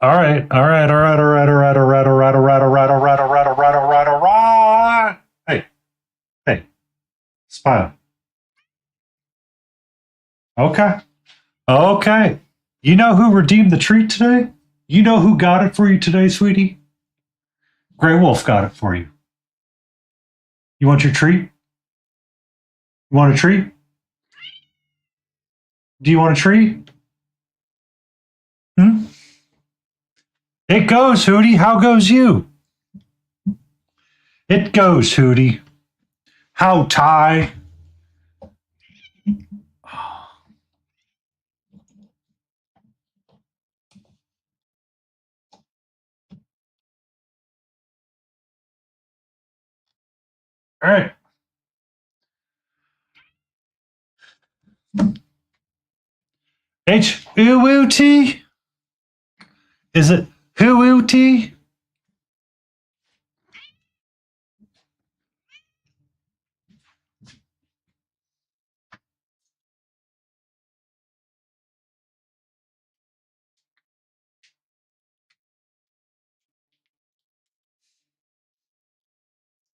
All right, all right, all right, all right, all right, all right, all right, all right, all right, all right, all right, all right, all right, all right. Hey, hey, smile. Okay, okay. You know who redeemed the treat today? You know who got it for you today, sweetie? Gray Wolf got it for you. You want your treat? You want a treat? Do you want a treat? Hmm? It goes, Hootie. How goes you? It goes, Hootie. How Ty? All right. H-U-U-T? Is it Hoo-U-T?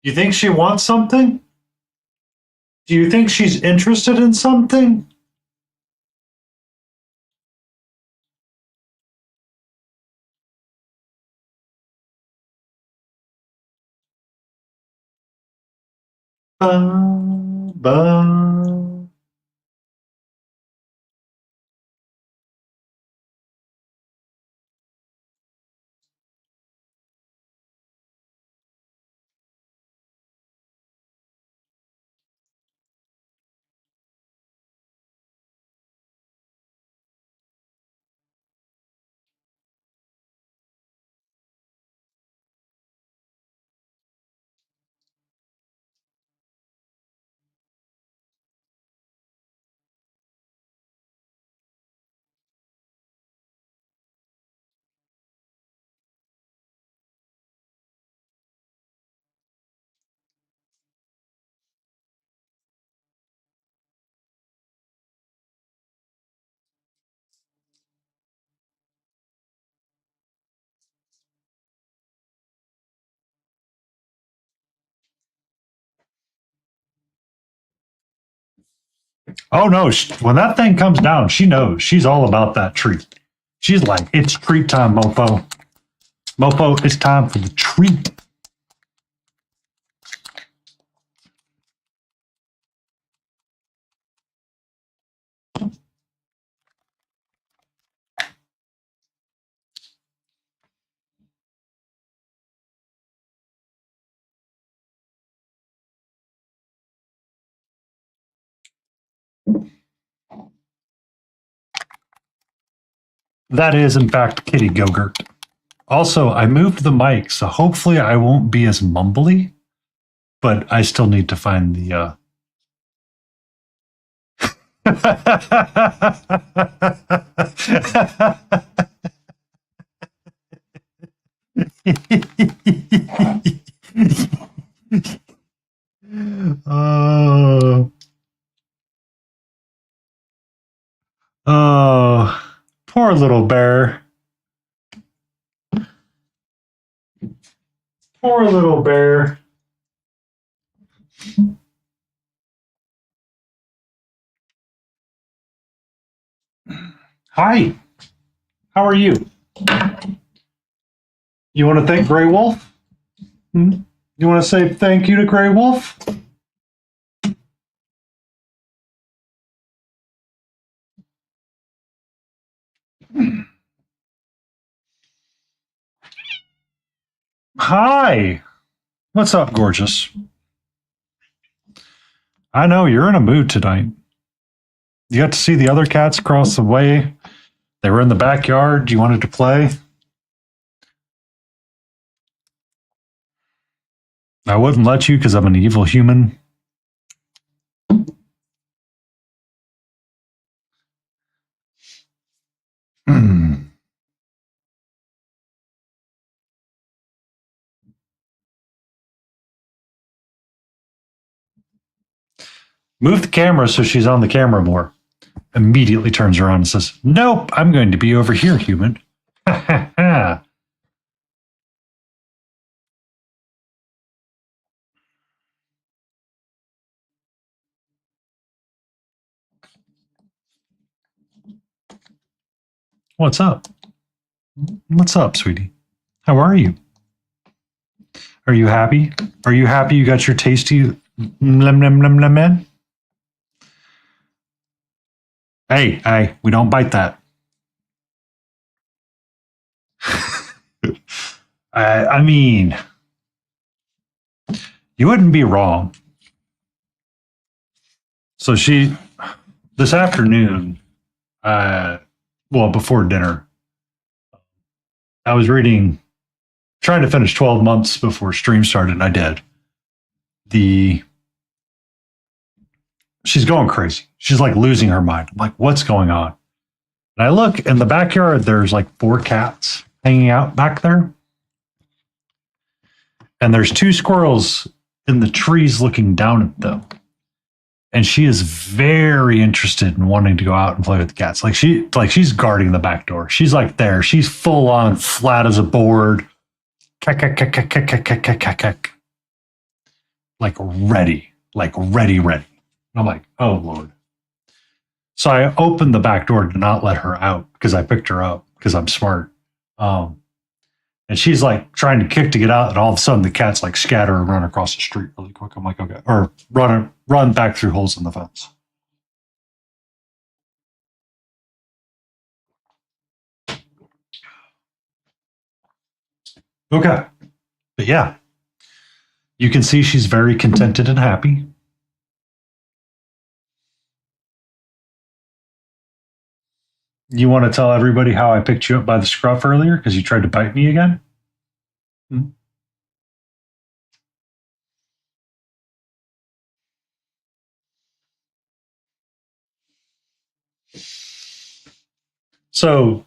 You think she wants something? Do you think she's interested in something? Ba, ba. Oh no, when that thing comes down, she knows. She's all about that treat. She's like, it's treat time, Mofo. Mofo, it's time for the treat. That is, in fact, Kitty Gogurt. Also, I moved the mic, so hopefully I won't be as mumbly, but I still need to find the oh, oh, poor little bear. Poor little bear. Hi, how are you? You want to thank Gray Wolf? Hmm? You want to say thank you to Gray Wolf? Hi. What's up, gorgeous? I know you're in a mood tonight. You got to see the other cats across the way. They were in the backyard. You wanted to play. I wouldn't let you because I'm an evil human. Move the camera so she's on the camera more. Immediately turns around and says, nope, I'm going to be over here, human. What's up? What's up, sweetie? How are you? Are you happy? Are you happy you got your tasty lemon? Hey, we don't bite that. I mean, you wouldn't be wrong. So this afternoon, well, before dinner, I was trying to finish 12 months before stream started, and I did. She's going crazy. She's like losing her mind. I'm like, what's going on? And I look in the backyard, there's like 4 cats hanging out back there. And there's 2 squirrels in the trees looking down at them. And she is very interested in wanting to go out and play with the cats. She's guarding the back door. She's like there. She's full on flat as a board. Like ready. And I'm like, oh Lord. So I opened the back door to not let her out because I picked her up because I'm smart. And she's like trying to kick to get out, and all of a sudden the cats like scatter and run across the street really quick. I'm like, okay, or run back through holes in the fence. Okay, but yeah, you can see she's very contented and happy. You want to tell everybody how I picked you up by the scruff earlier because you tried to bite me again? Hmm. So,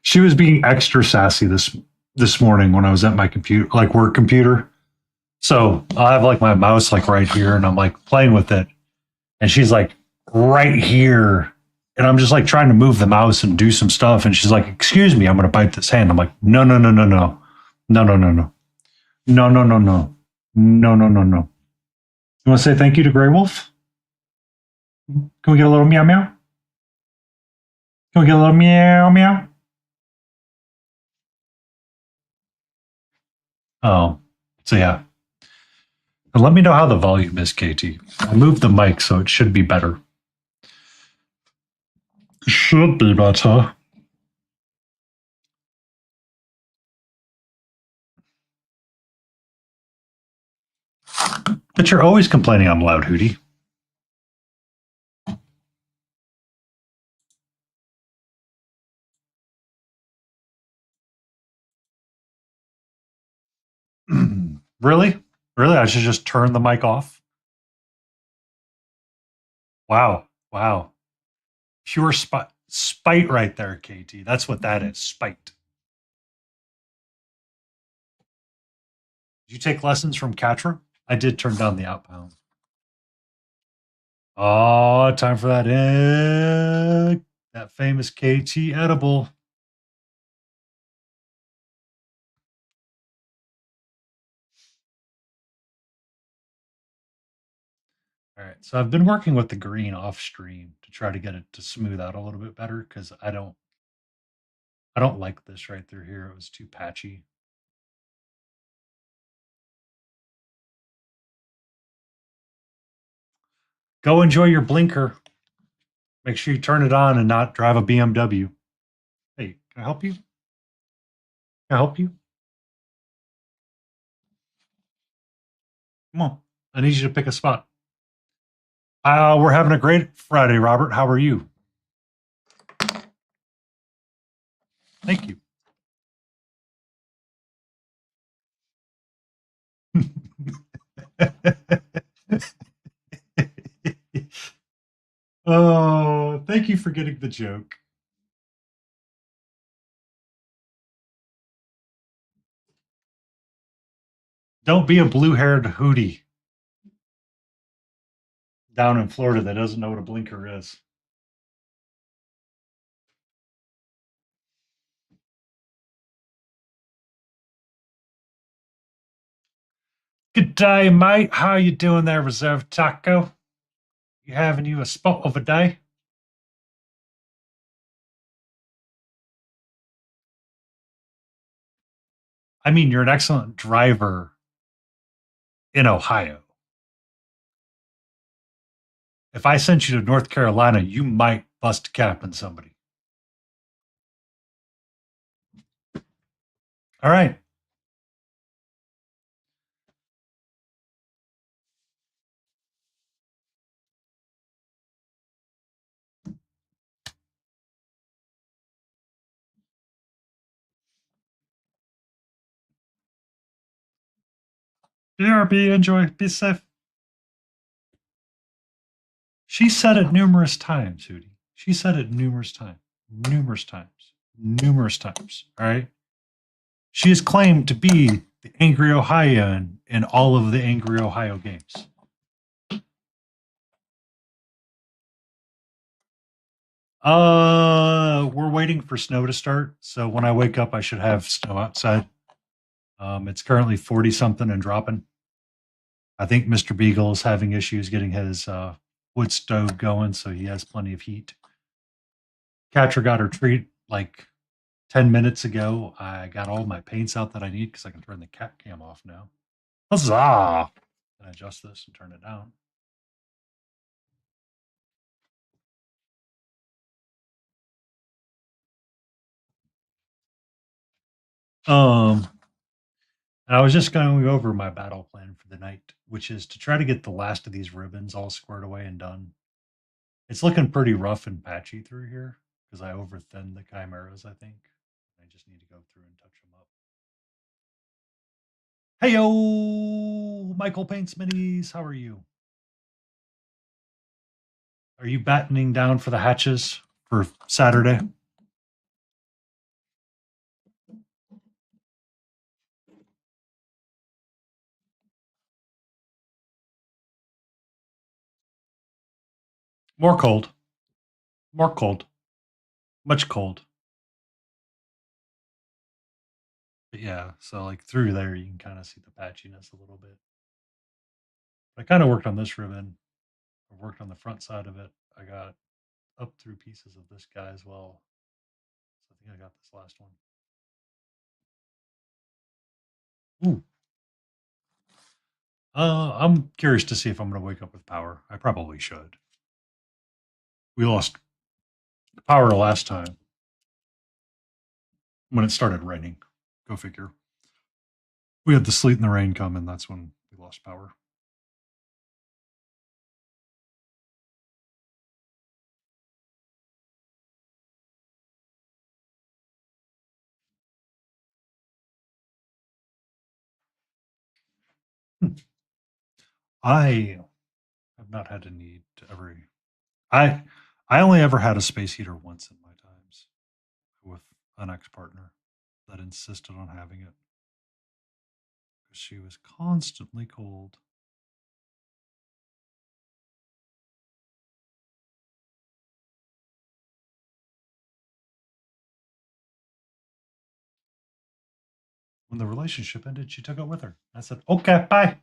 she was being extra sassy this morning when I was at my computer, like work computer. So I have like my mouse like right here, and I'm like playing with it, and she's like right here, and I'm just like trying to move the mouse and do some stuff, and she's like, "Excuse me, I'm going to bite this hand." I'm like, "No, no, no, no, no, no, no, no, no, no, no, no, no, no, no, no, no." You want to say thank you to Grey Wolf? Can we get a little meow meow? Can we get a little meow meow? Oh, so yeah. And let me know how the volume is, Katie. I moved the mic, so it should be better. Should be better. But you're always complaining I'm loud, Hootie. Really? Really? I should just turn the mic off? Wow. Wow. Pure spite right there, KT. That's what that is. Spite. Did you take lessons from Katra? I did turn down the outbound. Oh, time for that egg. That famous KT edible. All right. So I've been working with the green off stream to try to get it to smooth out a little bit better because I don't like this right through here. It was too patchy. Go enjoy your blinker. Make sure you turn it on and not drive a BMW. Hey, can I help you? Can I help you? Come on. I need you to pick a spot. We're having a great Friday, Robert. How are you? Thank you. Oh, thank you for getting the joke. Don't be a blue-haired hootie down in Florida that doesn't know what a blinker is. Good day, mate. How you doing there, Reserve Taco? You having you a spot of a day? I mean, you're an excellent driver in Ohio. If I sent you to North Carolina, you might bust a cap in somebody. All right. BRB, enjoy. Be safe. She said it numerous times, Hootie. She said it numerous times. Numerous times. Numerous times. All right. She has claimed to be the Angry Ohioan in all of the Angry Ohio games. We're waiting for snow to start. So when I wake up, I should have snow outside. It's currently 40 something and dropping. I think Mr. Beagle is having issues getting his wood stove going, so he has plenty of heat. Catcher got her treat like 10 minutes ago. I got all my paints out that I need because I can turn the cat cam off now. Huzzah! And adjust this and turn it down. Um, and I was just going over my battle plan for the night, which is to try to get the last of these ribbons all squared away and done. It's looking pretty rough and patchy through here because I overthinned the chimeras, I think. I just need to go through and touch them up. Hey yo, Michael Paints Minis, how are you? Are you battening down for the hatches for Saturday? More cold. More cold. Much cold. But yeah, so like through there you can kind of see the patchiness a little bit. I kind of worked on this ribbon. I worked on the front side of it. I got up through pieces of this guy as well. So I think I got this last one. Ooh. I'm curious to see if I'm going to wake up with power. I probably should. We lost power last time when it started raining. Go figure. We had the sleet and the rain come, and that's when we lost power. Hmm. I have not had a need to ever. I I only ever had a space heater once in my times with an ex partner that insisted on having it because she was constantly cold. When the relationship ended, she took it with her. I said, "Okay, bye."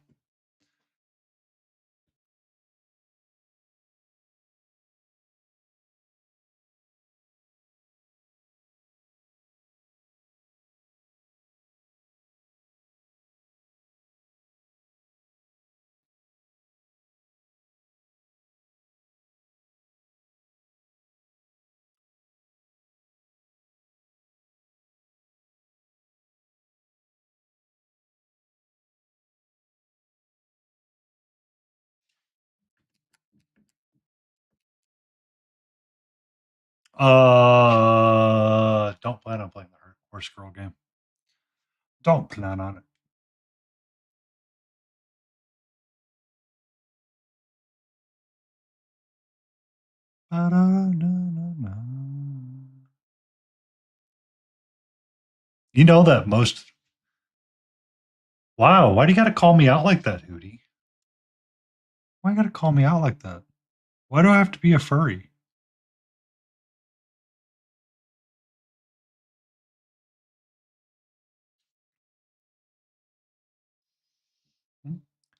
Don't plan on playing the horse girl game. Don't plan on it. Ba-da-da-da-da. You know that most Wow, why do you got to call me out like that, Hootie? Why you got to call me out like that? Why do I have to be a furry?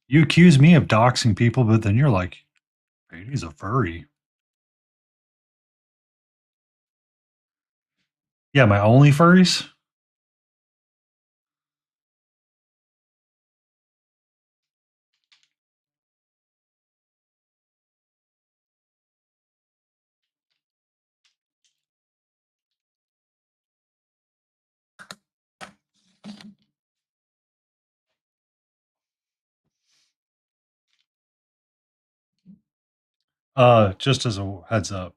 You accuse me of doxing people, but then you're like, he's a furry. Yeah, my only furries? Just as a heads up,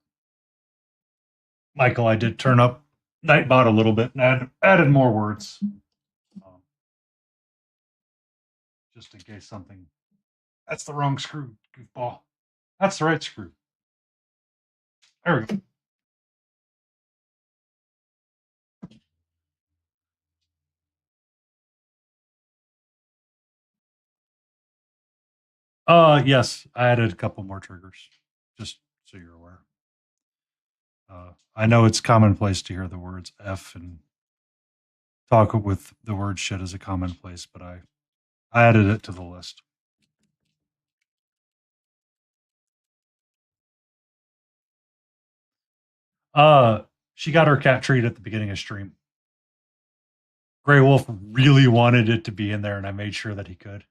Michael, I did turn up Nightbot a little bit and added more words. Um, just in case something. That's the wrong screw, goofball. That's the right screw. There we go. Yes, I added a couple more triggers, just so you're aware. I know it's commonplace to hear the words F and talk with the word shit as a commonplace, but I added it to the list. Uh, she got her cat treat at the beginning of stream. Grey Wolf really wanted it to be in there, and I made sure that he could.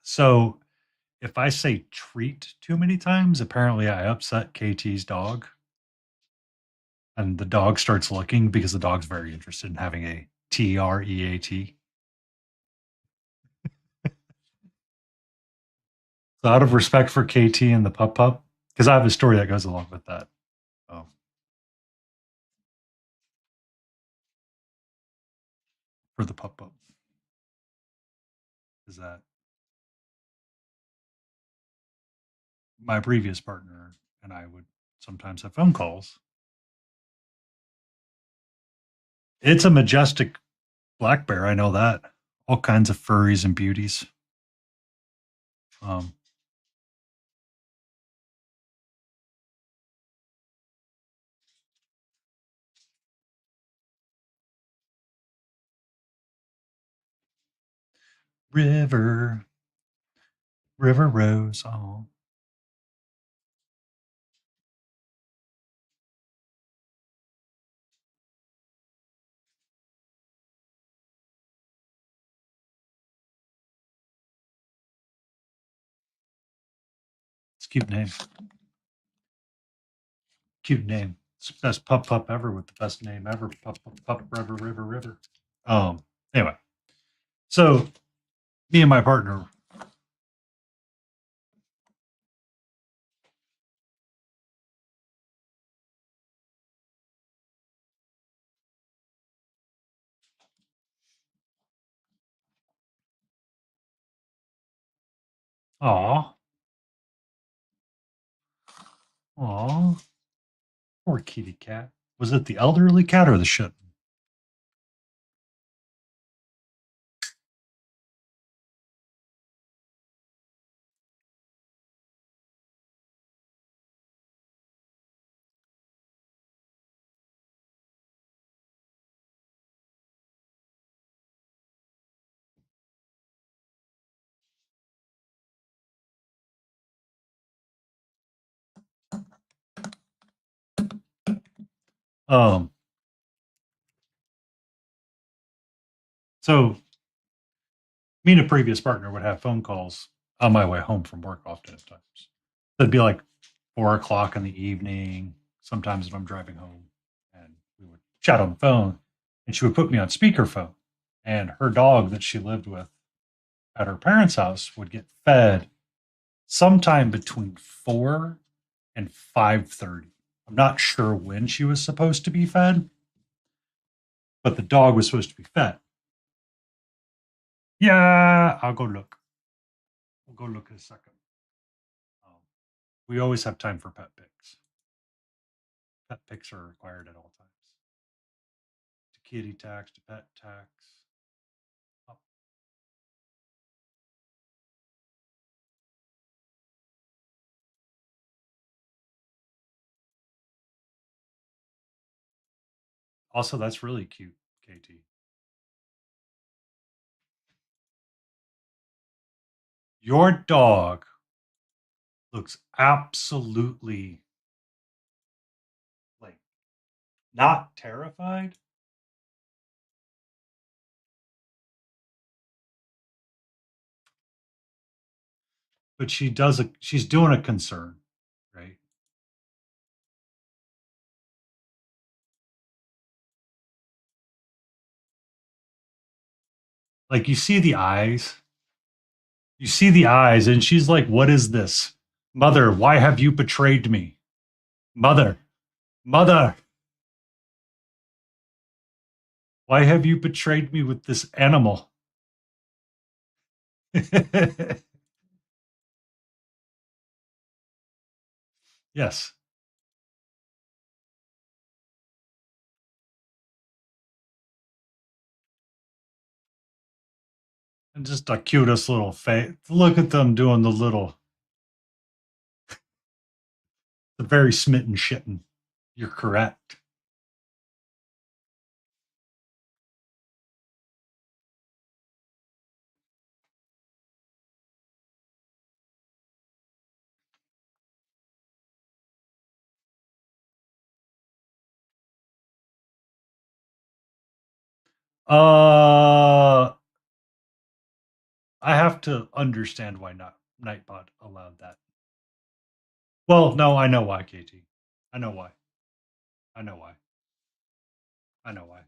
So if I say treat too many times, apparently I upset KT's dog, and the dog starts looking because the dog's very interested in having a TREAT. So out of respect for KT and the pup pup, because I have a story that goes along with that. Oh, for the pup pup is that my previous partner and I would sometimes have phone calls. It's a majestic black bear. I know that. All kinds of furries and beauties. Um, river, river rose. Oh, it's a cute name. Cute name. It's the best pup pup ever with the best name ever. Pup pup pup river river river. Anyway, so me and my partner. Aw, aw, poor kitty cat. Was it the elderly cat or the shit? Um, so me and a previous partner would have phone calls on my way home from work often at times. It'd be like 4 o'clock in the evening, sometimes if I'm driving home, and we would chat on the phone, and she would put me on speakerphone. And her dog that she lived with at her parents' house would get fed sometime between 4 and 5:30. I'm not sure when she was supposed to be fed, but the dog was supposed to be fed. Yeah, I'll go look. We'll go look in a second. Um, we always have time for pet pics. Pet pics are required at all times. To kitty tax, to pet tax. Oh. Also, that's really cute, KT. Your dog looks absolutely like not terrified. But she's doing a concern, right? Like you see the eyes, and she's like, "What is this, mother? Why have you betrayed me, mother, mother? Why have you betrayed me with this animal?" Yes, and just the cutest little face. Look at them doing the very smitten shitten. You're correct. Uh, I have to understand why not Nightbot allowed that. Well, no, I know why, KT. I know why. I know why. I know why.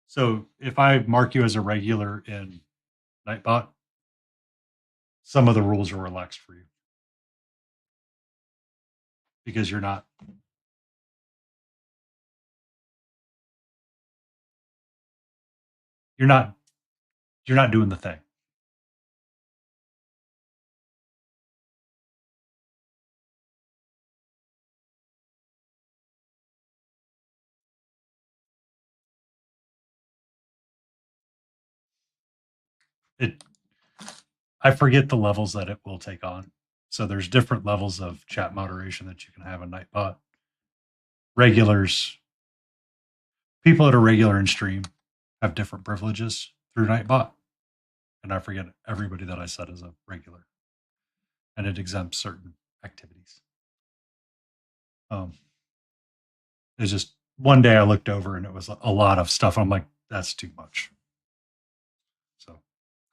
So if I mark you as a regular in Nightbot, some of the rules are relaxed for you because you're not you're not doing the thing. It I forget the levels that it will take on. So there's different levels of chat moderation that you can have in Nightbot. Regulars, people that are regular in stream have different privileges through Nightbot. And I forget everybody that I said is a regular. And it exempts certain activities. Um, it's just one day I looked over and it was a lot of stuff. I'm like, that's too much. So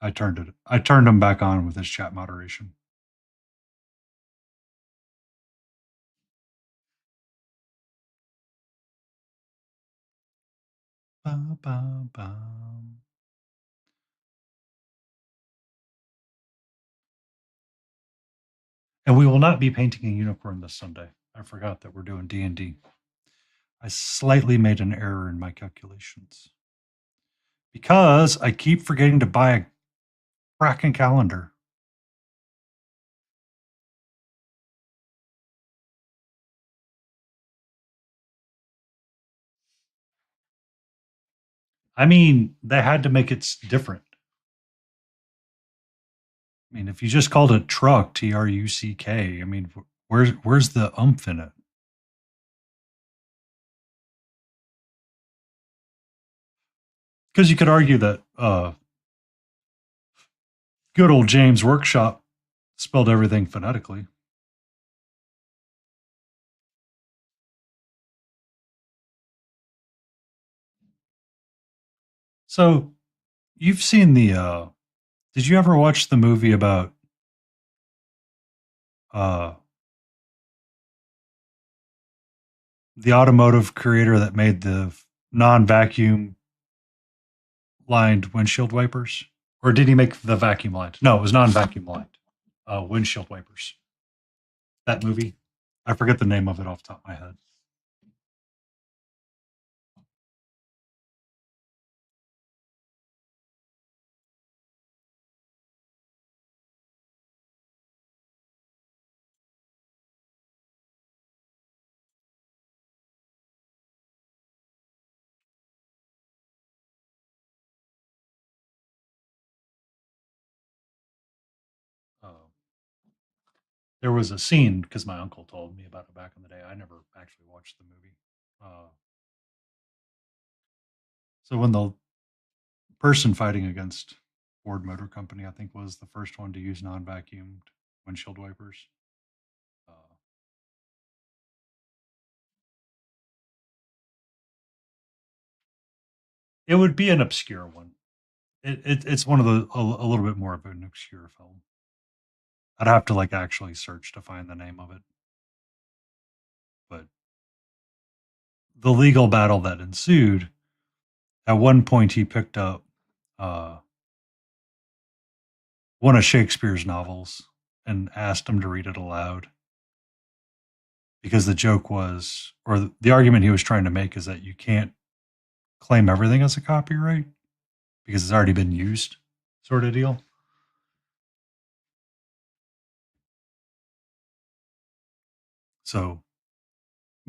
I turned him back on with his chat moderation. Ba, ba, ba. And we will not be painting a unicorn this Sunday. I forgot that we're doing D&D. I slightly made an error in my calculations because I keep forgetting to buy a fracking calendar. I mean, they had to make it different. I mean, if you just called it truck, TRUCK, I mean, where's the umph in it? Because you could argue that good old James Workshop spelled everything phonetically. So you've seen the did you ever watch the movie about uh the automotive creator that made the non-vacuum lined windshield wipers? Or did he make the vacuum lined? No, it was non-vacuum lined windshield wipers. That movie, I forget the name of it off the top of my head. There was a scene because my uncle told me about it back in the day. I never actually watched the movie. So when the person fighting against Ford Motor Company, I think, was the first one to use non-vacuumed windshield wipers. Uh, it would be an obscure one. It's one of the a little bit more of an obscure film. I'd have to like actually search to find the name of it. But the legal battle that ensued, at one point he picked up uh, one of Shakespeare's novels and asked him to read it aloud because the joke was, or the argument he was trying to make is that you can't claim everything as a copyright because it's already been used, sort of deal. So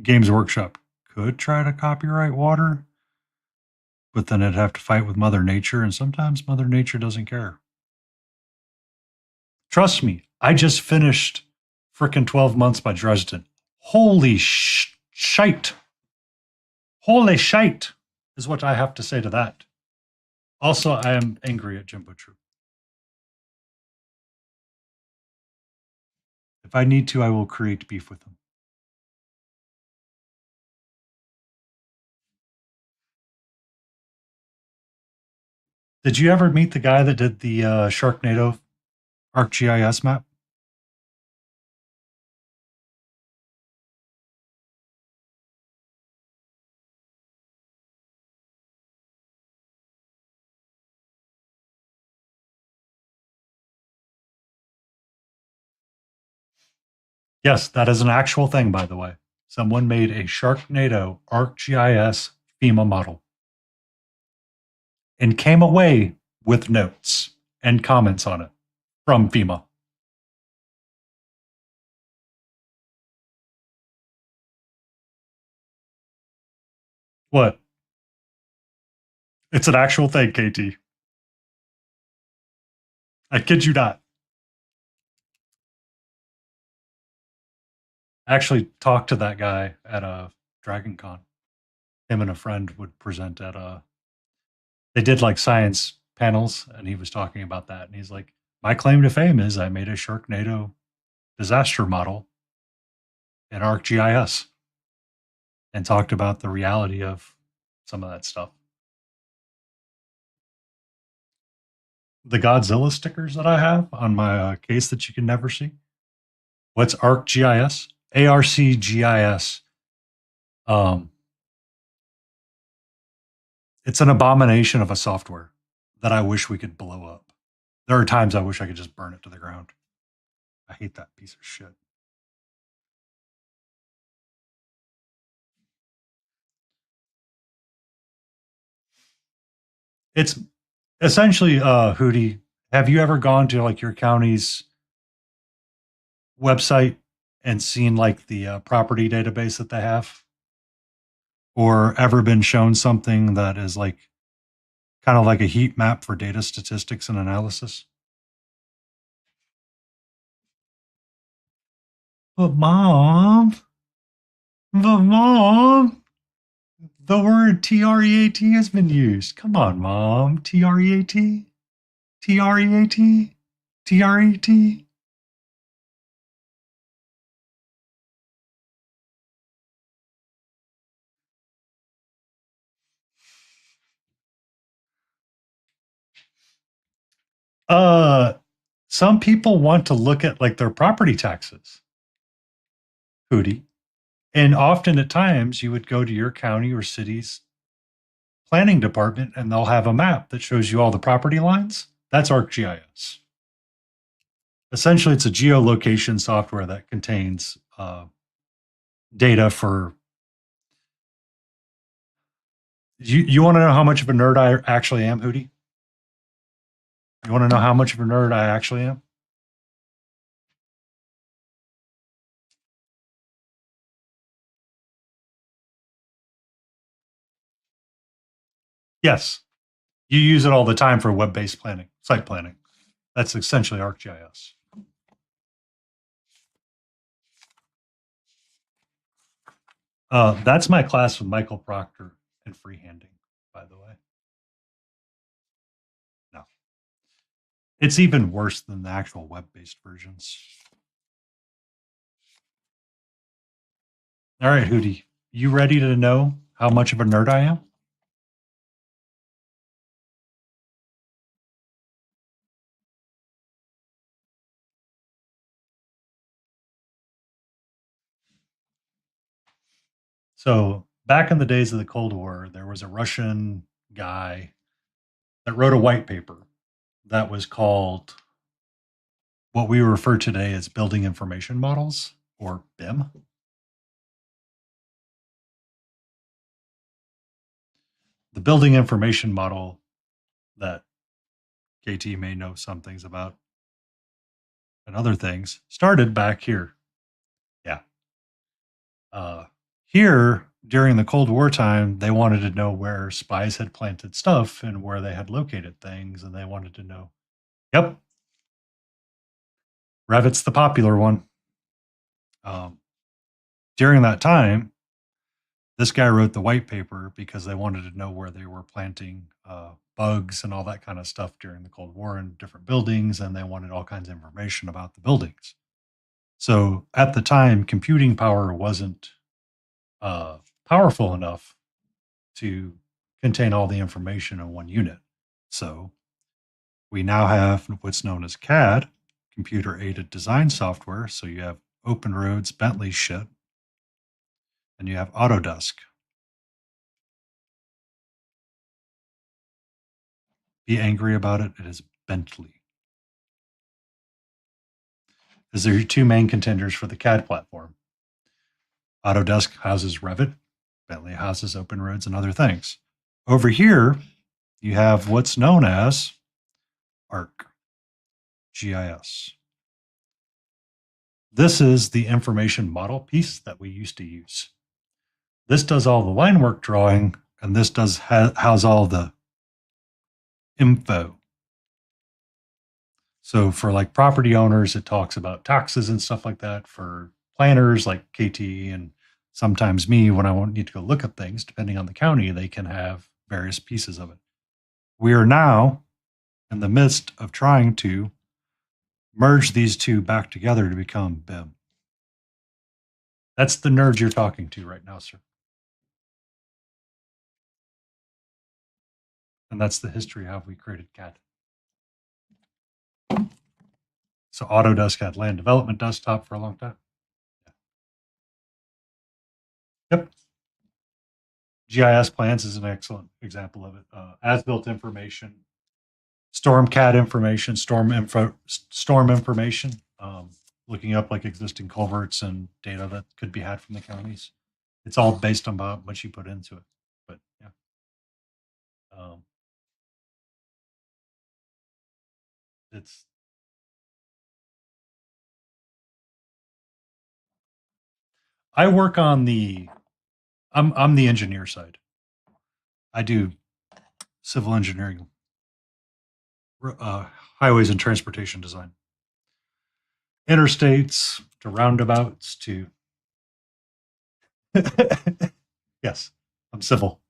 Games Workshop could try to copyright water, but then it'd have to fight with Mother Nature, and sometimes Mother Nature doesn't care. Trust me, I just finished frickin' 12 Months by Dresden. Holy shite. Holy shite is what I have to say to that. Also, I am angry at Jimbo Troop. If I need to, I will create beef with him. Did you ever meet the guy that did the Sharknado ArcGIS map? Yes, that is an actual thing, by the way. Someone made a Sharknado ArcGIS FEMA model and came away with notes and comments on it from FEMA. What? It's an actual thing, KT. I kid you not. I actually talked to that guy at a Dragon Con. Him and a friend would present at a. They did like science panels, and he was talking about that. And he's like, "My claim to fame is I made a Sharknado disaster model in ArcGIS and talked about the reality of some of that stuff." The Godzilla stickers that I have on my case that you can never see. What's ArcGIS? ARCGIS. Um, it's an abomination of a software that I wish we could blow up. There are times I wish I could just burn it to the ground. I hate that piece of shit. It's essentially Hootie. Have you ever gone to like your county's website and seen like the property database that they have, or ever been shown something that is like kind of like a heat map for data statistics and analysis? But mom, the word TREAT has been used. Come on, mom. TREAT, TREAT, TRET. Uh, some people want to look at like their property taxes, Hootie. And often at times you would go to your county or city's planning department and they'll have a map that shows you all the property lines. That's ArcGIS. Essentially, it's a geolocation software that contains data for. You want to know how much of a nerd I actually am, Hootie? You want to know how much of a nerd I actually am? Yes. You use it all the time for web based planning, site planning. That's essentially ArcGIS. That's my class with Michael Proctor and freehanding, by the way. No, it's even worse than the actual web-based versions. All right, Hootie, you ready to know how much of a nerd I am? So, back in the days of the Cold War, there was a Russian guy that wrote a white paper that was called what we refer today as building information models, or BIM. The building information model that KT may know some things about and other things started back here. Yeah. Uh, Here, during the Cold War time, they wanted to know where spies had planted stuff and where they had located things, and they wanted to know. Yep, Revit's the popular one. Um, During that time, this guy wrote the white paper because they wanted to know where they were planting bugs and all that kind of stuff during the Cold War in different buildings, and they wanted all kinds of information about the buildings. So at the time, computing power wasn't uh, powerful enough to contain all the information in one unit. So we now have what's known as CAD, computer aided design software. So you have Open Roads, Bentley shit, and you have Autodesk. Be angry about it. It is Bentley. These are your two main contenders for the CAD platform. Autodesk houses Revit, Bentley houses Open Roads and other things. Over here, you have what's known as ARC, GIS. This is the information model piece that we used to use. This does all the line work drawing, and this does house all the info. So for like property owners, it talks about taxes and stuff like that. For planners like KT and sometimes me, when I need to go look at things, depending on the county, they can have various pieces of it. We are now in the midst of trying to merge these two back together to become BIM. That's the nerd you're talking to right now, sir. And that's the history of how we created CAD. So Autodesk had land development desktop for a long time. Yep. GIS plans is an excellent example of it. As-built information, storm CAD information, storm information, looking up like existing culverts and data that could be had from the counties. It's all based on how much you put into it. But yeah. It's I work on the I'm the engineer side. I do civil engineering, uh, highways and transportation design, interstates to roundabouts to. Yes, I'm civil.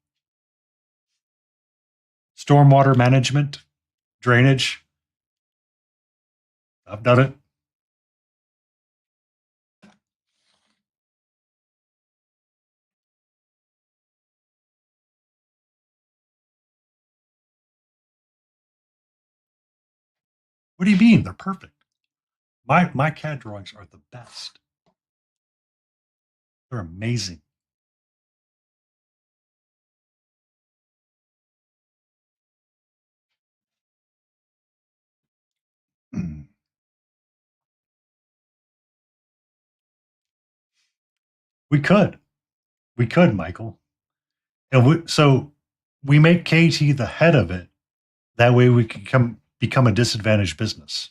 Stormwater management, drainage. I've done it. What do you mean? They're perfect. My CAD drawings are the best. They're amazing. We could. We could, Michael. And so we make KT the head of it. That way we can become a disadvantaged business.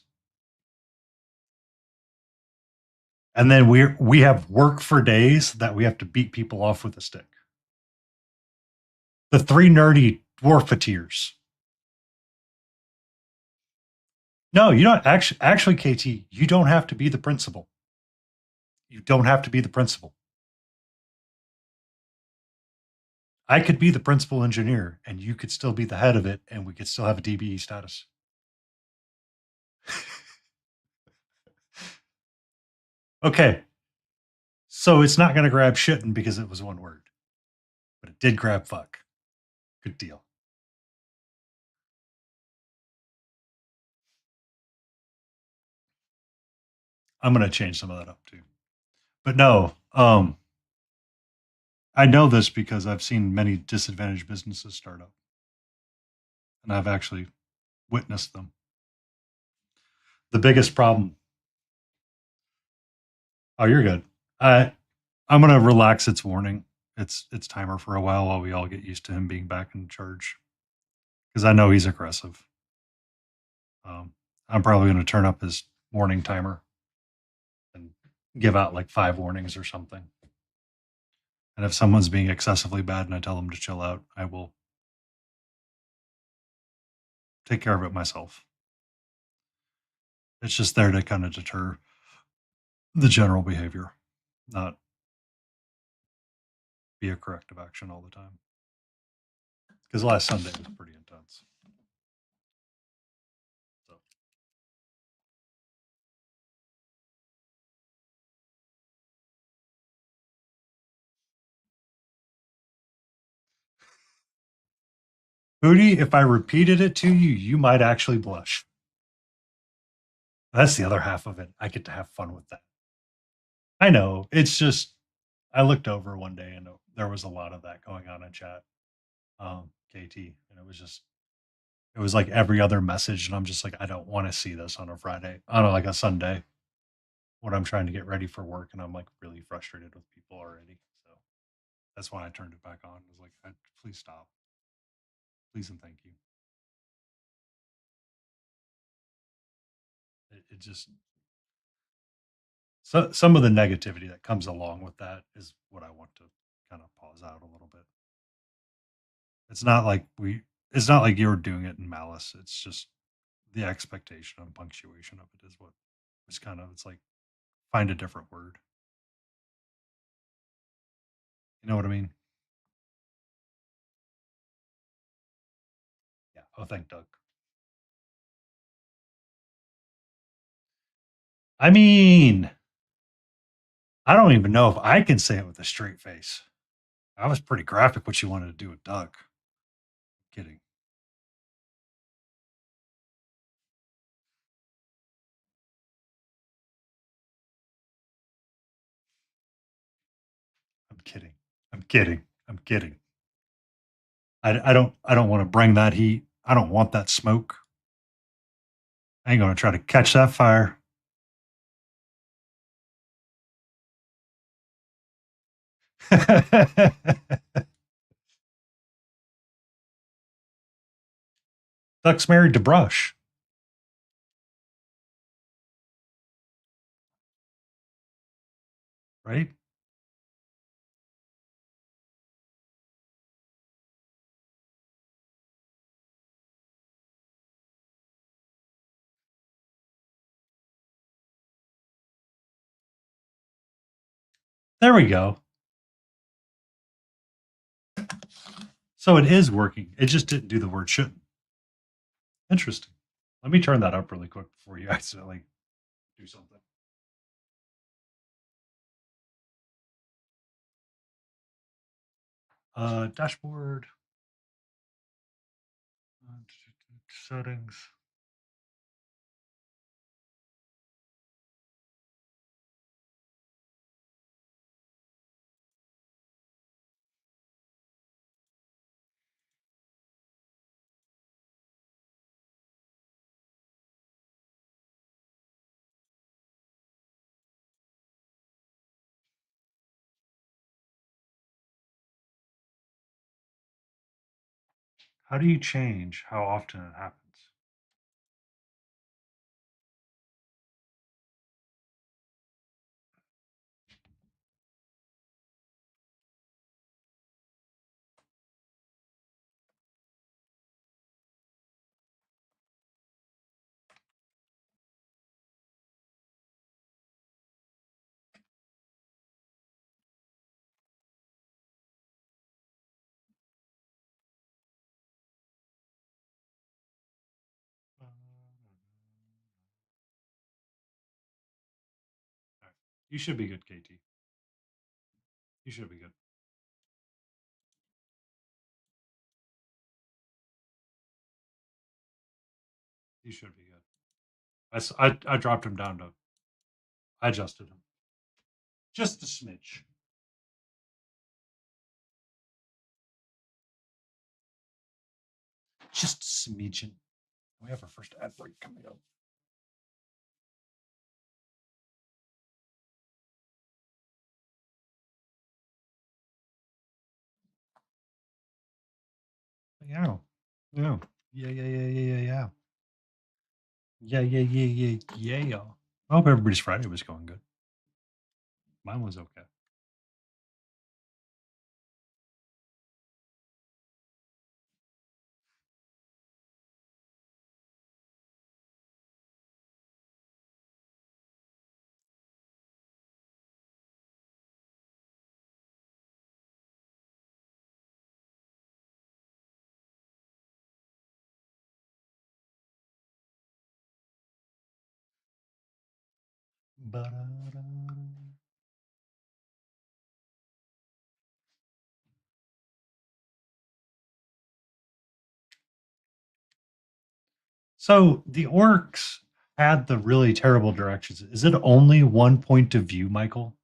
And then we have work for days that we have to beat people off with a stick. The three nerdy dwarfeteers. No, you don't actually, KT, you don't have to be the principal. You don't have to be the principal. I could be the principal engineer and you could still be the head of it and we could still have a DBE status. Okay. So it's not going to grab shitting because it was one word, but it did grab fuck. Good deal. I'm going to change some of that up too. But no, I know this because I've seen many disadvantaged businesses start up and I've actually witnessed them. The biggest problem. Oh, you're good. I'm going to relax its warning. It's timer for a while we all get used to him being back in charge because I know he's aggressive. I'm probably going to turn up his warning timer and give out like 5 warnings or something. And if someone's being excessively bad and I tell them to chill out, I will take care of it myself. It's just there to kind of deter the general behavior, not be a corrective action all the time. Because last Sunday was pretty intense. So. Hootie, if I repeated it to you, you might actually blush. That's the other half of it. I get to have fun with that. I know. It's just, I looked over one day and there was a lot of that going on in chat, KT, and it was just, it was like every other message. And I'm just like, I don't want to see this on a Friday, on like a Sunday when I'm trying to get ready for work. And I'm like really frustrated with people already. So that's why I turned it back on. I was like, please stop. Please and thank you. It just, so some of the negativity that comes along with that is what I want to kind of pause out a little bit. It's not like it's not like you're doing it in malice. It's just the expectation and punctuation of it is what is kind of, it's like, find a different word. You know what I mean? Yeah. Oh, thank Doug. I mean, I don't even know if I can say it with a straight face. I was pretty graphic what you wanted to do with Doug. Kidding. I'm kidding. I'm kidding. I'm kidding. I don't want to bring that heat. I don't want that smoke. I ain't gonna try to catch that fire. Duck's married to Brush, right? There we go. So it is working. It just didn't do the word shouldn't. Interesting. Let me turn that up really quick before you accidentally do something. Dashboard. Settings. How do you change how often it happens? You should be good, KT. You should be good. You should be good. I dropped him down to. I adjusted him just a smidge. Just a smidgen. We have our first ad break coming up. Yeah. Yeah. Yeah. Yeah. Yeah. Yeah. Yeah. Yeah. Yeah. Yeah. Yeah. Yeah. Yeah. I hope everybody's Friday was going good. Mine was okay. Ba-da-da-da. So the orcs had the really terrible directions. Is it only one point of view, Michael?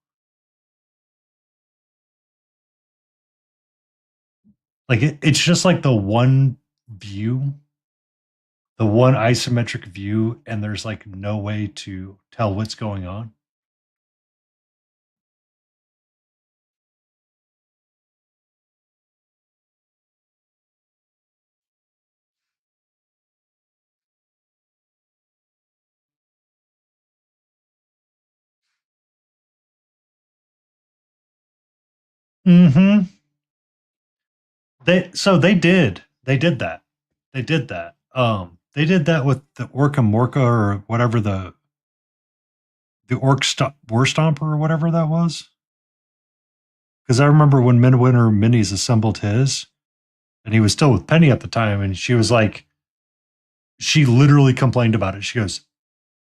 Like it's just like the one view, the one isometric view, and there's like no way to tell what's going on. Mm-hmm. They did that. They did that. They did that with the Orca Morca or whatever the War Stomper or whatever that was. Because I remember when Midwinter Minis assembled his, and he was still with Penny at the time, and she was like, she literally complained about it. She goes,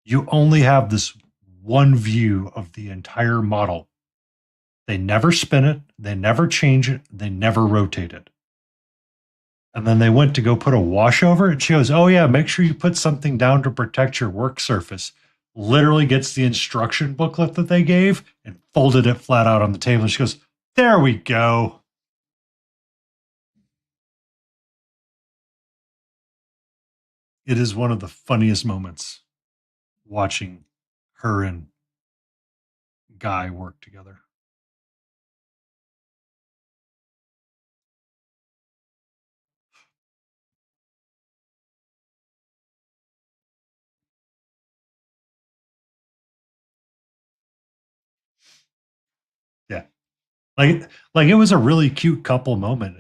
"You only have this one view of the entire model. They never spin it, they never change it, they never rotate it." And then they went to go put a wash over it. She goes, "Oh, yeah, make sure you put something down to protect your work surface." Literally gets the instruction booklet that they gave and folded it flat out on the table. She goes, "There we go." It is one of the funniest moments watching her and Guy work together. Yeah. Like it was a really cute couple moment.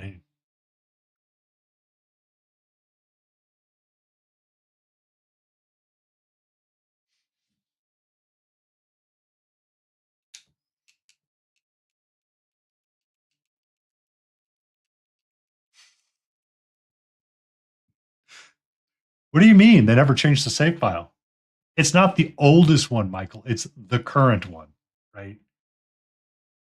What do you mean? They never changed the save file. It's not the oldest one, Michael. It's the current one, right?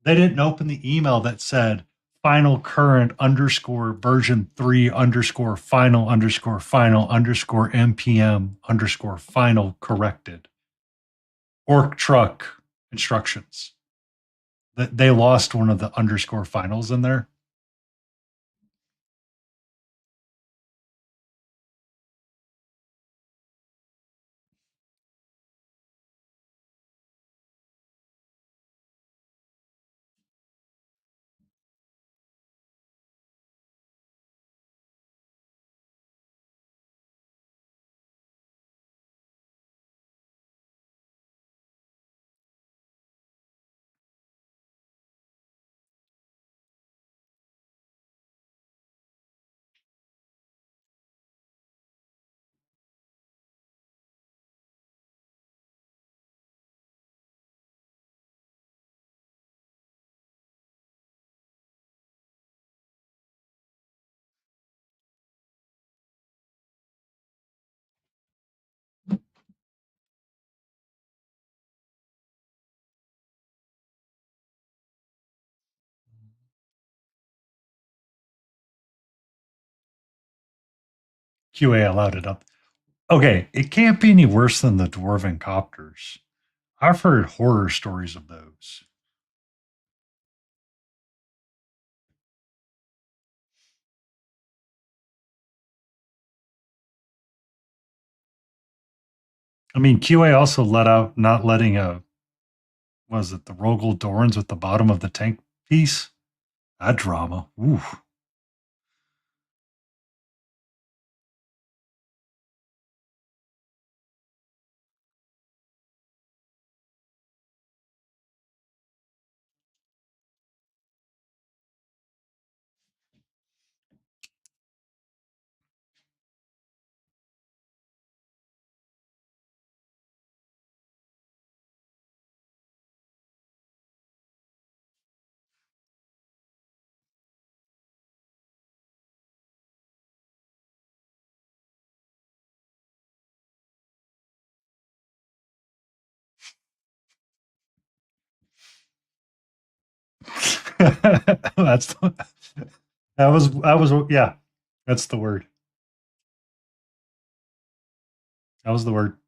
They didn't open the email that said final current underscore version 3 underscore final underscore npm underscore final corrected. Orc truck instructions. They lost one of the underscore finals in there. QA allowed it up. Okay, it can't be any worse than the dwarven copters. I've heard horror stories of those. I mean, QA also let out not letting a was it the Rogel Dorns at the bottom of the tank piece? That drama. Ooh. That's that was yeah. That's the word. That was the word.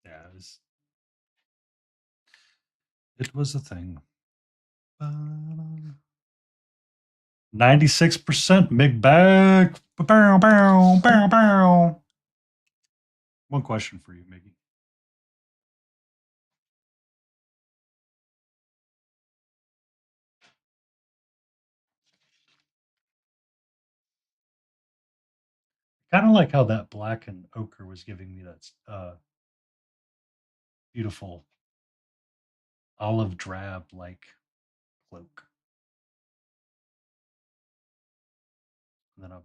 Yeah, it was a thing. 96% big bag. Bow, bow, bow, bow. One question for you, Miggy. Kind of like how that black and ochre was giving me that beautiful olive drab like cloak. And then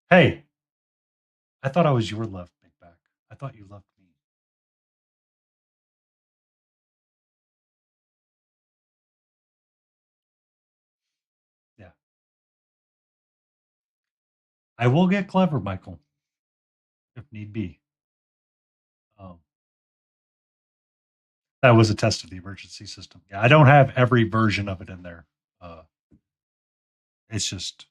hey, I thought I was your love, big back. I thought you loved me. Yeah, I will get clever, Michael, if need be. Um, that was a test of the emergency system. Yeah, I don't have every version of it in there. Uh, it's just,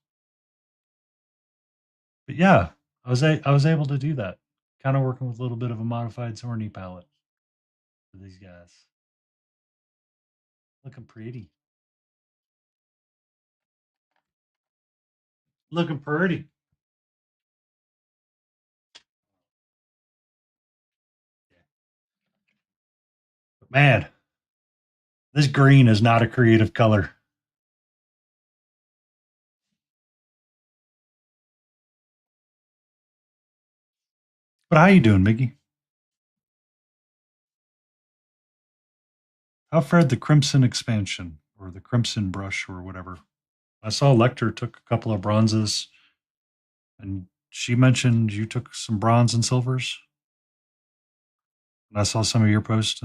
but yeah, I was able to do that. Kind of working with a little bit of a modified Zorny palette for these guys. Looking pretty. Looking pretty. But man, this green is not a creative color. But how you doing, Mickey? How fared the Crimson expansion or the Crimson brush or whatever? I saw Lecter took a couple of bronzes, and she mentioned you took some bronze and silvers. And I saw some of your posts.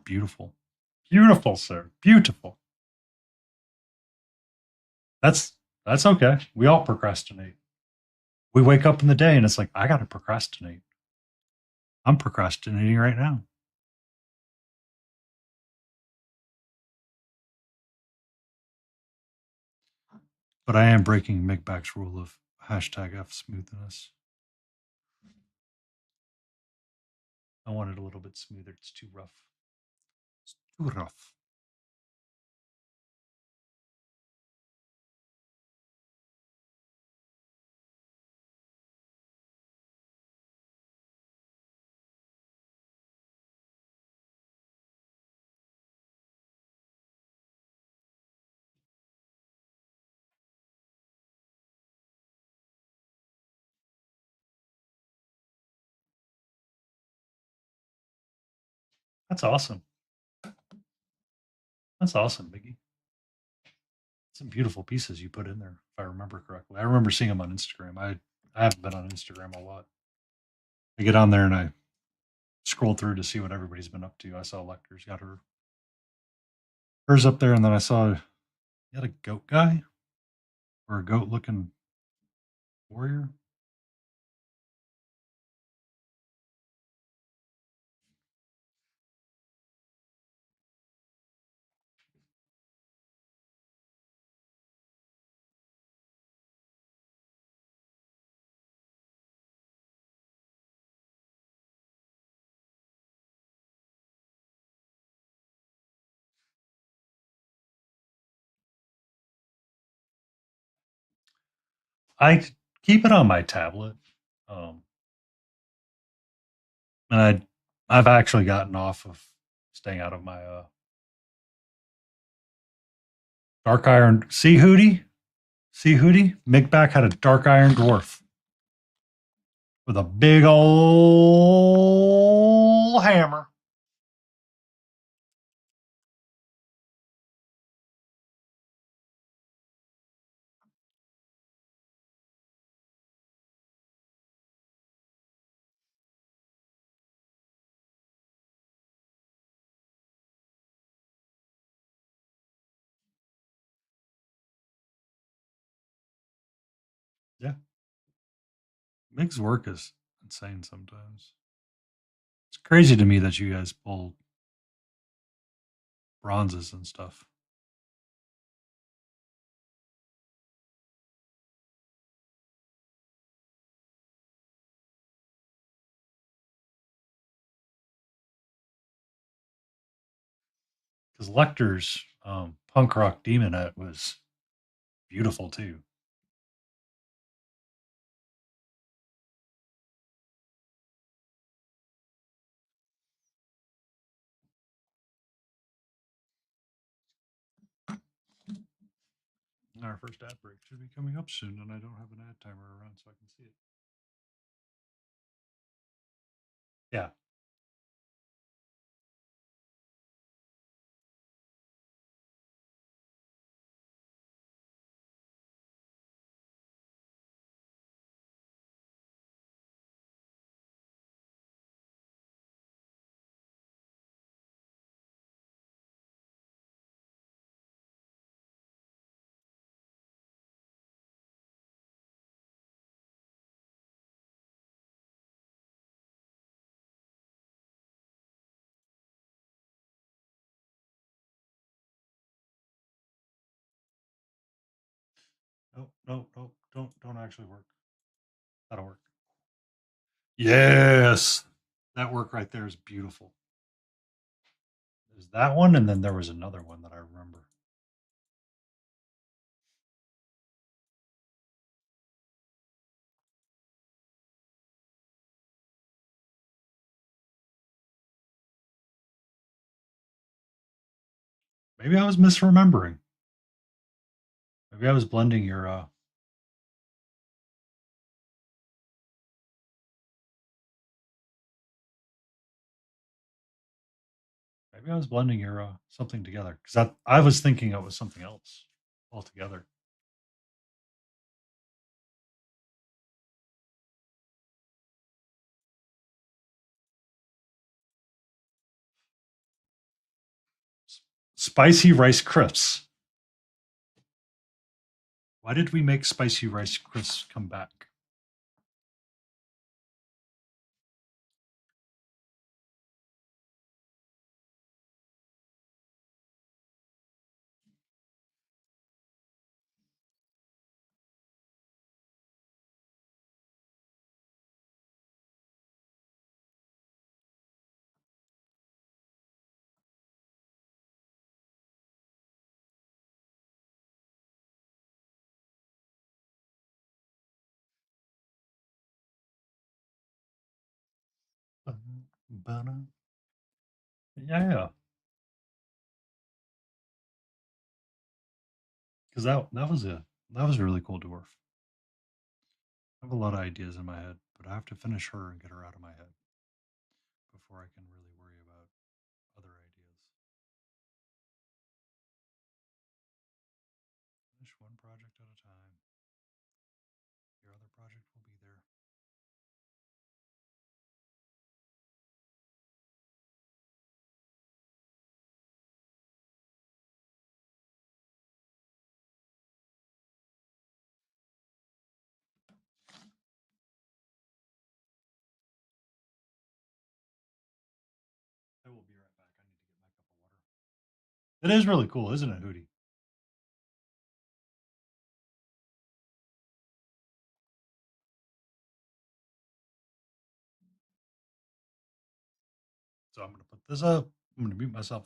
Beautiful, beautiful, sir, beautiful. That's that's okay. We all procrastinate. We wake up in the day and it's like I got to procrastinate. I'm procrastinating right now. But I am breaking Migback's rule of hashtag F smoothness. I want it a little bit smoother. It's too rough. It's too rough. That's awesome. That's awesome, Biggie. Some beautiful pieces you put in there, if I remember correctly. I remember seeing them on Instagram. I haven't been on Instagram a lot. I get on there and I scroll through to see what everybody's been up to. I saw Lecter's got hers up there, and then I saw you had a goat guy or a goat looking warrior. I keep it on my tablet, um, and I've actually gotten off of staying out of my dark iron. See Hootie, see Hootie. Migback had a dark iron dwarf with a big old hammer. Yeah, Mig's work is insane sometimes. It's crazy to me that you guys pull bronzes and stuff. Because Lecter's punk rock demonette was beautiful too. Our first ad break should be coming up soon, and I don't have an ad timer around so I can see it. Yeah. No, no, no, don't actually work. That'll work. Yes. That work right there is beautiful. There's that one, and then there was another one that I remember. Maybe I was misremembering. Maybe I was blending your maybe I was blending your something together because I was thinking it was something else altogether. Spicy rice crisps. Why did we make spicy rice crisps come back? Yeah, because that was a really cool dwarf. I have a lot of ideas in my head, but I have to finish her and get her out of my head before I can really worry about other ideas. Finish one project at a time. Your other project will be there. It is really cool, isn't it, Hootie? So I'm going to put this up. I'm going to mute myself.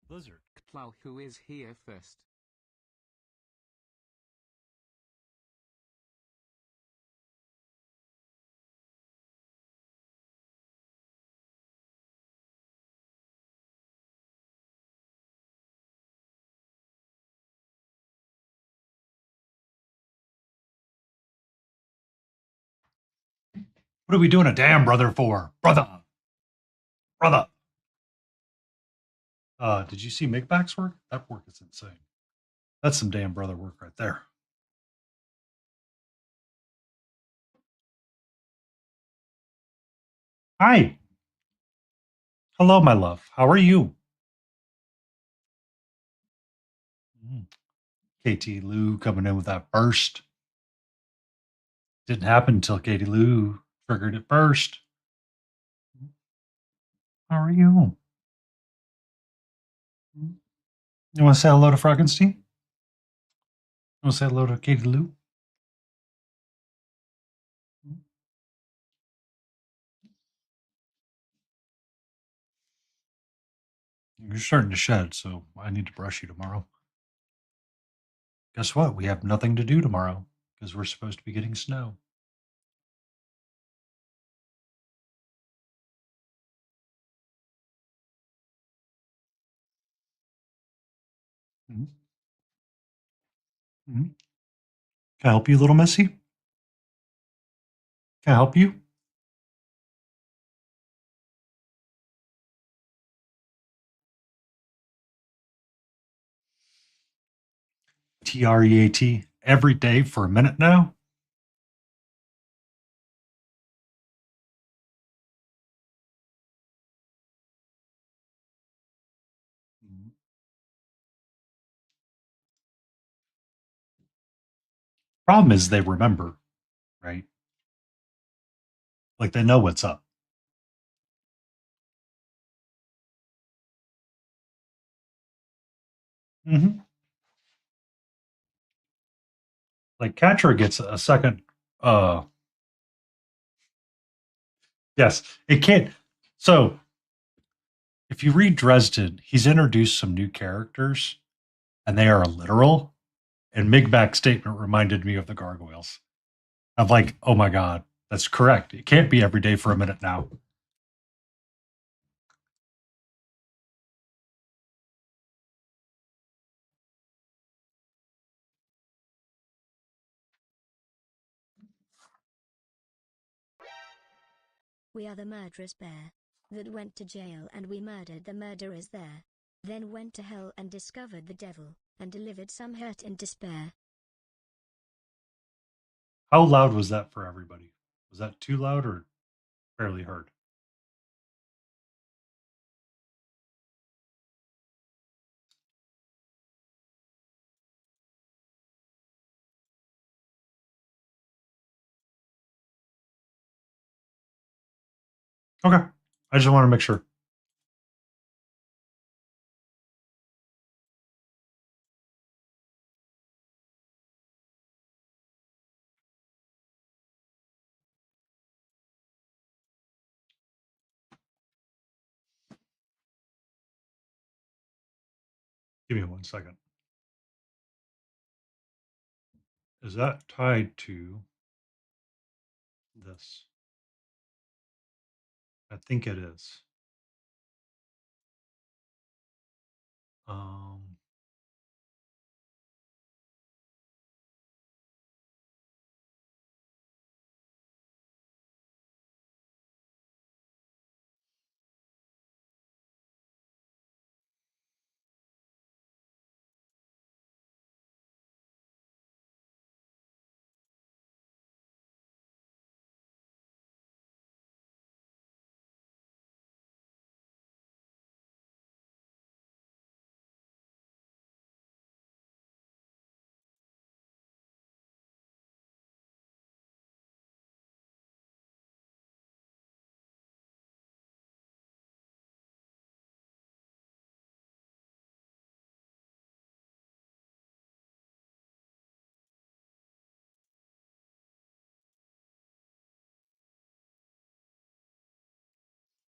Blizzard. Clow, who is here first? What are we doing a damn brother for? Brother. Brother. Did you see Mickback's work? That work is insane. That's some damn brother work right there. Hi. Hello, my love. How are you? KT Lou coming in with that burst. Didn't happen until Katie Lou triggered it first. How are you? You want to say hello to Frankenstein? You want to say hello to Katie Lou? You're starting to shed, so I need to brush you tomorrow. Guess what? We have nothing to do tomorrow because we're supposed to be getting snow. Mhm. Mhm. Can I help you, little Missy? Can I help you? TREAT every day for a minute now? Mhm. Problem is they remember, right? Like they know what's up. Hmm. Like Catcher gets a second. Uh, yes, it can't. So if you read Dresden, he's introduced some new characters, and they are literal. And Migback's statement reminded me of the gargoyles. Of like, oh my god, that's correct. It can't be every day for a minute now. We are the murderous bear that went to jail and we murdered the murderers there. Then went to hell and discovered the devil and delivered some hurt and despair. How loud was that for everybody? Was that too loud or fairly heard? Okay. I just want to make sure. Give me 1 second. Is that tied to this? I think it is. Um,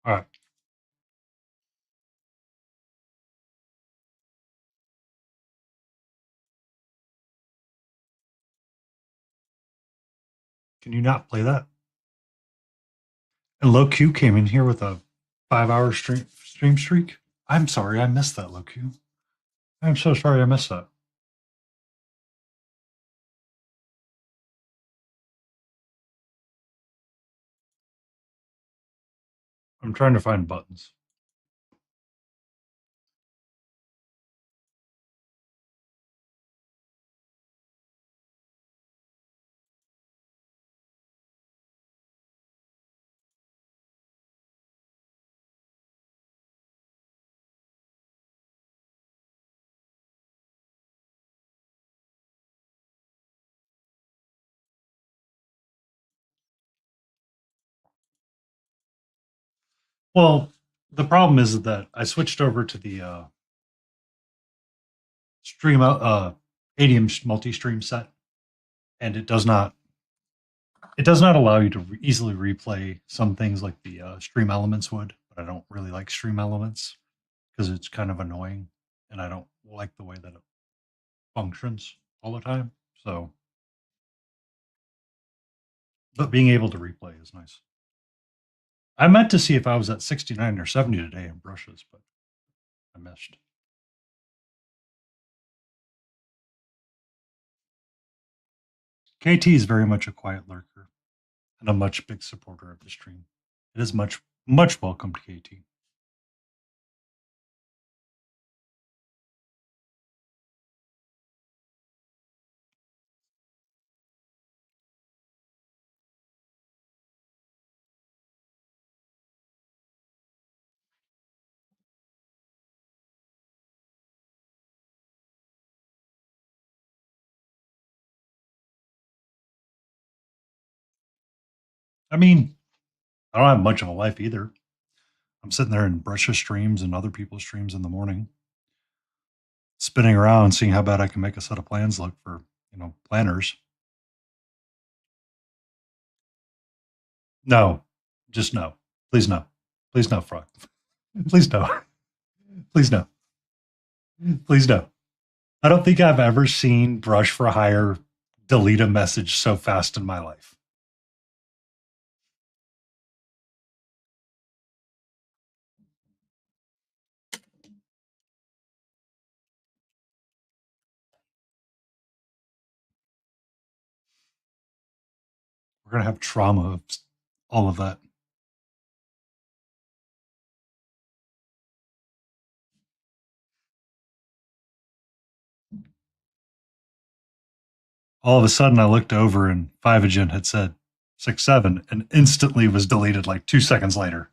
all right. Can you not play that? And Low Q came in here with a 5 hour stream streak. I'm sorry, I missed that, Low Q. I'm so sorry I missed that. I'm trying to find buttons. Well, the problem is that I switched over to the stream ADM multi-stream set, and it does not allow you to easily replay some things like the stream elements would. But I don't really like stream elements because it's kind of annoying, and I don't like the way that it functions all the time. So, but being able to replay is nice. I meant to see if I was at 69 or 70 today in brushes, but I missed. KT is very much a quiet lurker and a much big supporter of the stream. It is much welcome to KT. I mean, I don't have much of a life either. I'm sitting there in brushes streams and other people's streams in the morning, spinning around, seeing how bad I can make a set of plans look for, planners. No, just no. Please no. Please no, Frog. Please no. Please no. Please no. I don't think I've ever seen Brush for Hire delete a message so fast in my life. We're going to have trauma of all of that. All of a sudden, I looked over and 5 had said 6-7 and instantly was deleted like 2 seconds later.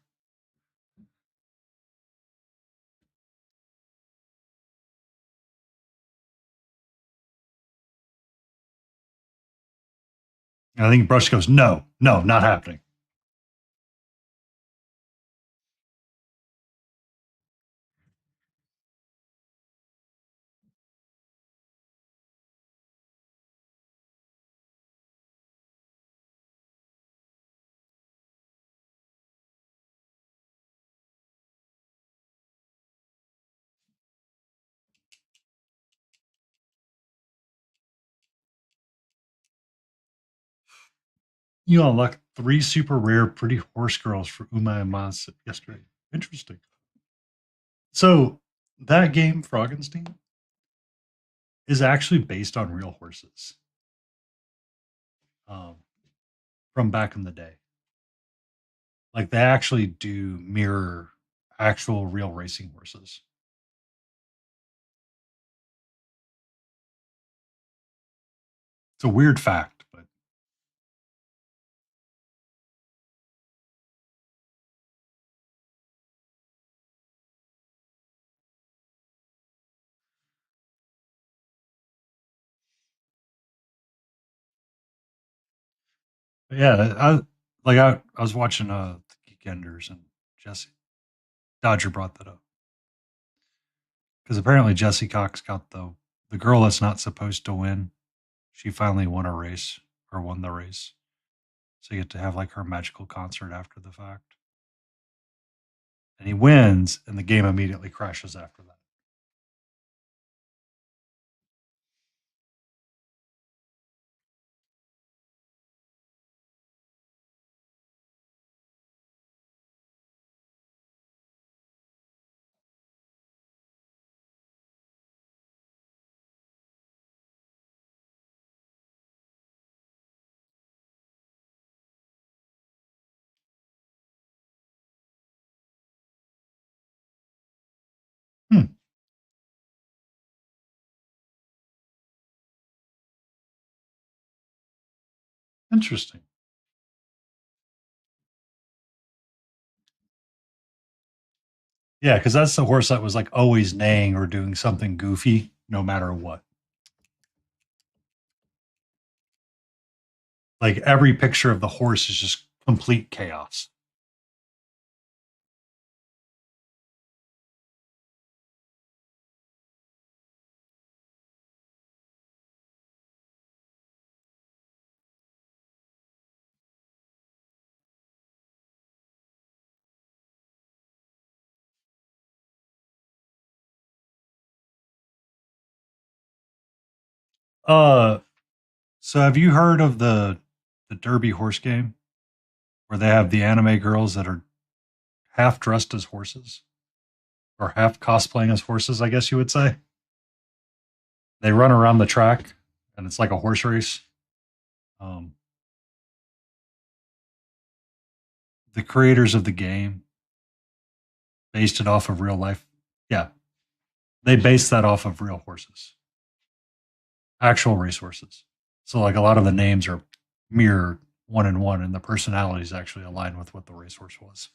And I think Brush goes, no, not happening. You unlocked 3 super rare pretty horse girls for Uma and Mas yesterday. Interesting. So that game, Froggenstein, is actually based on real horses um, from back in the day. Like they actually do mirror actual real racing horses. It's a weird fact, but yeah, I was watching the Geekenders and Jesse Dodger brought that up because apparently Jesse Cox got the girl that's not supposed to win. She finally won a race or won the race, so you get to have like her magical concert after the fact. And he wins, and the game immediately crashes after that. Hmm, interesting. Yeah, because that's the horse that was like always neighing or doing something goofy, no matter what. Like every picture of the horse is just complete chaos. Uh, so have you heard of the Derby horse game where they have the anime girls that are half dressed as horses or half cosplaying as horses? I guess you would say they run around the track and it's like a horse race. Um, the creators of the game based it off of real life. Yeah, they based that off of real horses, actual racehorses. So like a lot of the names are mirrored one in one, and the personalities actually align with what the racehorse was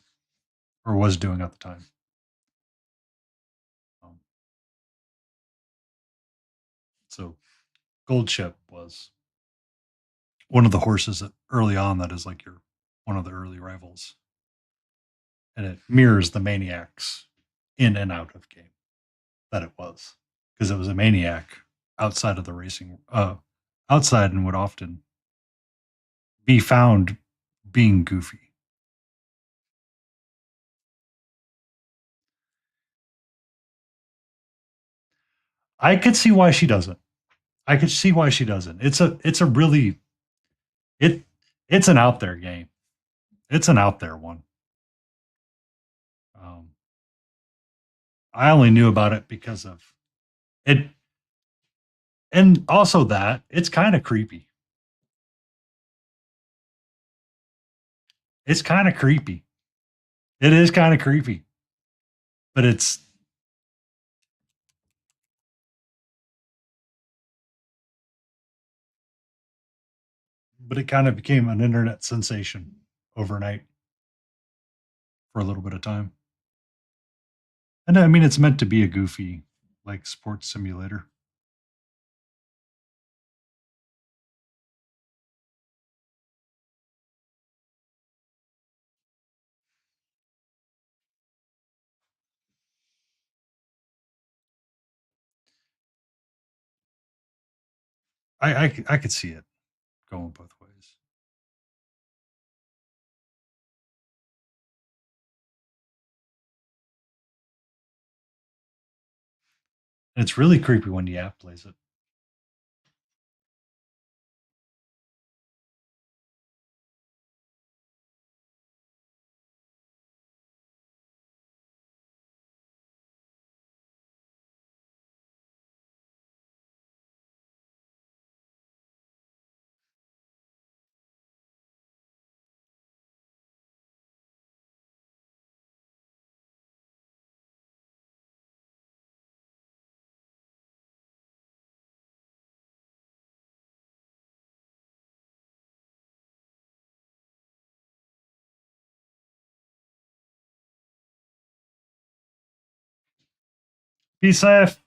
or was doing at the time. Um, so Gold Ship was one of the horses that early on that is like your one of the early rivals, and it mirrors the maniacs in and out of game that it was because it was a maniac outside of the racing, outside and would often be found being goofy. I could see why she doesn't. I could see why she doesn't. It's a really it it's an out there game. It's an out there one. Um, I only knew about it because of it, and also that it's kind of creepy. It's kind of creepy. It is kind of creepy, but it kind of became an internet sensation overnight for a little bit of time. And I mean, it's meant to be a goofy like sports simulator. I could see it going both ways. And it's really creepy when the app plays it. Be safe.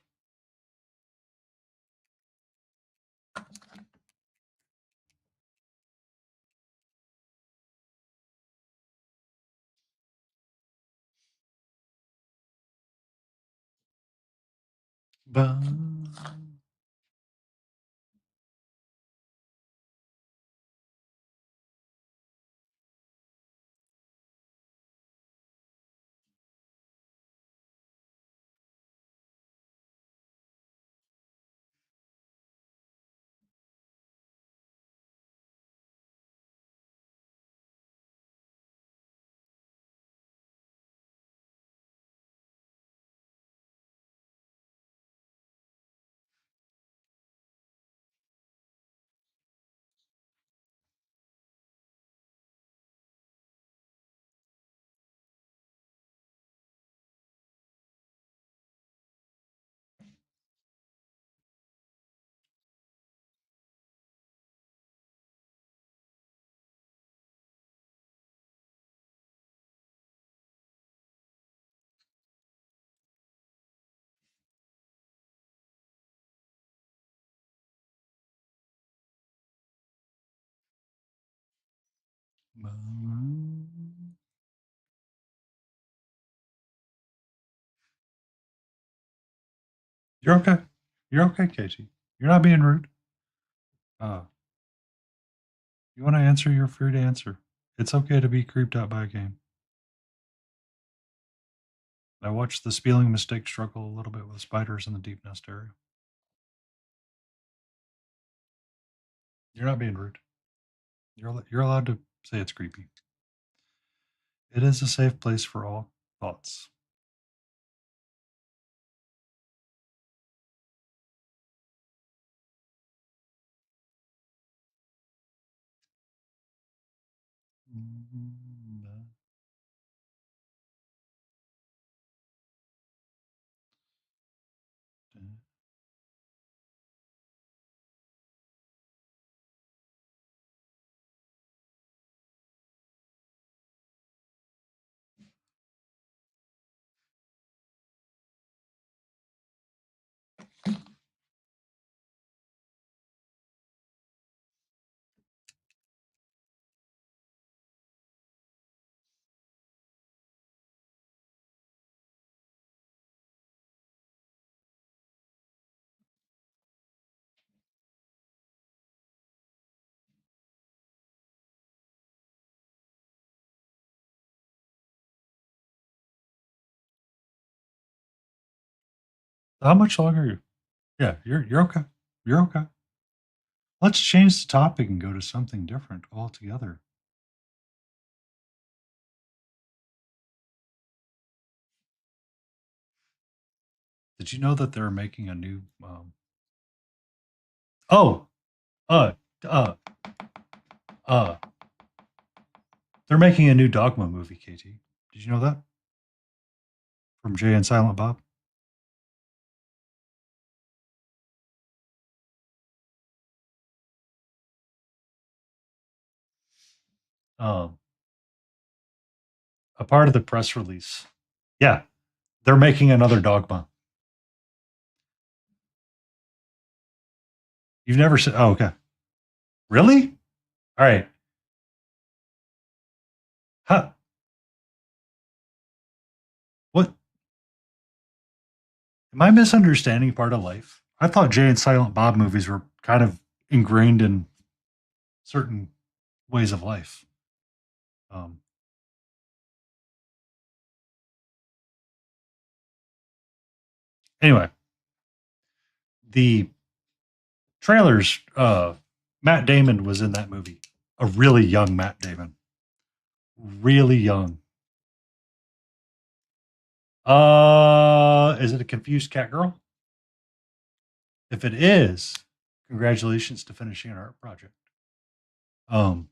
You're okay. You're okay, Casey. You're not being rude. Uh, you want to answer? You're free to answer. It's okay to be creeped out by a game. I watched the spelling mistake struggle a little bit with spiders in the deep nest area. You're not being rude. You're allowed to say it's creepy. It is a safe place for all thoughts. How much longer are you? Yeah, you're okay. You're okay. Let's change the topic and go to something different altogether. Did you know that they're making a new? Oh, uh, uh, uh, they're making a new Dogma movie. KT, did you know that from Jay and Silent Bob? Um, a part of the press release. Yeah, they're making another Dogma. You've never said? Oh, okay. Really? All right. Huh? What? Am I misunderstanding part of life? I thought Jay and Silent Bob movies were kind of ingrained in certain ways of life. Um, anyway, the trailers. Matt Damon was in that movie. A really young Matt Damon. Really young. Is it a confused cat girl? If it is, congratulations to finishing an art project. Um,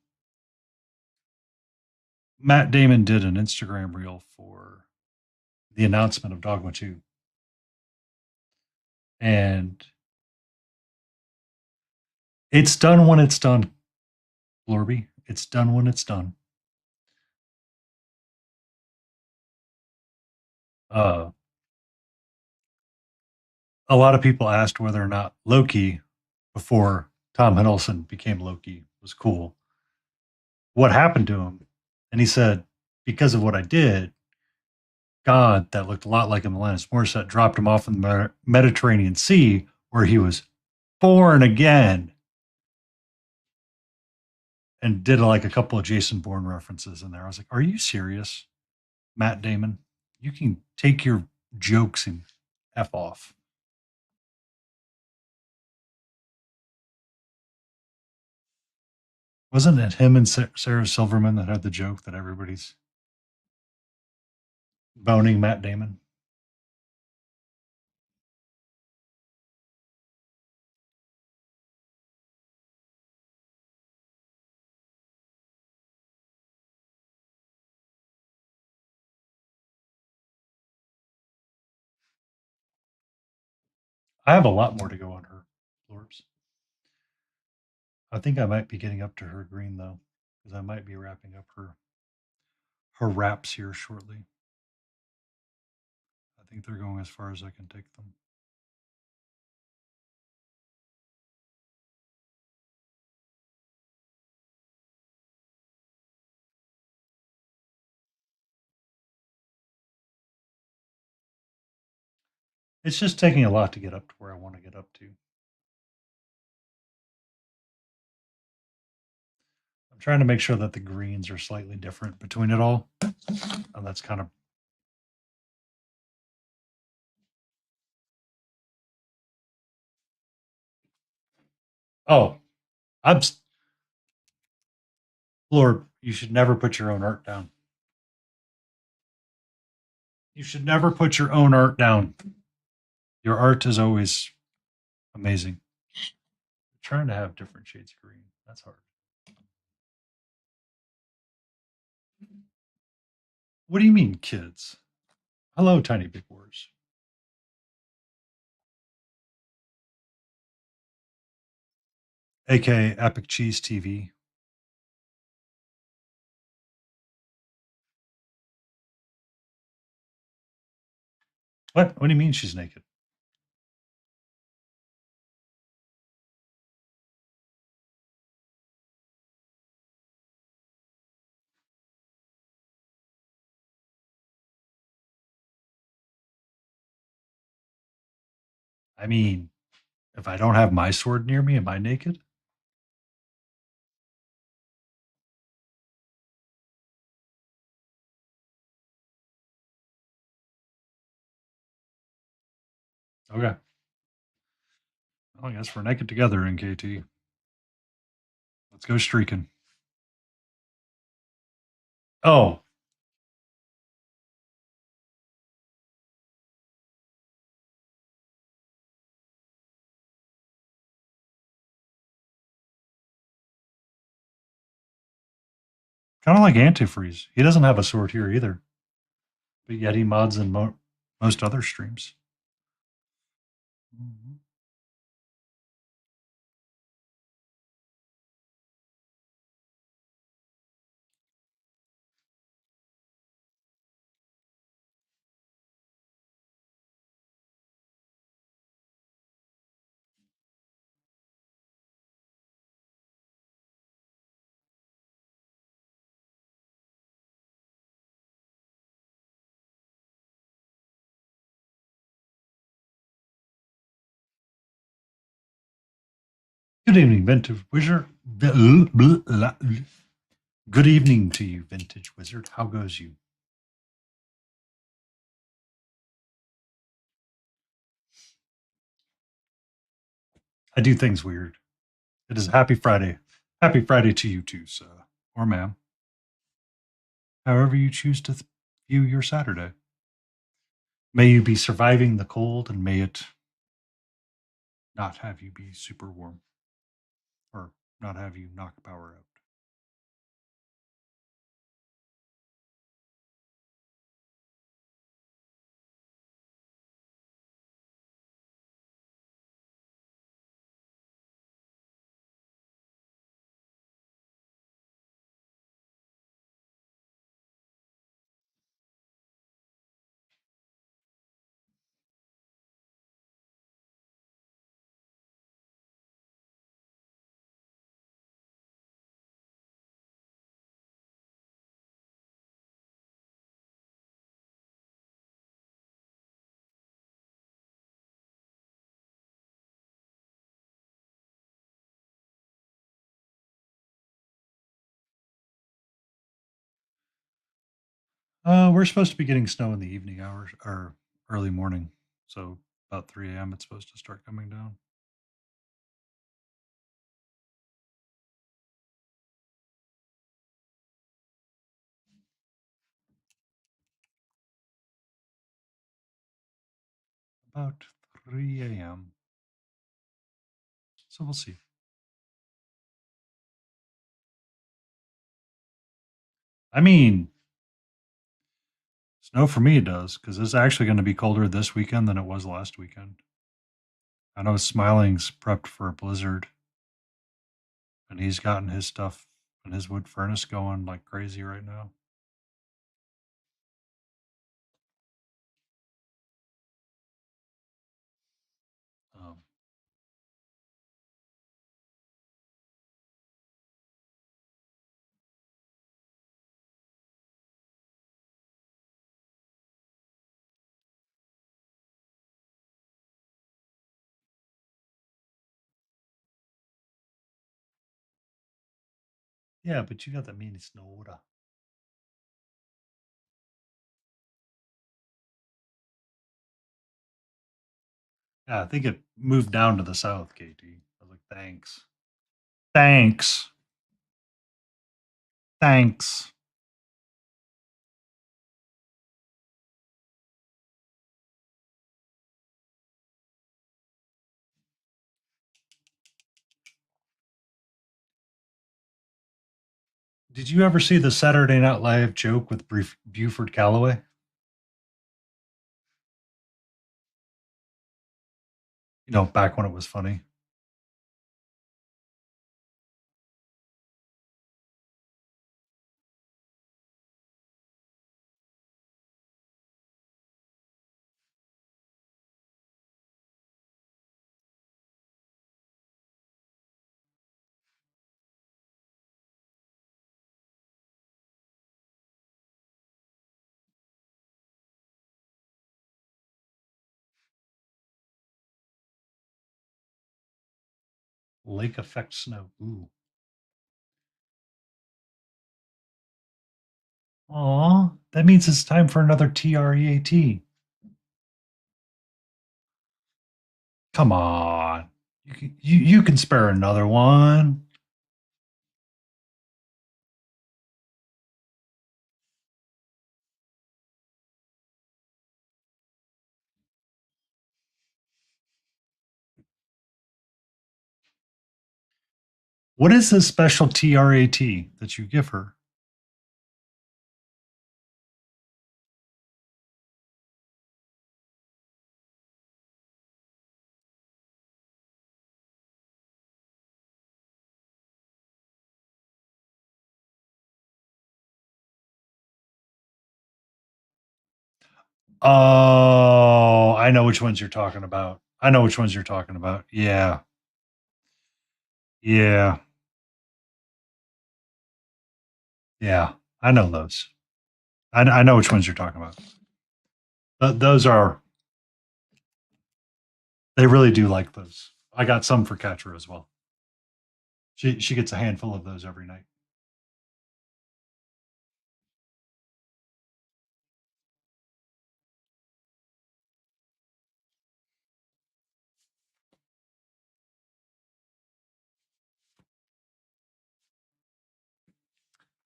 Matt Damon did an Instagram reel for the announcement of Dogma 2. And it's done when it's done, Blorby. It's done when it's done. Uh, a lot of people asked whether or not Loki, before Tom Hiddleston became Loki, was cool. What happened to him? And he said, because of what I did, God, that looked a lot like him, Alanis Morissette, dropped him off in the Mediterranean Sea, where he was born again, and did like a couple of Jason Bourne references in there. I was like, are you serious, Matt Damon? You can take your jokes and F off. Wasn't it him and Sarah Silverman that had the joke that everybody's boning Matt Damon? I have a lot more to go on her, Lorbs. I think I might be getting up to her green though, because I might be wrapping up her wraps here shortly. I think they're going as far as I can take them. It's just taking a lot to get up to where I want to get up to. I'm trying to make sure that the greens are slightly different between it all. And that's kind of. Oh, I'm Lord. You should never put your own art down. You should never put your own art down. Your art is always amazing. Trying to have different shades of green. That's hard. What do you mean, kids? Hello, tiny big words. AKA Epic Cheese TV. What? What do you mean she's naked? I mean, if I don't have my sword near me, am I naked? Okay. Well, I guess we're naked together, NKT. Let's go streaking. Oh, kind of like Antifreeze. He doesn't have a sword here either, but yet he mods in most other streams. Mhm. Good evening, Vintage Wizard. Good evening to you, Vintage Wizard. How goes you? I do things weird. It is Happy Friday. Happy Friday to you too, sir or ma'am. However you choose to view your Saturday. May you be surviving the cold and may it not have you be super warm or not have you knock power out. We're supposed to be getting snow in the evening hours or early morning. So about 3 a.m. it's supposed to start coming down. About 3 a.m. So we'll see. I mean, snow for me it does because it's actually going to be colder this weekend than it was last weekend. I know Smiling's prepped for a blizzard, and he's gotten his stuff and his wood furnace going like crazy right now. Um, yeah, but you got the mini snow. Yeah, I think it moved down to the south, KT. I was like, thanks. Thanks. Thanks. Did you ever see the Saturday Night Live joke with Buford Calloway? You know, back when it was funny. Lake effect snow. Ooh. Aw, that means it's time for another TREAT. Come on. You can spare another one. What is this special TRAT that you give her? Oh, I know which ones you're talking about. I know which ones you're talking about. Yeah. Yeah. Yeah. I know those. I know which ones you're talking about. Those are, they really do like those. I got some for Catcher as well. She gets a handful of those every night.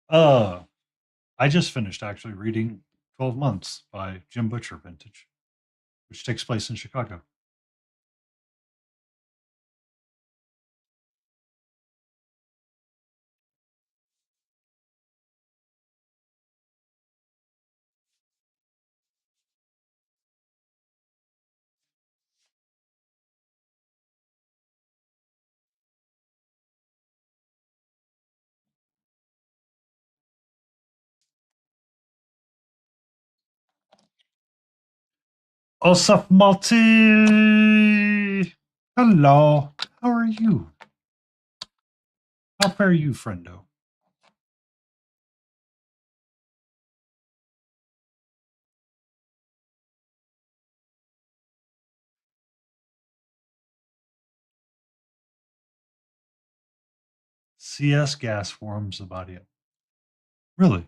Uh, I just finished actually reading 12 Months by Jim Butcher Vintage, which takes place in Chicago. Osaf Malti! Hello. How are you? How fare you, friendo? CS gas warms the body up. Really?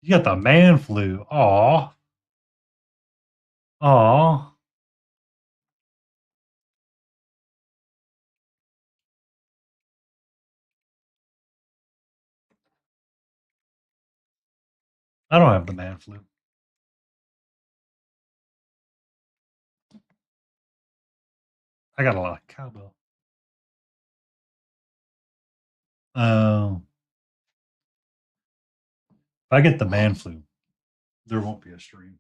You got the man flu. Aw. Aw. I don't have the man flu. I got a lot of cowbell. Oh. If I get the man flu, there won't be a stream.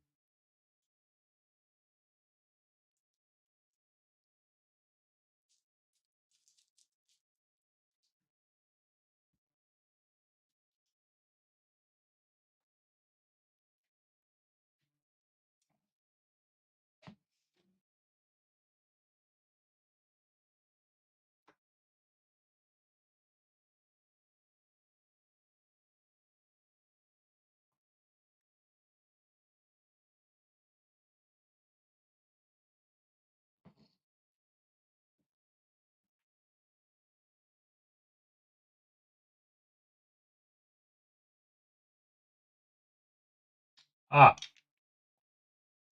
Ah,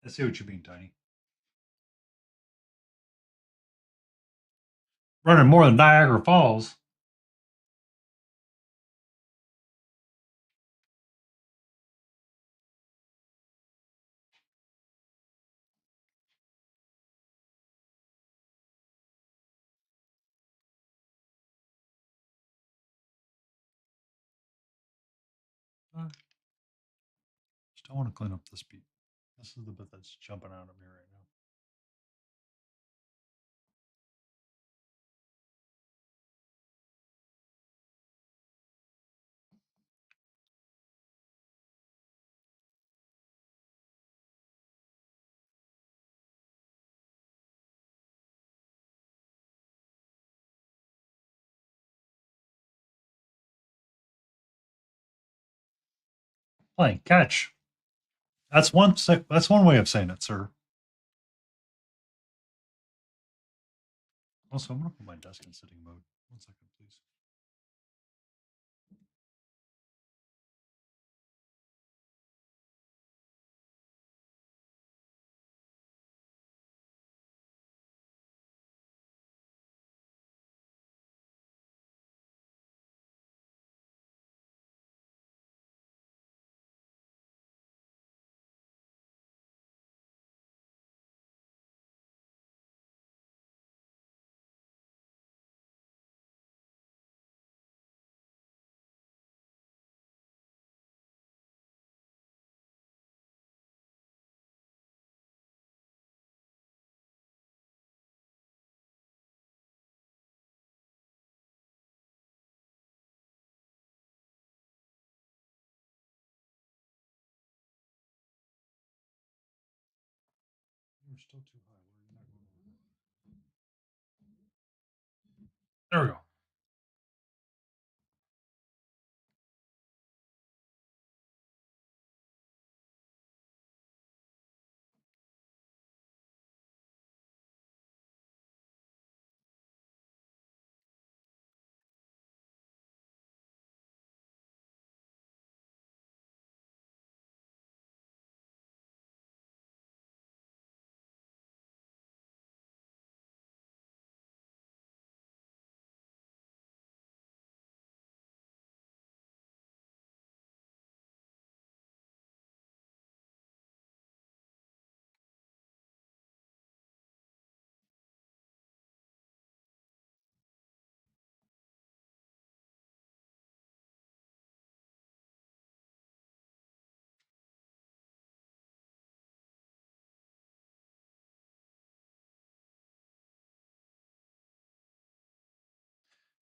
I see what you mean, Tiny. Running more than Niagara Falls. Still want to clean up this beat. This is the bit that's jumping out at me right now. Playing catch. That's one way of saying it, sir. Also, I'm gonna put my desk in sitting mode. 1 second, please. You're still too high. Where are you not going over? There we go.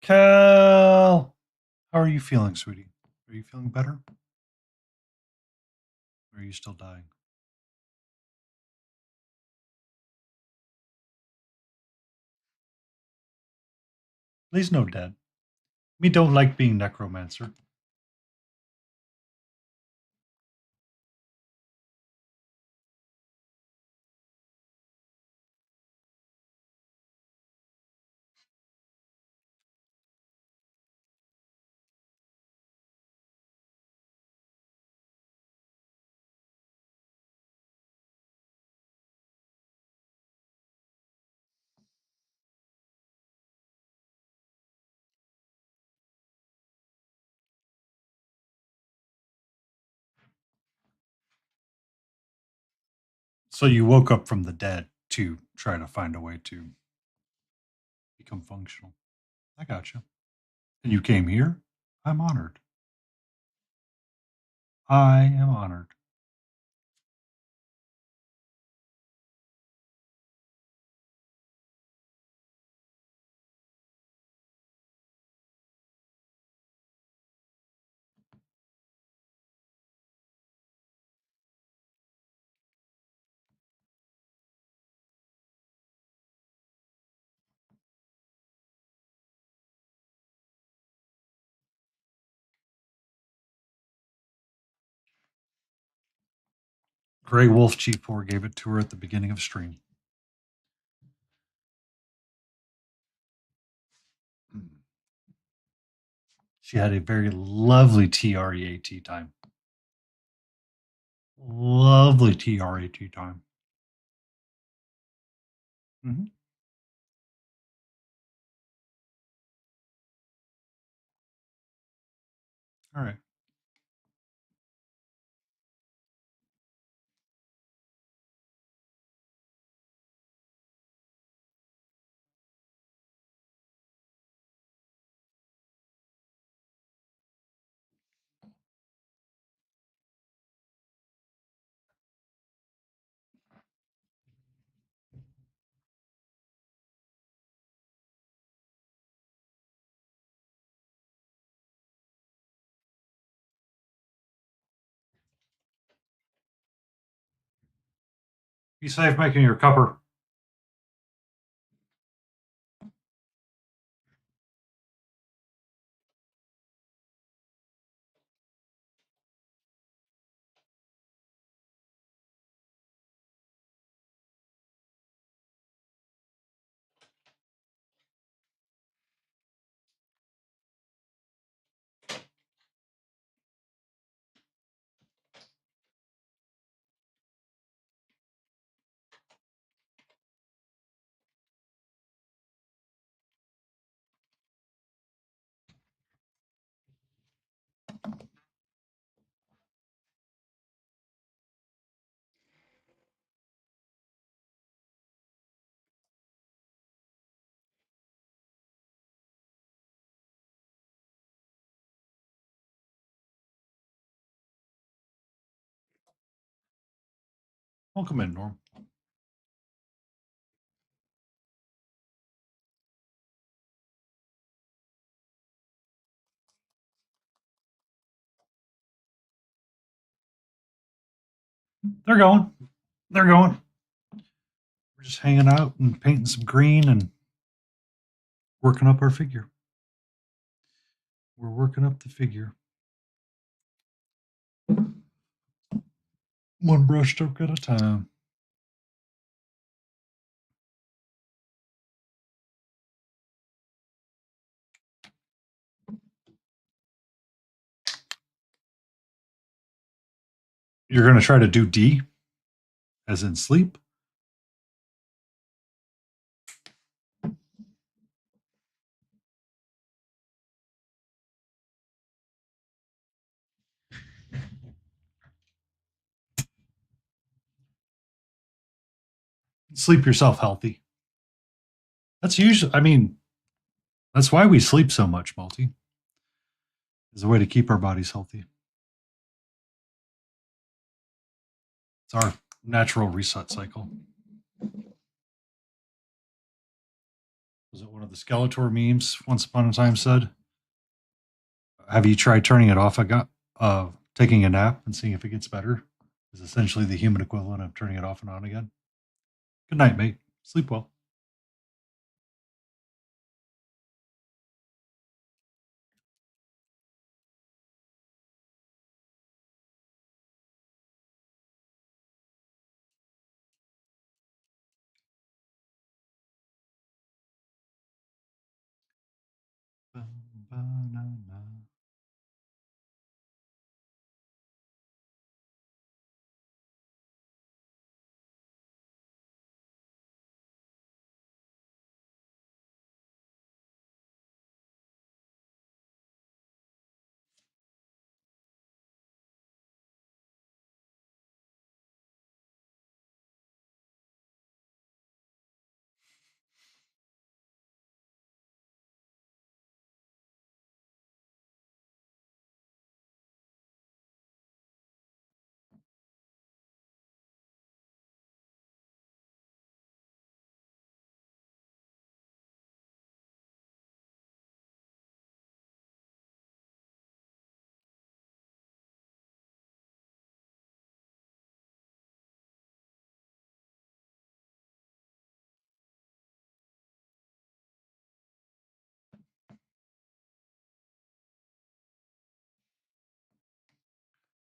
Cal, how are you feeling, sweetie? Are you feeling better? Or are you still dying? Please no dead. Me don't like being necromancer. So you woke up from the dead to try to find a way to become functional. I got you. And you came here? I'm honored. I am honored. Grey Wolf Chief 4 gave it to her at the beginning of stream. She had a very lovely TREAT time. Lovely TRAT time. Mm-hmm. All right. Be safe making your cupper. Welcome in, Norm. They're going. They're going. We're just hanging out and painting some green and working up our figure. We're working up the figure. One brush stroke at a time. You're going to try to do D, as in sleep. Sleep yourself healthy. That's usually, I mean, that's why we sleep so much, Multi, is a way to keep our bodies healthy. It's our natural reset cycle. Was it one of the Skeletor memes once upon a time said? Have you tried turning it off? I got taking a nap and seeing if it gets better. Is essentially the human equivalent of turning it off and on again. Good night, mate. Sleep well.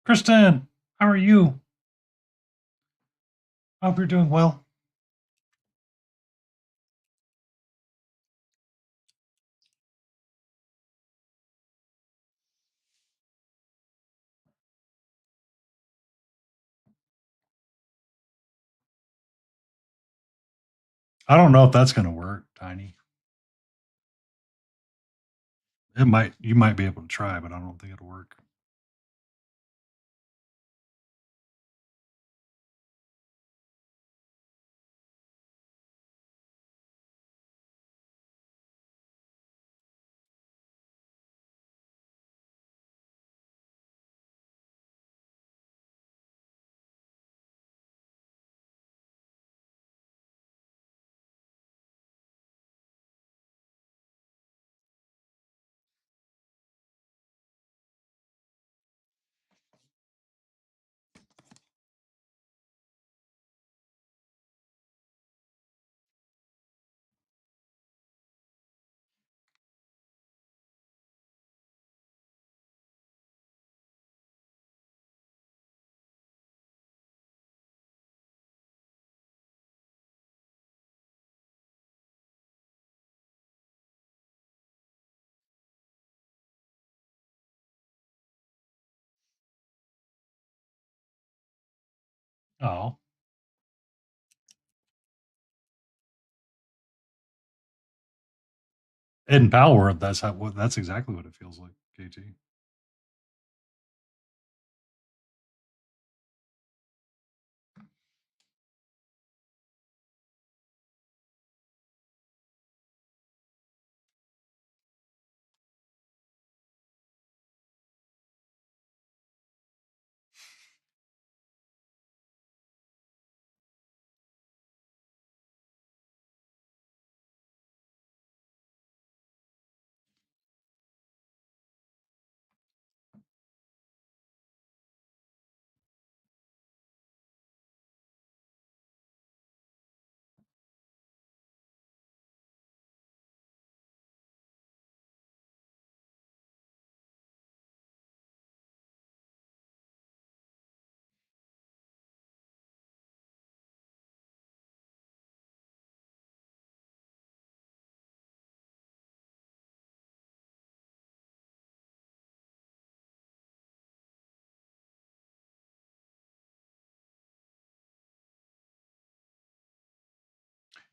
Kristen, how are you? I hope you're doing well. I don't know if that's going to work, Tiny. It might. You might be able to try, but I don't think it'll work. Oh, in Power, that's how. That's exactly what it feels like, KT.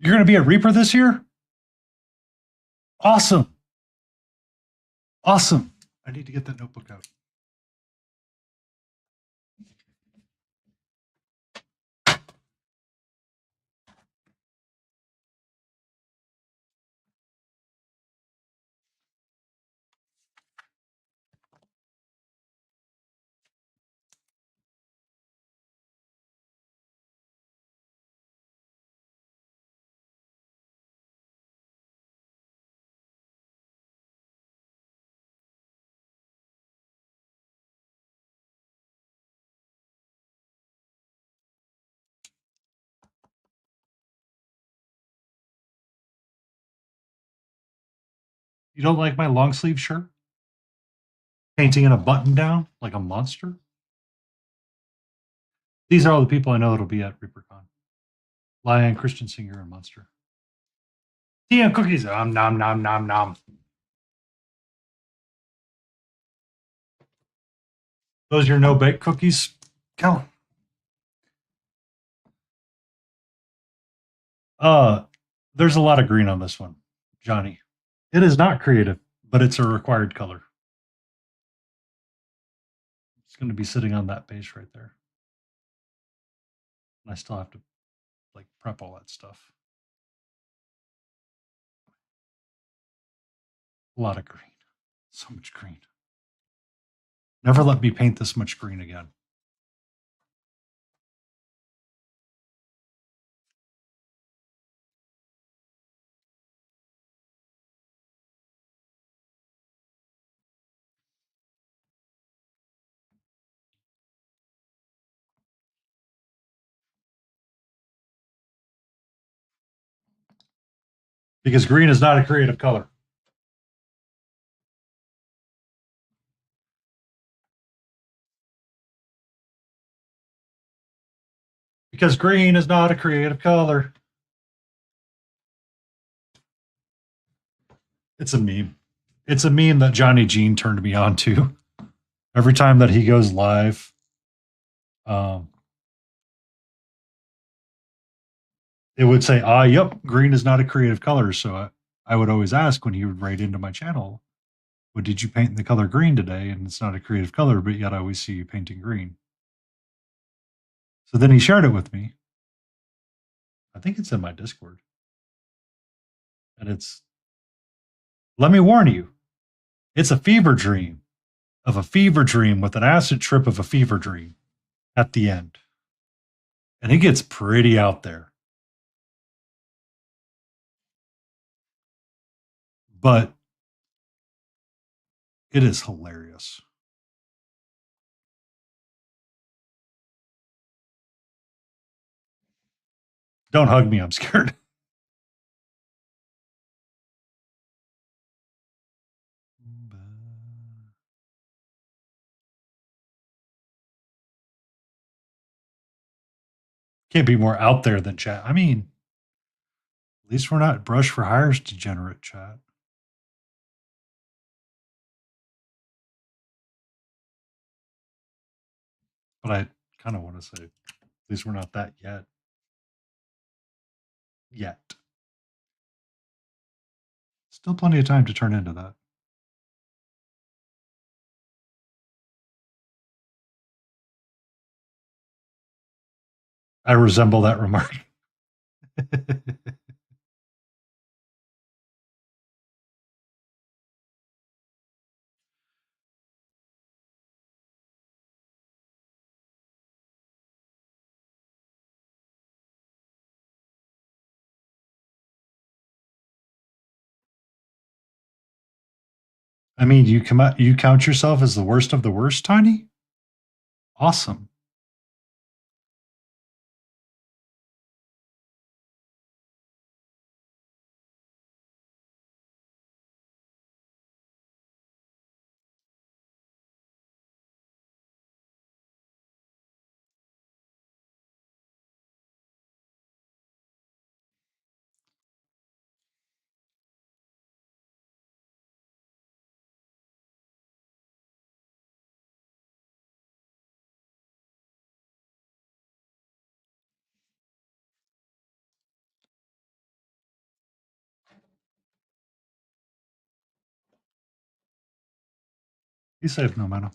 You're going to be a Reaper this year? Awesome. Awesome. I need to get that notebook out. You don't like my long sleeve shirt? Painting in a button down like a monster? These are all the people I know that'll be at ReaperCon. Lion, Christian Singer, and Monster. Tea and cookies. Nom nom nom nom. Those are your no bake cookies? Go. There's a lot of green on this one, Johnny. It is not creative, but it's a required color. It's going to be sitting on that base right there. And I still have to like prep all that stuff. A lot of green. So much green. Never let me paint this much green again. Because green is not a creative color. Because green is not a creative color. It's a meme. It's a meme that Johnny Jean turned me on to. Every time that he goes live, it would say, yep, green is not a creative color. So I would always ask when he would write into my channel, well, did you paint in the color green today? And it's not a creative color, but yet I always see you painting green. So then he shared it with me. I think it's in my Discord. And it's, let me warn you, it's a fever dream of a fever dream with an acid trip of a fever dream at the end. And it gets pretty out there. But it is hilarious. Don't hug me, I'm scared. Can't be more out there than chat. I mean, at least we're not brush for hires degenerate chat. But I kind of want to say, at least we're not that yet. Yet. Still plenty of time to turn into that. I resemble that remark. I mean, you count yourself as the worst of the worst, Tiny? Awesome. Be safe, no matter.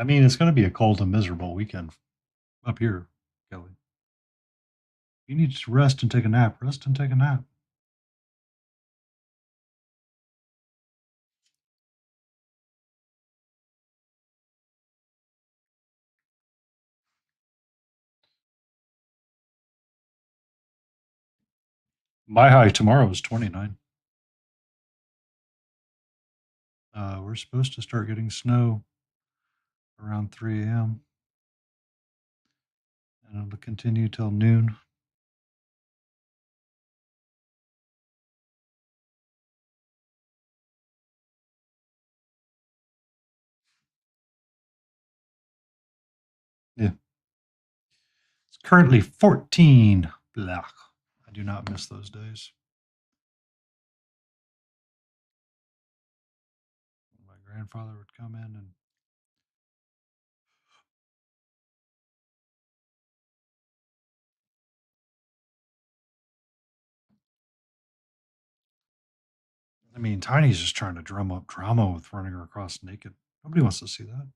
I mean, it's going to be a cold and miserable weekend up here, Kelly. You need to rest and take a nap. Rest and take a nap. My high tomorrow is 29. We're supposed to start getting snow around 3 a.m. and it'll continue till noon. Yeah. It's currently 14. Blah. I do not miss those days. My grandfather would come in and I mean, Tiny's just trying to drum up drama with running her across naked. Nobody wants to see that.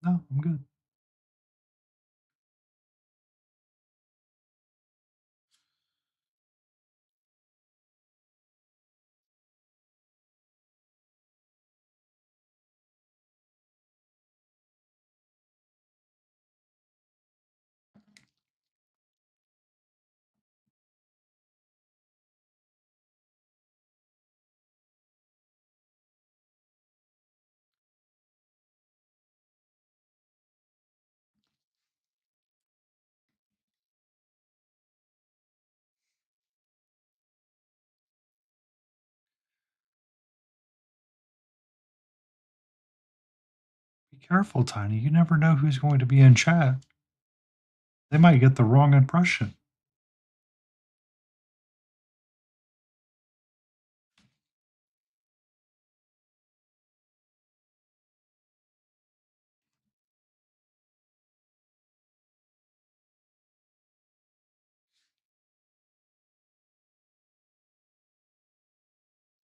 No, I'm good. Be careful, Tiny. You never know who's going to be in chat. They might get the wrong impression.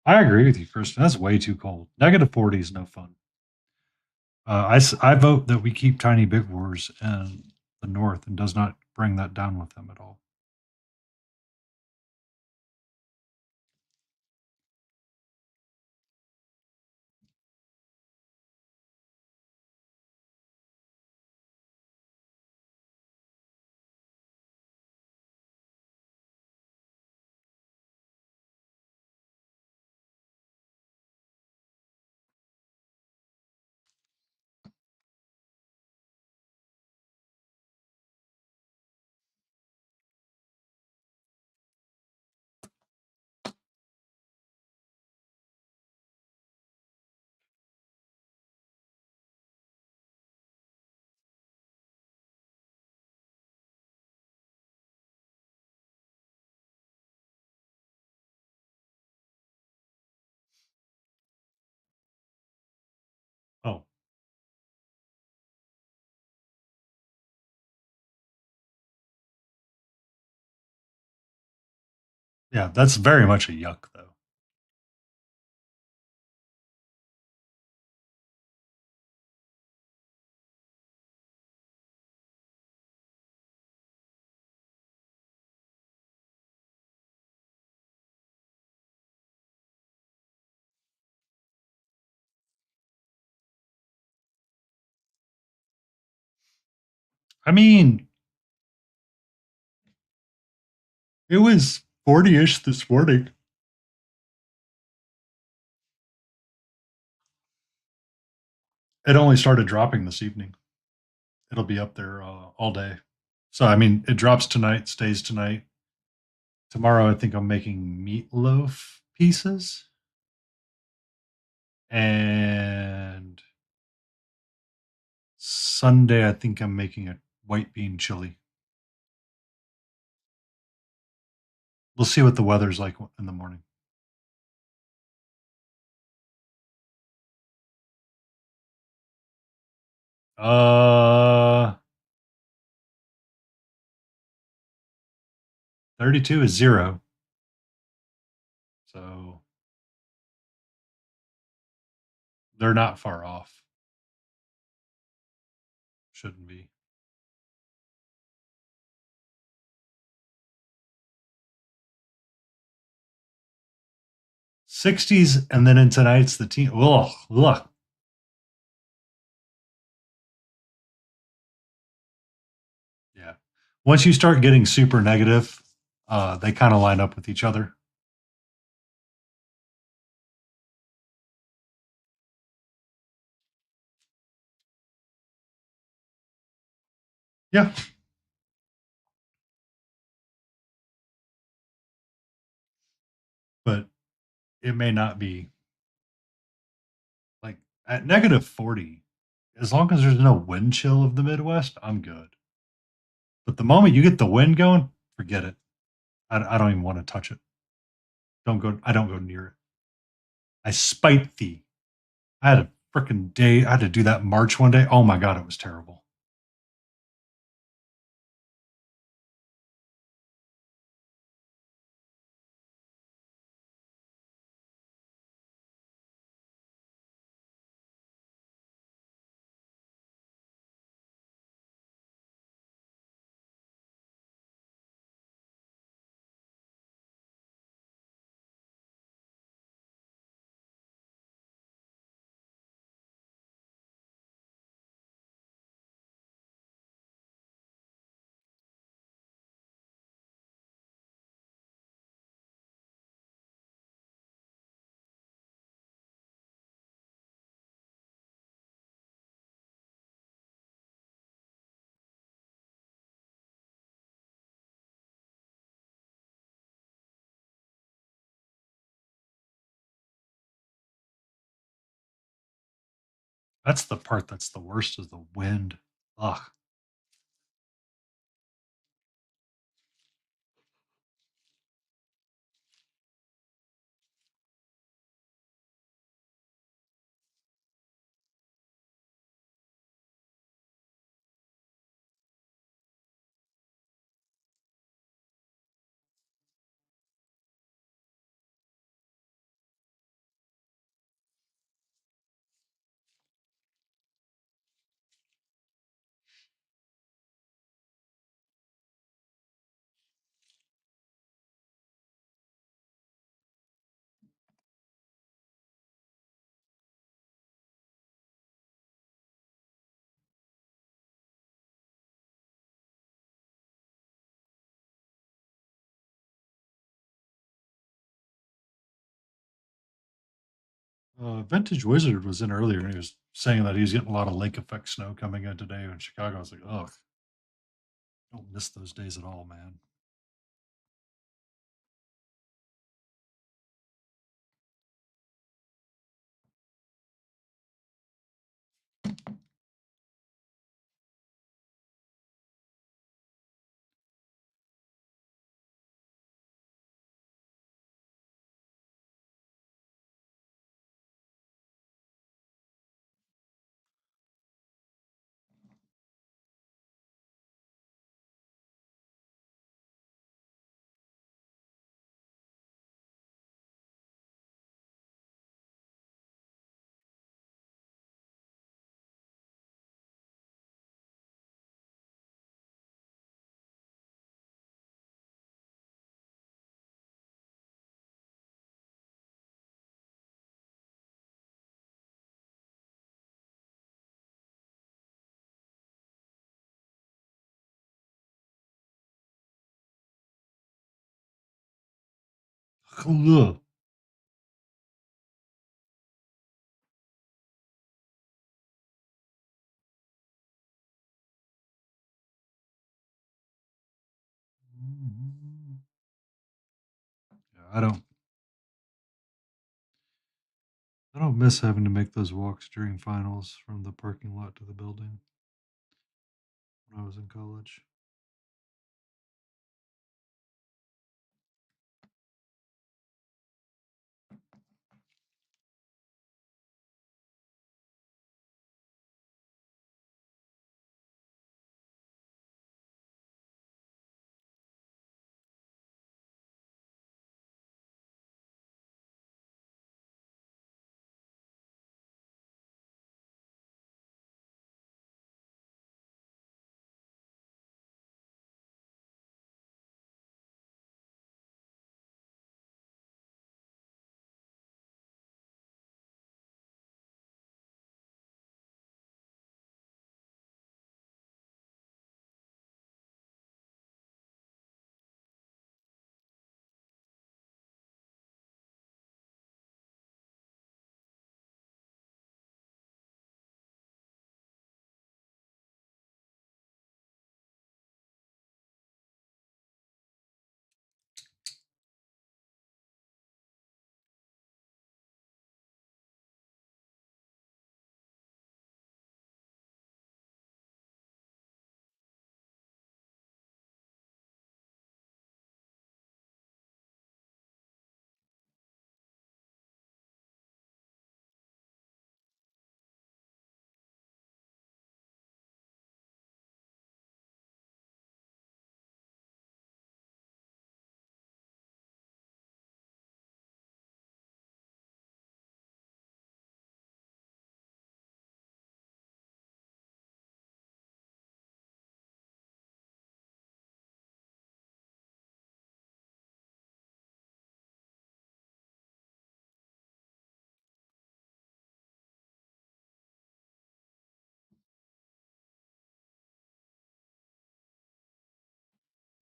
I agree with you, Kristen. That's way too cold. Negative 40 is no fun. I vote that we keep Tiny Big Wars in the north and does not bring that down with them at all. Oh, yeah, that's very much a yuck, though. I mean, it was 40-ish this morning. It only started dropping this evening. It'll be up there all day. So, I mean, it drops tonight, stays tonight. Tomorrow, I think I'm making meatloaf pieces. And Sunday, I think I'm making a white bean chili. We'll see what the weather's like in the morning. Uh, 32 is 0. They're not far off. Shouldn't be. 60s, and then in tonight's the team. Oh, look. Yeah. Once you start getting super negative, they kind of line up with each other. Yeah. But it may not be like at negative 40. As long as there's no wind chill of the Midwest, I'm good. But the moment you get the wind going, forget it. I don't even want to touch it. Don't go. I don't go near it. I spite thee. I had a freaking day. I had to do that march one day. Oh my god, it was terrible. That's the part that's the worst is the wind. Ugh. Vintage Wizard was in earlier and he was saying that he's getting a lot of lake effect snow coming in today in Chicago. I was like, ugh, don't miss those days at all, man. Ugh. Yeah, I don't miss having to make those walks during finals from the parking lot to the building when I was in college.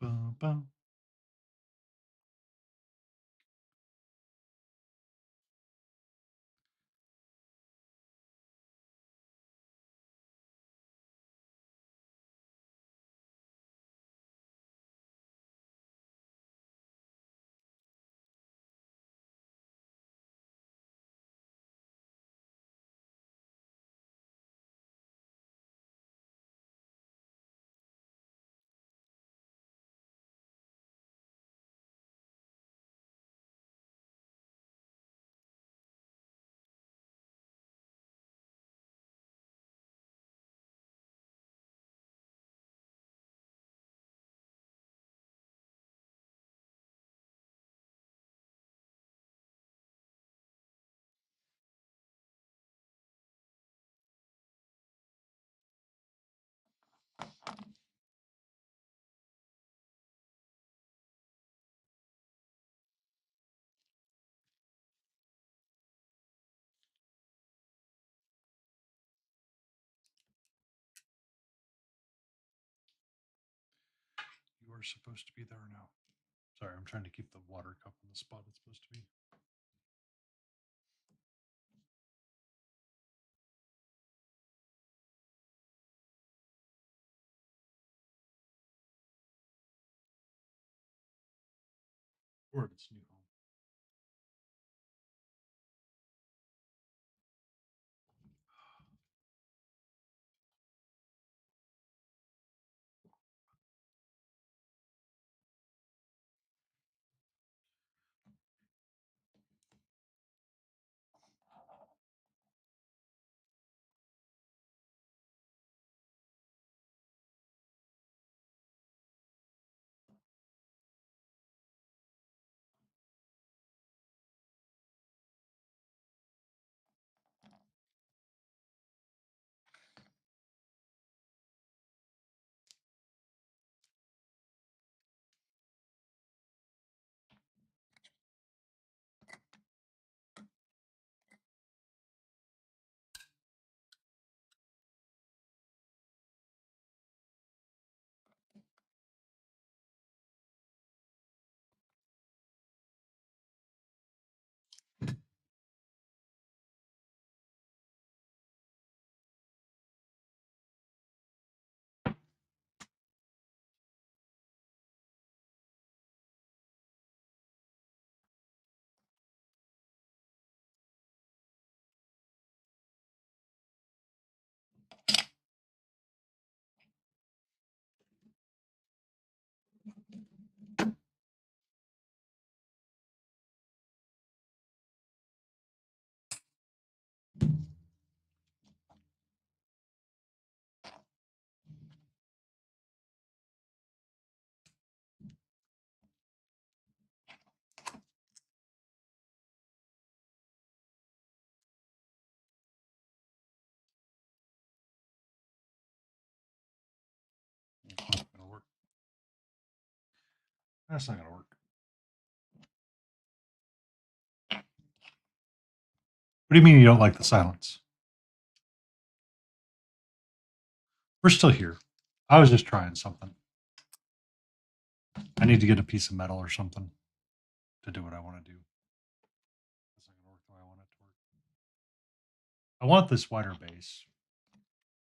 Bum, bum. You are supposed to be there now. Sorry, I'm trying to keep the water cup in the spot it's supposed to be. Or its new home. That's not going to work. That's not going to work. What do you mean you don't like the silence? We're still here. I was just trying something. I need to get a piece of metal or something to do what I want to do. That's not going to work the way I want it to work. I want this wider base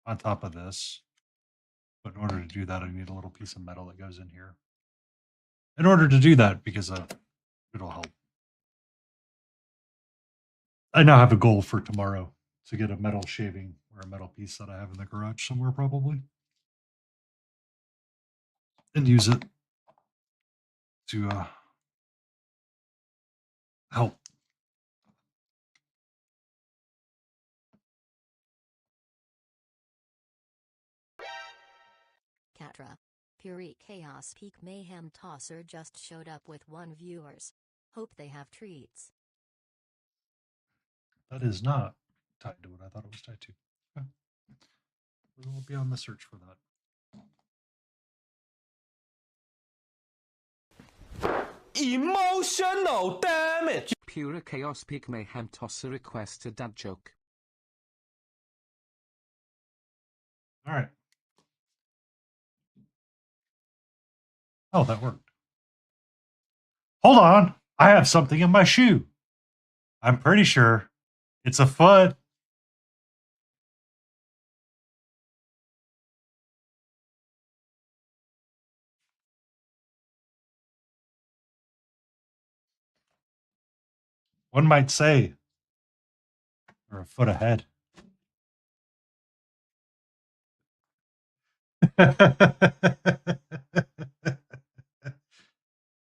on top of this. But in order to do that, I need a little piece of metal that goes in here. In order to do that, because it'll help. I now have a goal for tomorrow to get a metal shaving or a metal piece that I have in the garage somewhere, probably, and use it to help. Catra. Puri Chaos Peak Mayhem Tosser just showed up with 1 viewers. Hope they have treats. That is not tied to what I thought it was tied to. Okay. We'll be on the search for that. Emotional damage. Pure Chaos Peak Mayhem Tosser requests a dad joke. All right. Oh, that worked. Hold on. I have something in my shoe. I'm pretty sure it's a foot. One might say, or a foot ahead.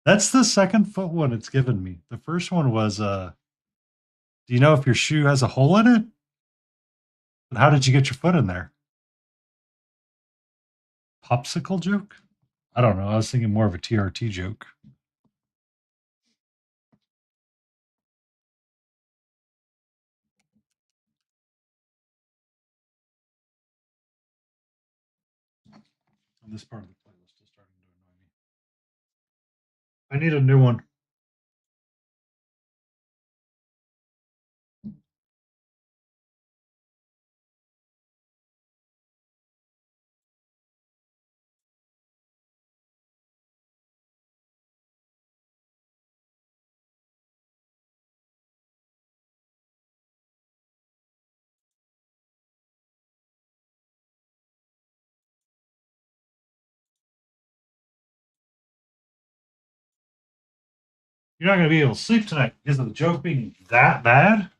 That's the second foot one it's given me. The first one was do you know if your shoe has a hole in it? But how did you get your foot in there? Popsicle joke? I don't know. I was thinking more of a TRT joke. And this part of the playlist is starting to annoy me. I need a new one. You're not going to be able to sleep tonight because of the joke being that bad?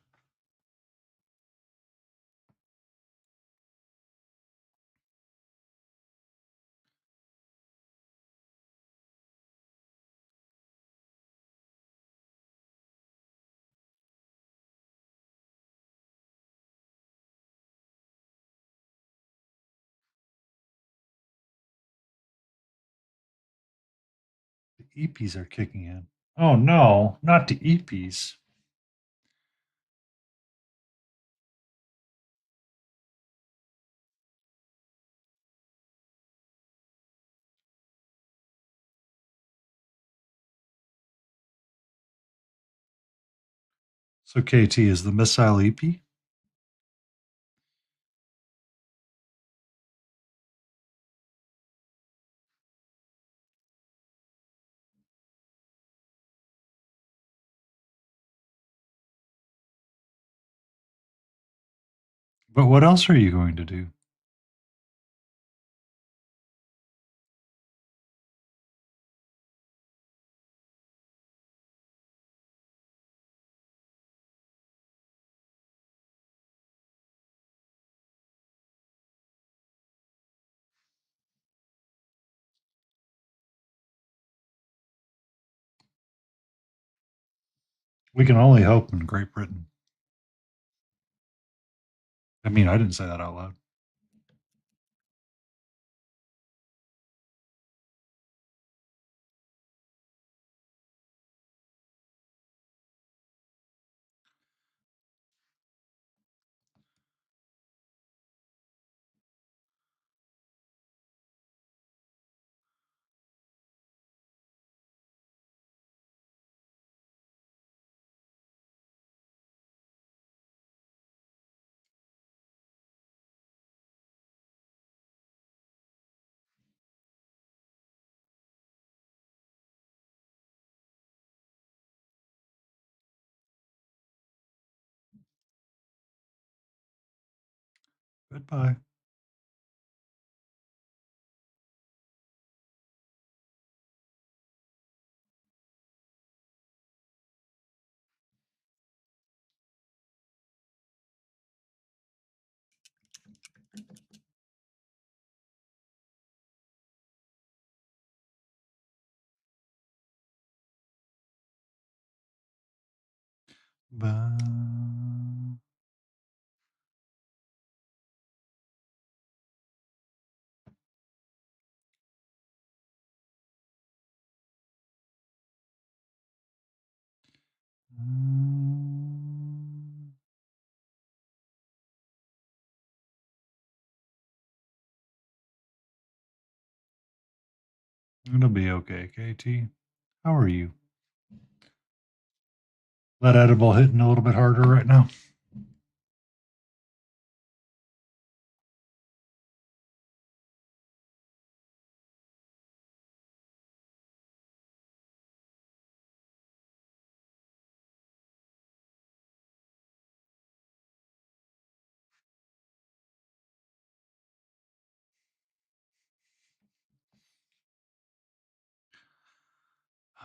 The EPs are kicking in. Oh no, not the EPs. So KT is the missile EP? But what else are you going to do? We can only hope in Great Britain. I mean, I didn't say that out loud. Goodbye. Bye. It'll be okay, KT. How are you? That edible hitting a little bit harder right now.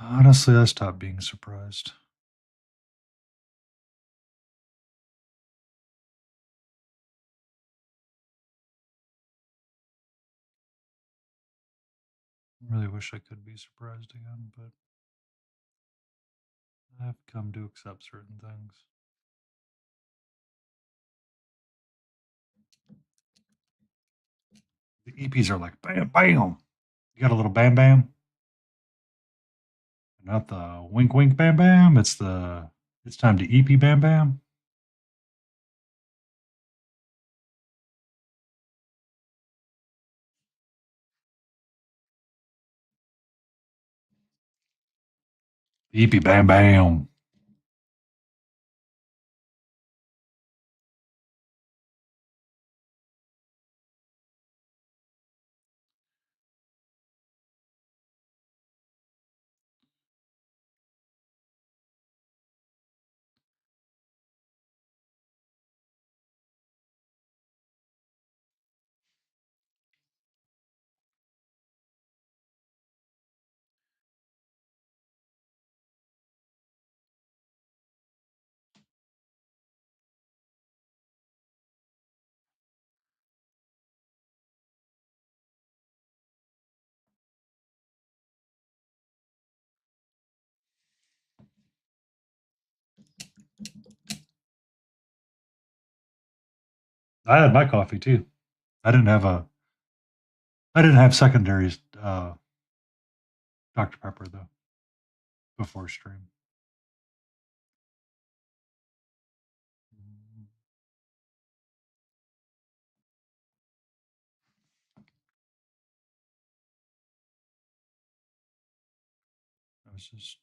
Honestly, I stopped being surprised. I really wish I could be surprised again, but I have come to accept certain things. The EPs are like bam, bam. You got a little bam, bam. Not the wink, wink, bam, bam. It's time to EP bam, bam. EP bam, bam. I had my coffee too. I didn't have a I didn't have secondary Dr. Pepper though before stream. I was just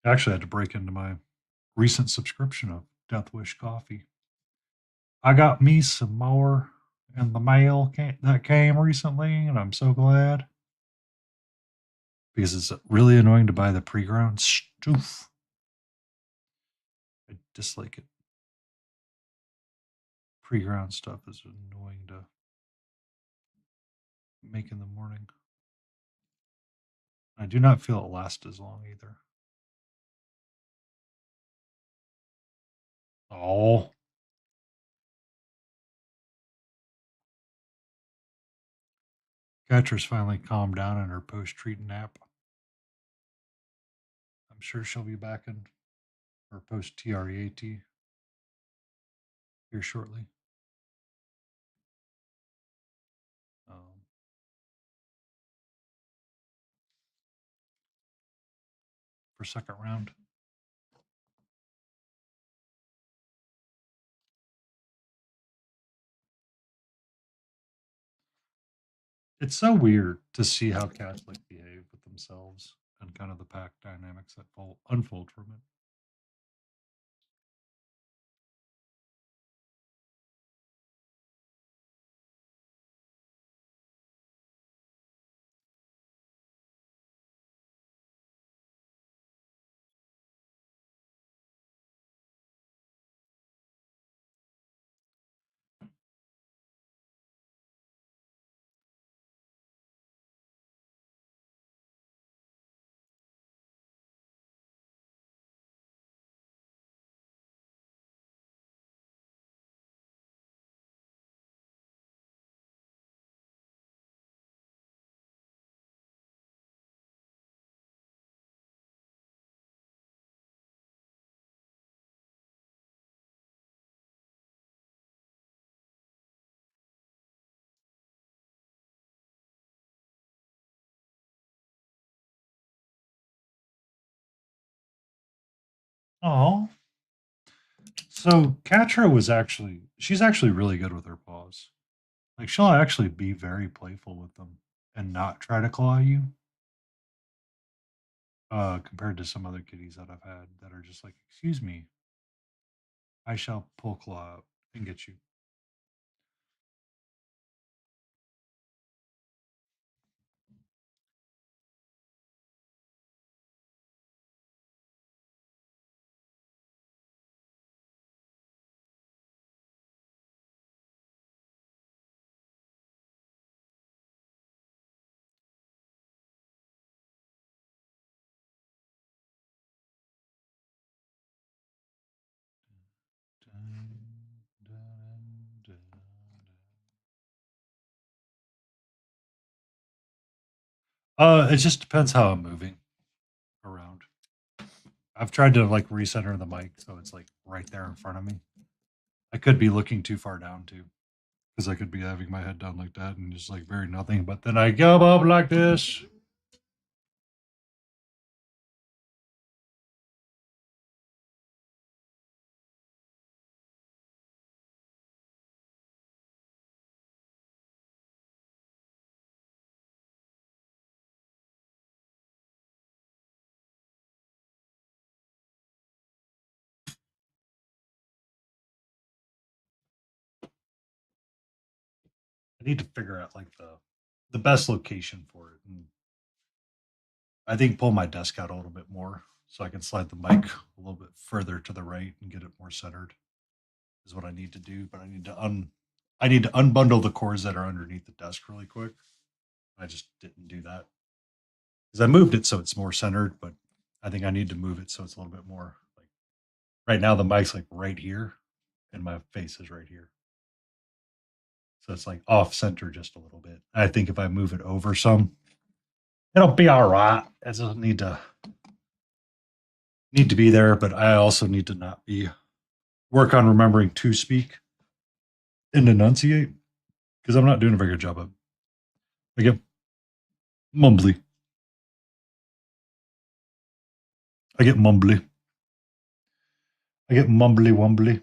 actually had to break into my recent subscription of Death Wish coffee. I got me some more in the mail that came recently, and I'm so glad because it's really annoying to buy the pre-ground stuff. I dislike it. Pre-ground stuff is annoying to make in the morning. I do not feel it lasts as long either. Oh, Catra's finally calmed down in her post-treat nap. I'm sure she'll be back in her post-TREAT here shortly. Um, for second round. It's so weird to see how cats like behave with themselves and kind of the pack dynamics that unfold from it. Oh. So Catra she's actually really good with her paws. Like she'll actually be very playful with them and not try to claw you. Compared to some other kitties that I've had that are just like, excuse me, I shall pull claw out and get you. It just depends how I'm moving around. I've tried to like recenter the mic so it's like right there in front of me. I could be looking too far down too, because I could be having my head down like that and just like very nothing. But then I go up like this. I need to figure out like the best location for it, and I think pull my desk out a little bit more so I can slide the mic a little bit further to the right and get it more centered. Is what I need to do. But I need to unbundle the cords that are underneath the desk really quick. I just didn't do that because I moved it so it's more centered, but I think I need to move it so it's a little bit more like right now the mic's like right here and my face is right here. So it's like off center just a little bit. I think if I move it over some, it'll be all right. It doesn't need to be there, but I also need to not be work on remembering to speak and enunciate because I'm not doing a very good job of. I get mumbly. I get mumbly. I get mumbly wumbly.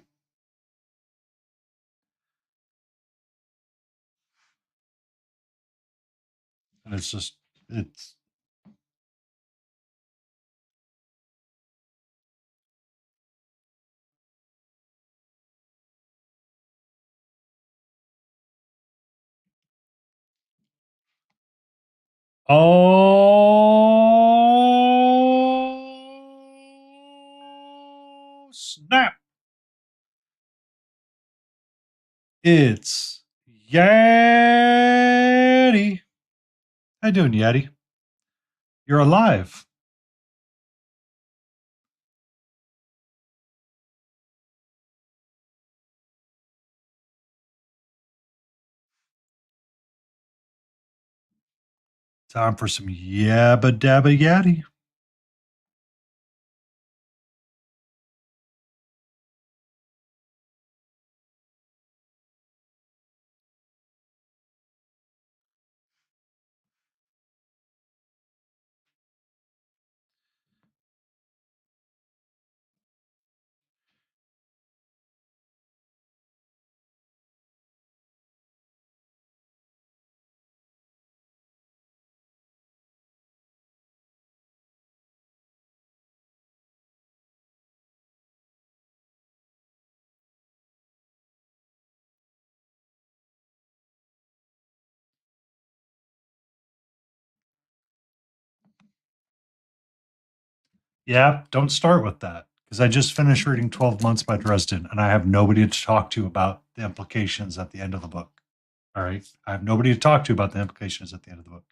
And it's just it's oh snap. It's Yeti. How you doing, Yeti? You're alive. Time for some yabba dabba yaddy. Yeah, don't start with that because I just finished reading 12 Months by Dresden and I have nobody to talk to about the implications at the end of the book. All right. I have nobody to talk to about the implications at the end of the book.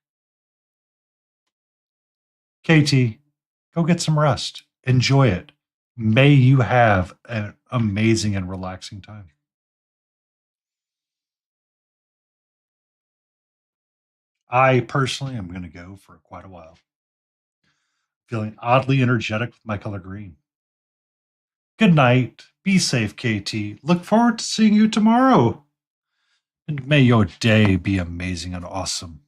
KT, go get some rest. Enjoy it. May you have an amazing and relaxing time. I personally am going to go for quite a while, feeling oddly energetic with my color green. Good night. Be safe, KT. Look forward to seeing you tomorrow. And may your day be amazing and awesome.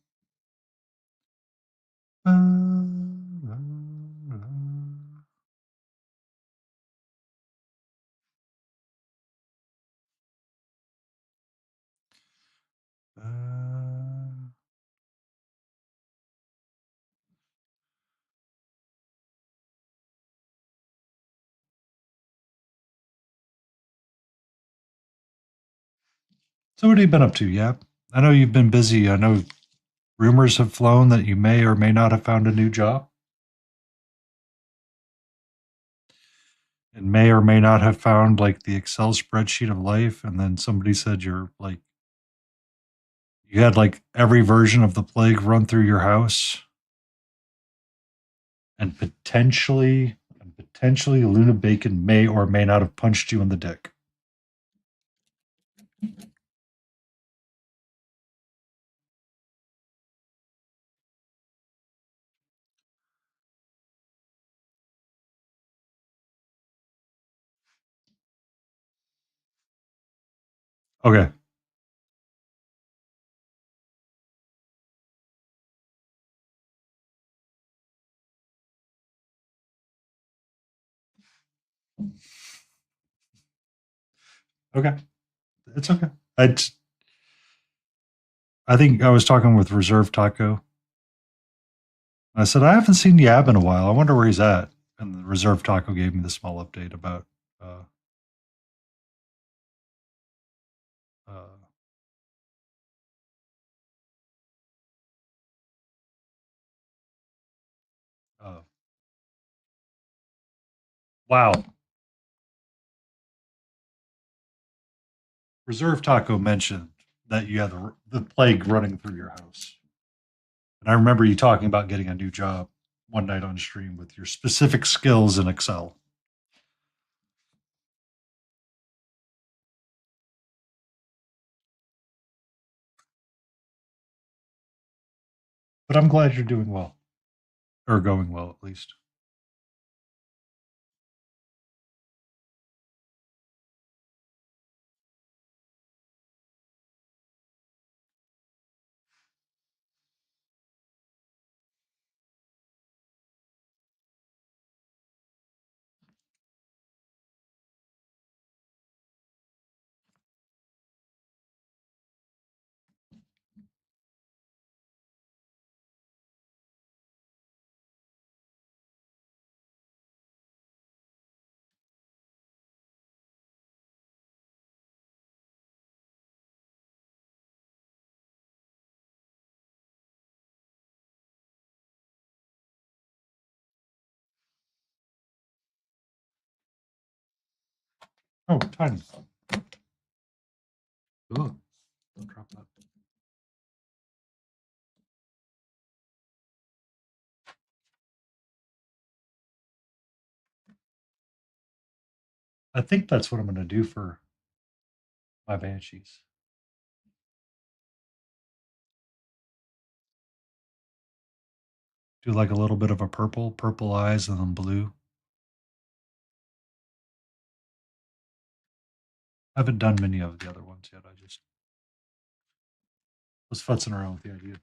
So what have you been up to, Yap? I know you've been busy. I know rumors have flown that you may or may not have found a new job, and may or may not have found like the Excel spreadsheet of life. And then somebody said you're like you had like every version of the plague run through your house, and potentially Luna Bacon may or may not have punched you in the dick. Okay. Okay. It's okay. I think I was talking with Reserve Taco. I said, I haven't seen Yab in a while. I wonder where he's at. And the Reserve Taco gave me the small update about uh, uh, uh, wow. Reserve Taco mentioned that you had the plague running through your house. And I remember you talking about getting a new job one night on stream with your specific skills in Excel. But I'm glad you're doing well, or going well at least. Oh, tiny. Ugh, don't drop that. I think that's what I'm going to do for my banshees. Do like a little bit of a purple eyes, and then blue. I haven't done many of the other ones yet. I just was futzing around with the idea.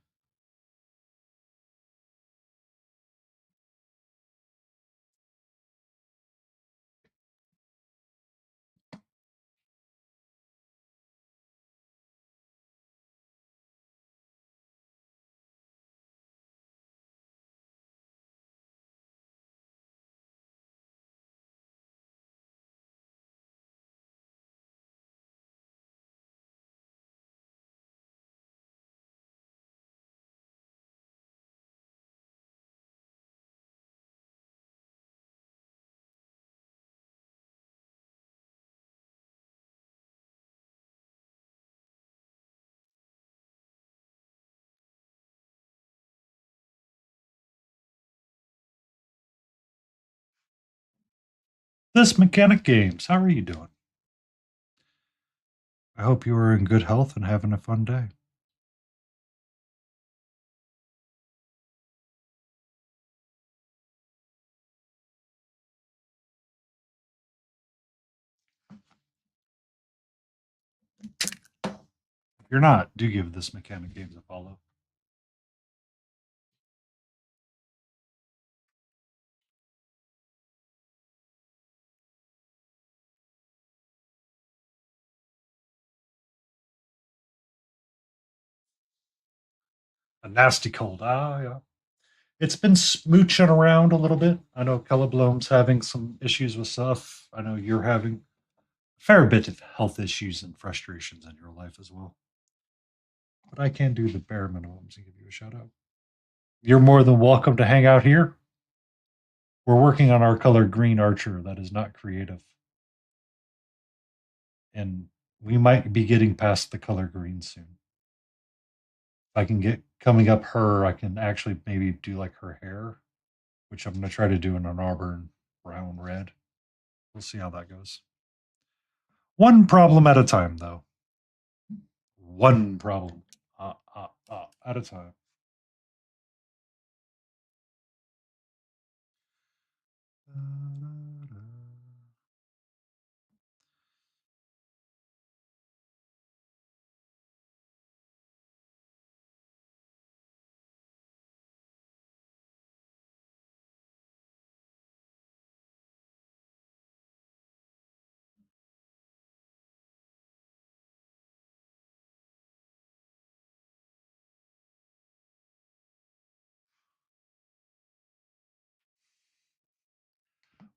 This mechanic games. How are you doing? I hope you are in good health and having a fun day. If you're not, do give this mechanic games a follow. A nasty cold. Ah, yeah. It's been smooching around a little bit. I know Kellabloom's having some issues with stuff. I know you're having a fair bit of health issues and frustrations in your life as well. But I can do the bare minimums and give you a shout out. You're more than welcome to hang out here. We're working on our color green archer that is not creative. And we might be getting past the color green soon. If I can get coming up her, I can actually maybe do like her hair, which I'm going to try to do in an auburn brown red. We'll see how that goes. One problem at a time, though. One problem at a time.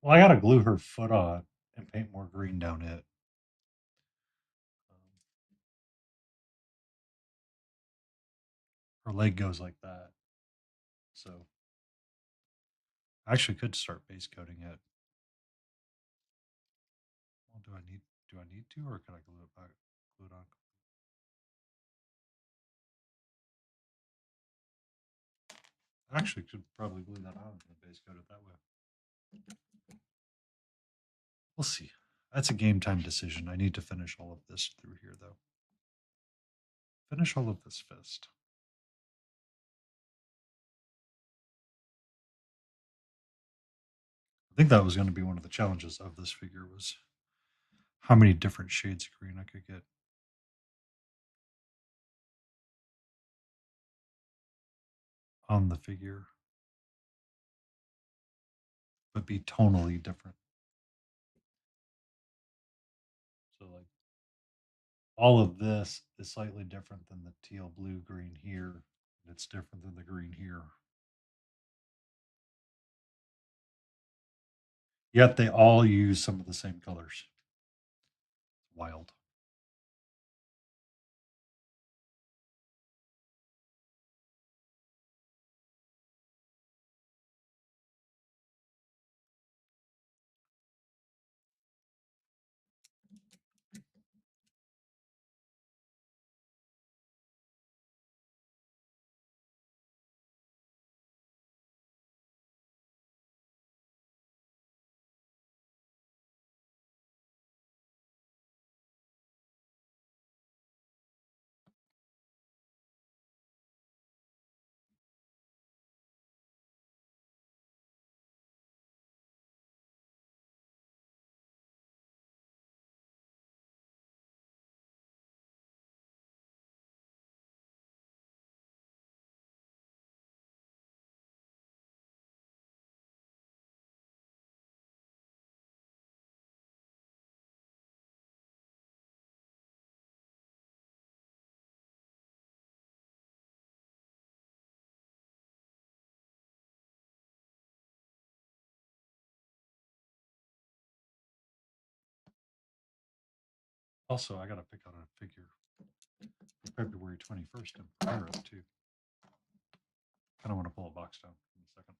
Well, I got to glue her foot on and paint more green down it. Her leg goes like that. So I actually could start base coating it. Well, do I need to, or can I glue it back? Glue it on. I actually could probably glue that on and base coat it that way. We'll see. That's a game time decision. I need to finish all of this through here, though. Finish all of this fist. I think that was going to be one of the challenges of this figure was how many different shades of green I could get. On the figure, but be tonally different. So like all of this is slightly different than the teal blue green here. And it's different than the green here. Yet they all use some of the same colors. Wild. Also, I got to pick out a figure for February 21st in Paris, too. Kind of want to pull a box down in a second.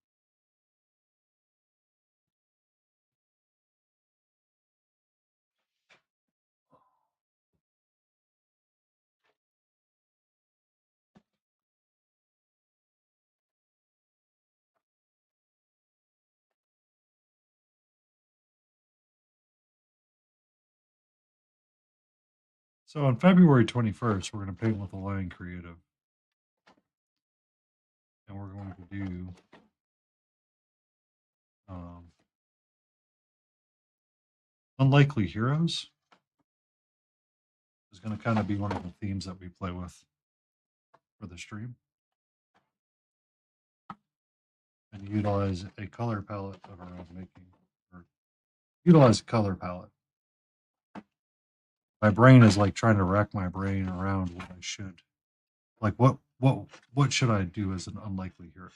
So on February 21st, we're going to paint with a line creative. And we're going to do unlikely heroes. Is going to kind of be one of the themes that we play with for the stream. And utilize a color palette of our own making. Or utilize a color palette. My brain is like trying to rack my brain around what I should. Like what should I do as an unlikely hero?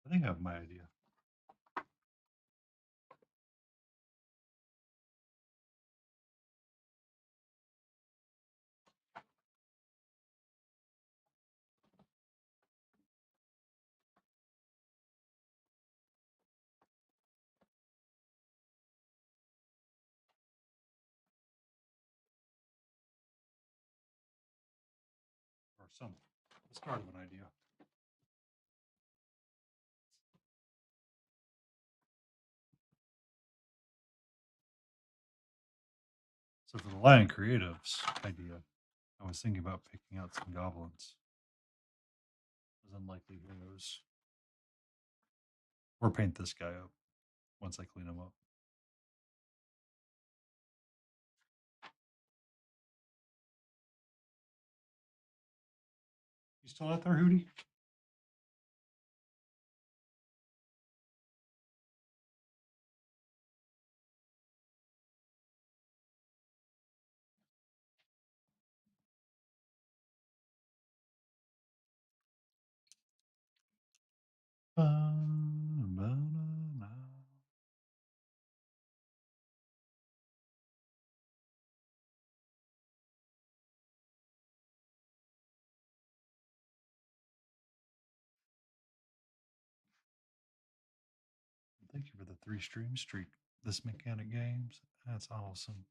I think I have my idea. Or some the start of an idea. So for the Lion Creatives idea, I was thinking about picking out some goblins as unlikely heroes. Or paint this guy up once I clean him up. You still out there, Hootie? Ba-na-na-na. Thank you for the 3 stream streak. This mechanic games. That's awesome.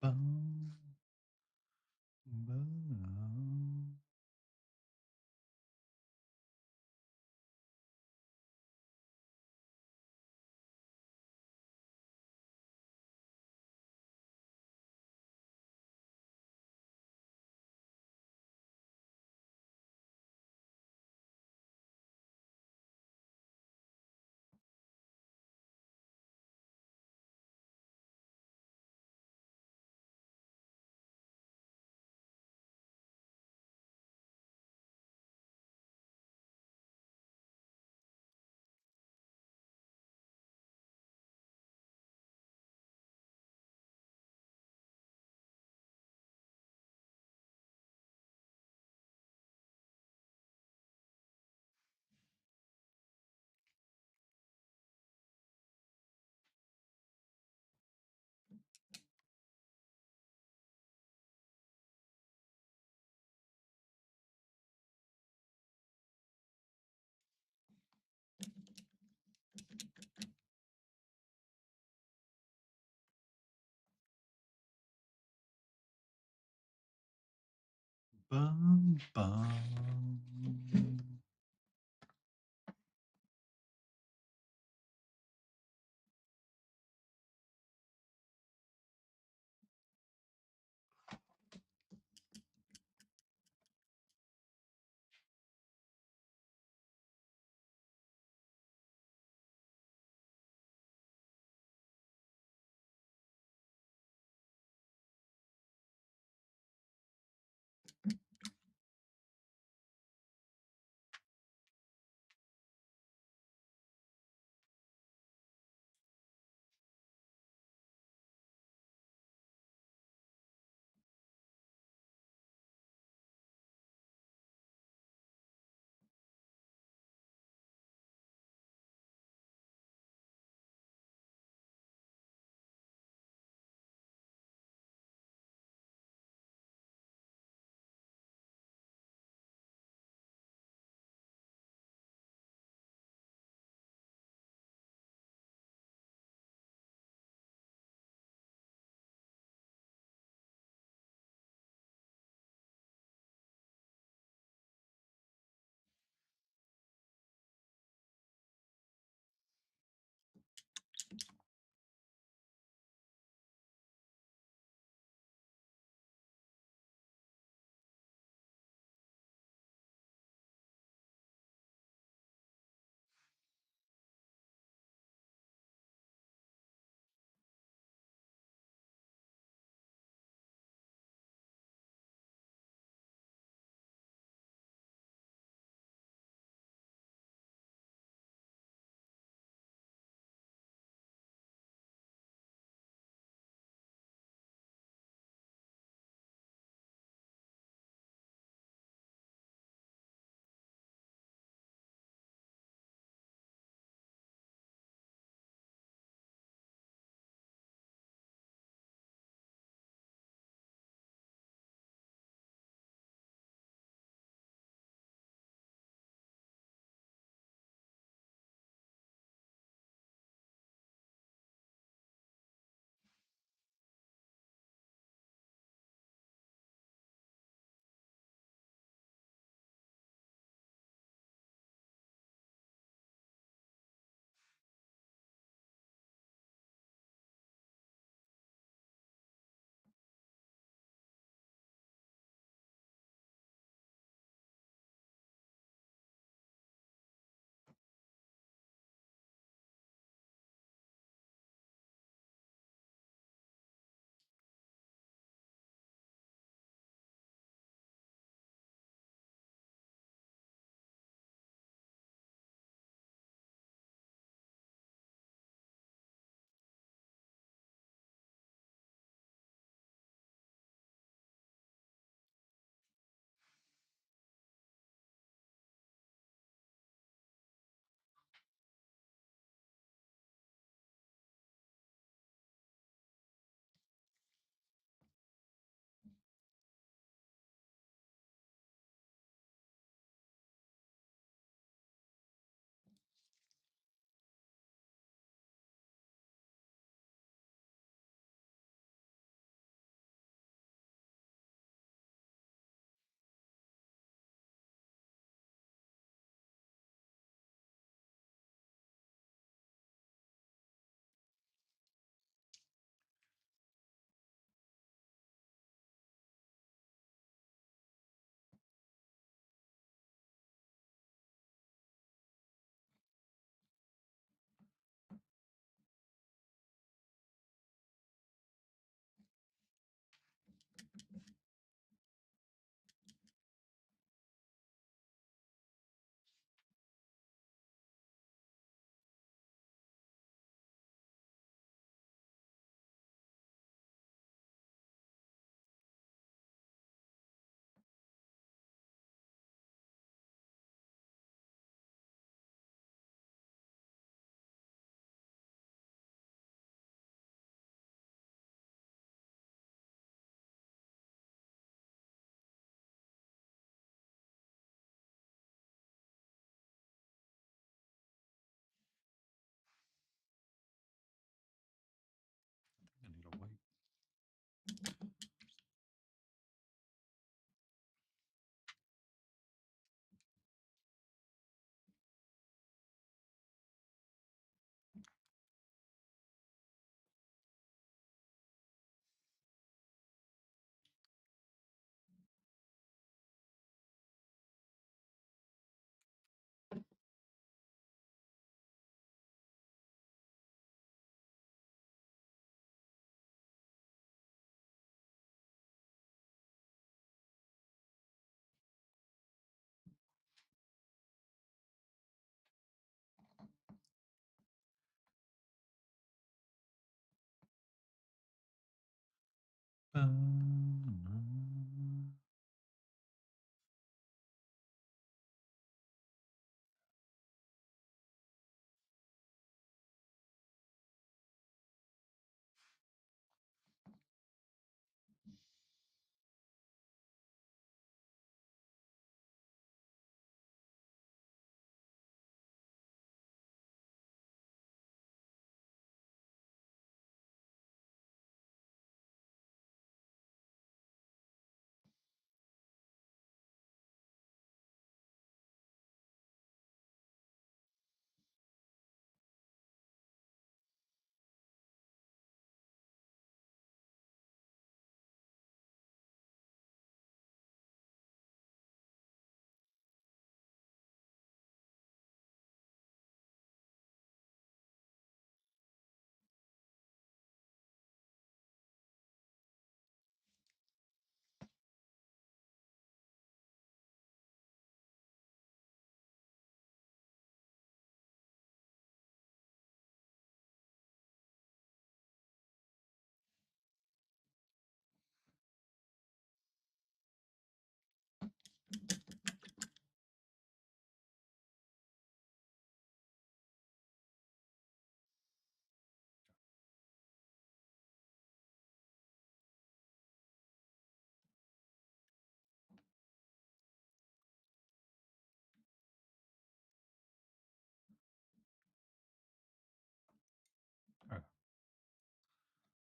Bum, bum. Bum, bum.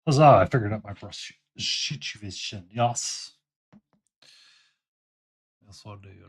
Huzzah, I figured out my brush situation. Yes. Yes, I did.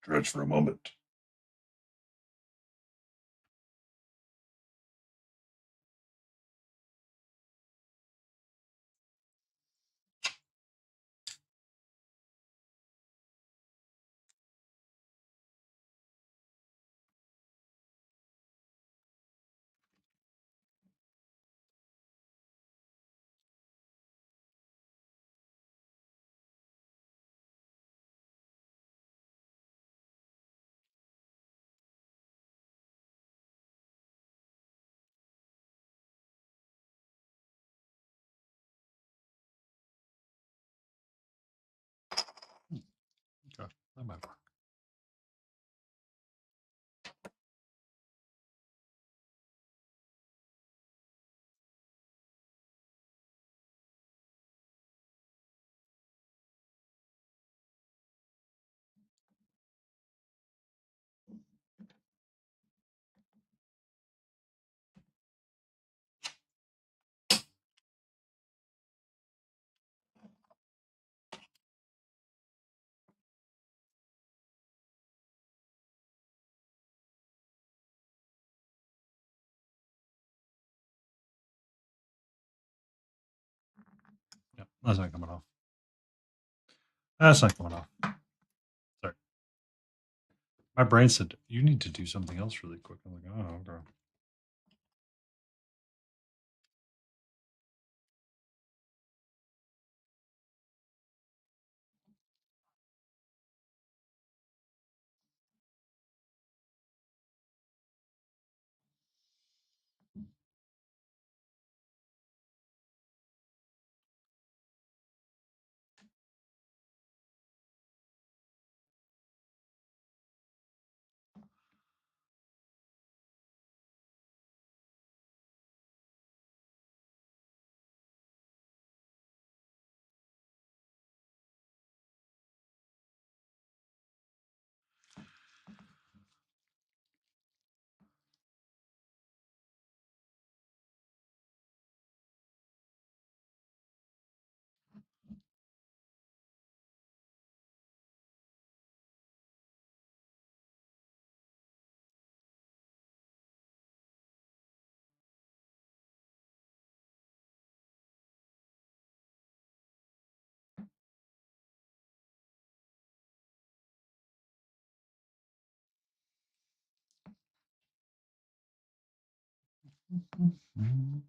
Stretch for a moment. Okay, that might work. Yep, that's not coming off. That's not coming off. Sorry. My brain said, you need to do something else really quick. I'm like, oh, okay. Mhm.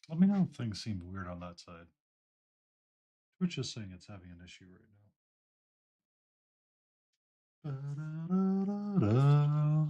Let me know if things seem weird on that side. Twitch is saying it's having an issue right now. Ba-da-da-da-da.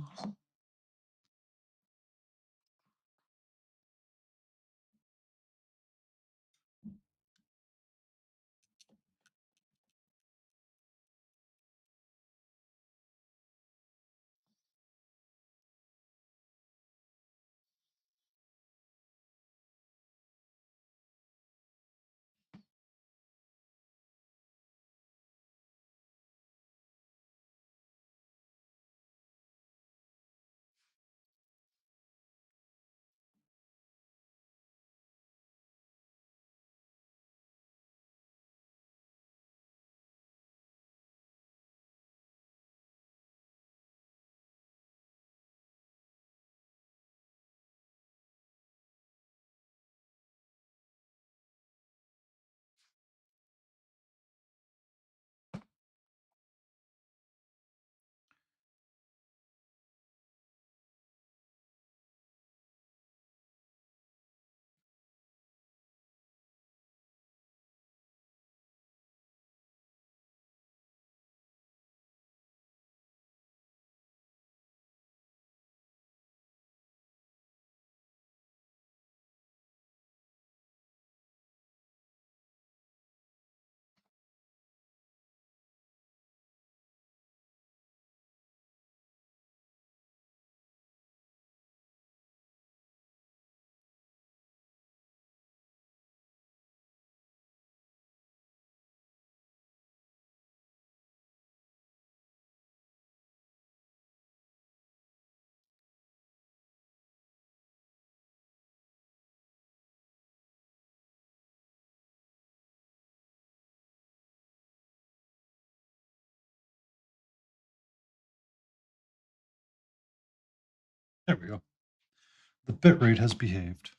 There we go. The bitrate has behaved.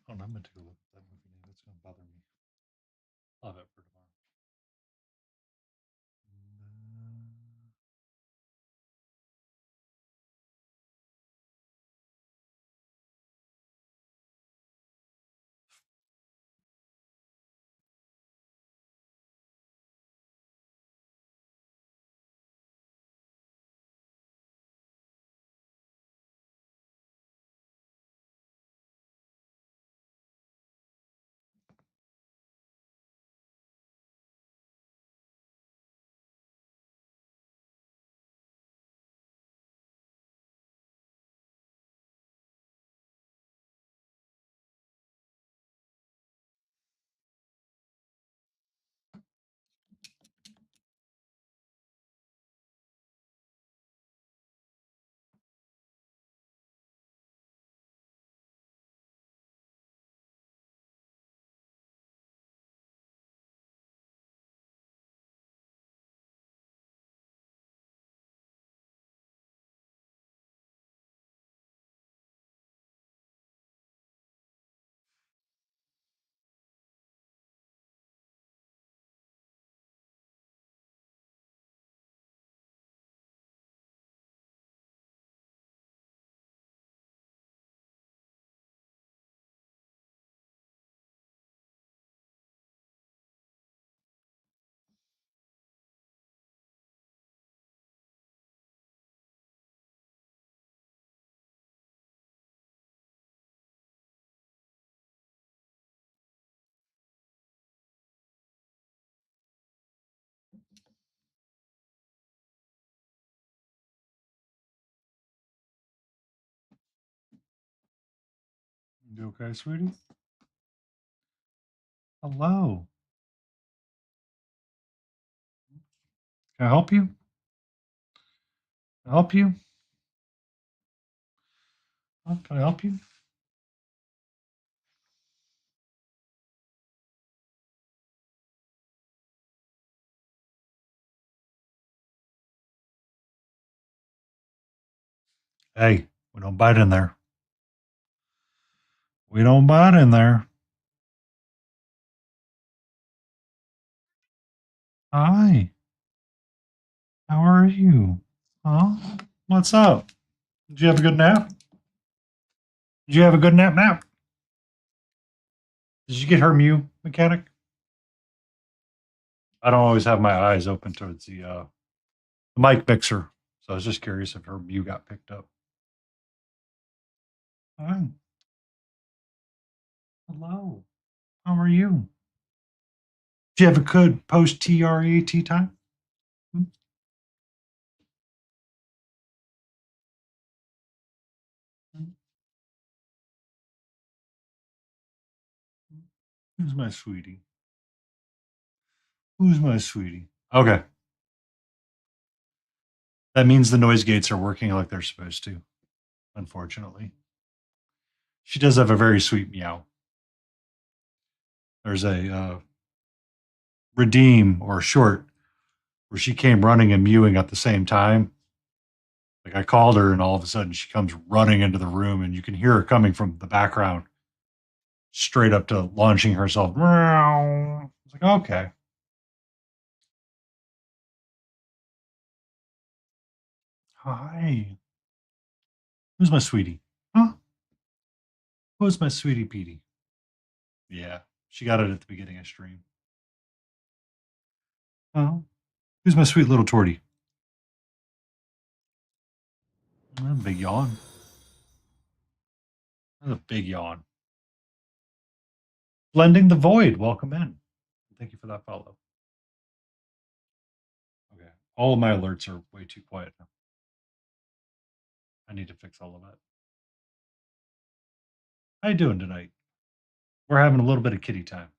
Oh, I'm meant to go look at that movie name. That's going to bother me. I'll have it for tomorrow. You okay, sweetie? Hello. Can I help you? Can I help you? Can I help you? Hey, we don't bite in there. We don't bite in there. Hi. How are you? Huh? What's up? Did you have a good nap? Did you have a good nap? Did you get her Mew mechanic? I don't always have my eyes open towards the mic mixer, so I was just curious if her Mew got picked up. Hi. Hello. How are you? Did you have a good post TREAT time? Hmm? Hmm? Who's my sweetie? Who's my sweetie? Okay. That means the noise gates are working like they're supposed to, unfortunately. She does have a very sweet meow. There's a redeem or short where she came running and mewing at the same time. Like I called her, and all of a sudden she comes running into the room, and you can hear her coming from the background, straight up to launching herself. It's like, okay. Hi. Who's my sweetie? Huh? Who's my sweetie Petey? Yeah, she got it at the beginning of stream. Oh, who's my sweet little tortie? Big yawn. That's a big yawn. Blending the void. Welcome in. Thank you for that follow. Okay. All of my alerts are way too quiet now. I need to fix all of that. How you doing tonight? We're having a little bit of kitty time.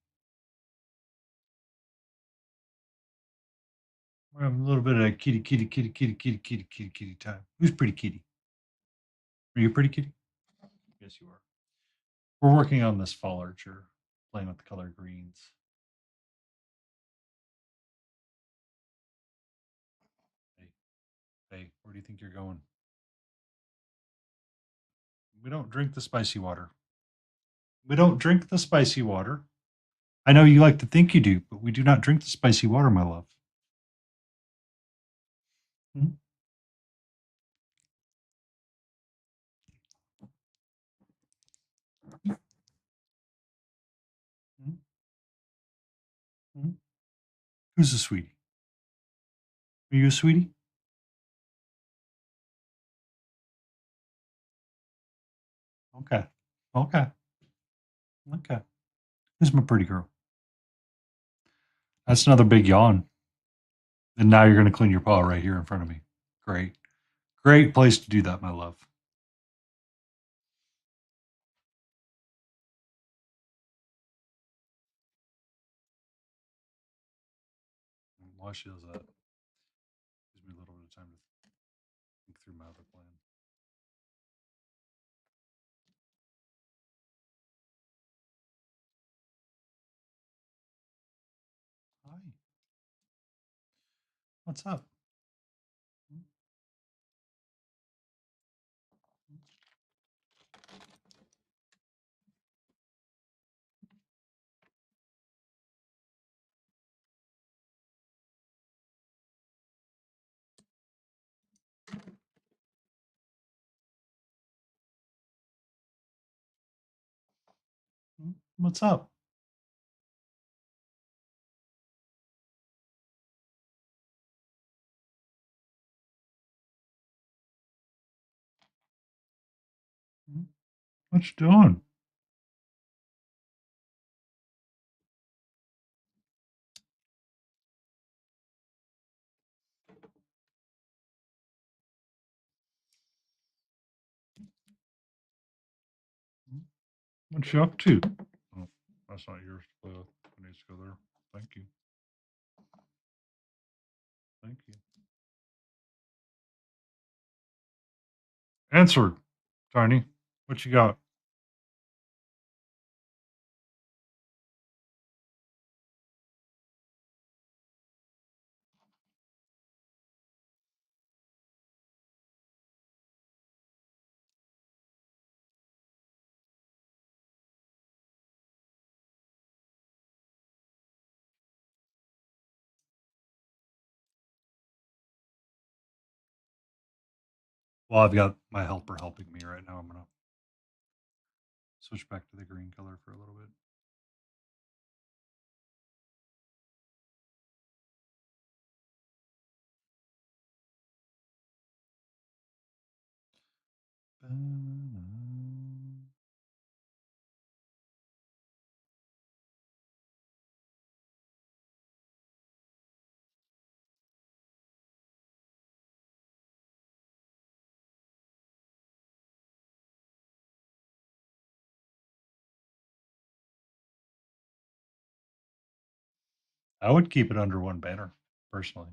We're having a little bit of kitty time. Who's pretty kitty? Are you pretty kitty? Yes, you are. We're working on this fall archer, playing with the color greens. Hey, hey, where do you think you're going? We don't drink the spicy water. We don't drink the spicy water. I know you like to think you do, but we do not drink the spicy water, my love. Hmm? Hmm? Hmm? Who's a sweetie? Are you a sweetie? Okay. Okay. Okay. Who's my pretty girl? That's another big yawn. And now you're going to clean your paw right here in front of me. Great. Great place to do that, my love. While she does that, gives me a little bit of time to think through my other plan. Hi. What's up? What's up? What you doing? What you up to? Oh, that's not yours. It needs to go there. Thank you. Thank you. Answer, Tiny. What you got? Well, I've got my helper helping me right now. I'm gonna switch back to the green color for a little bit. I would keep it under one banner, personally.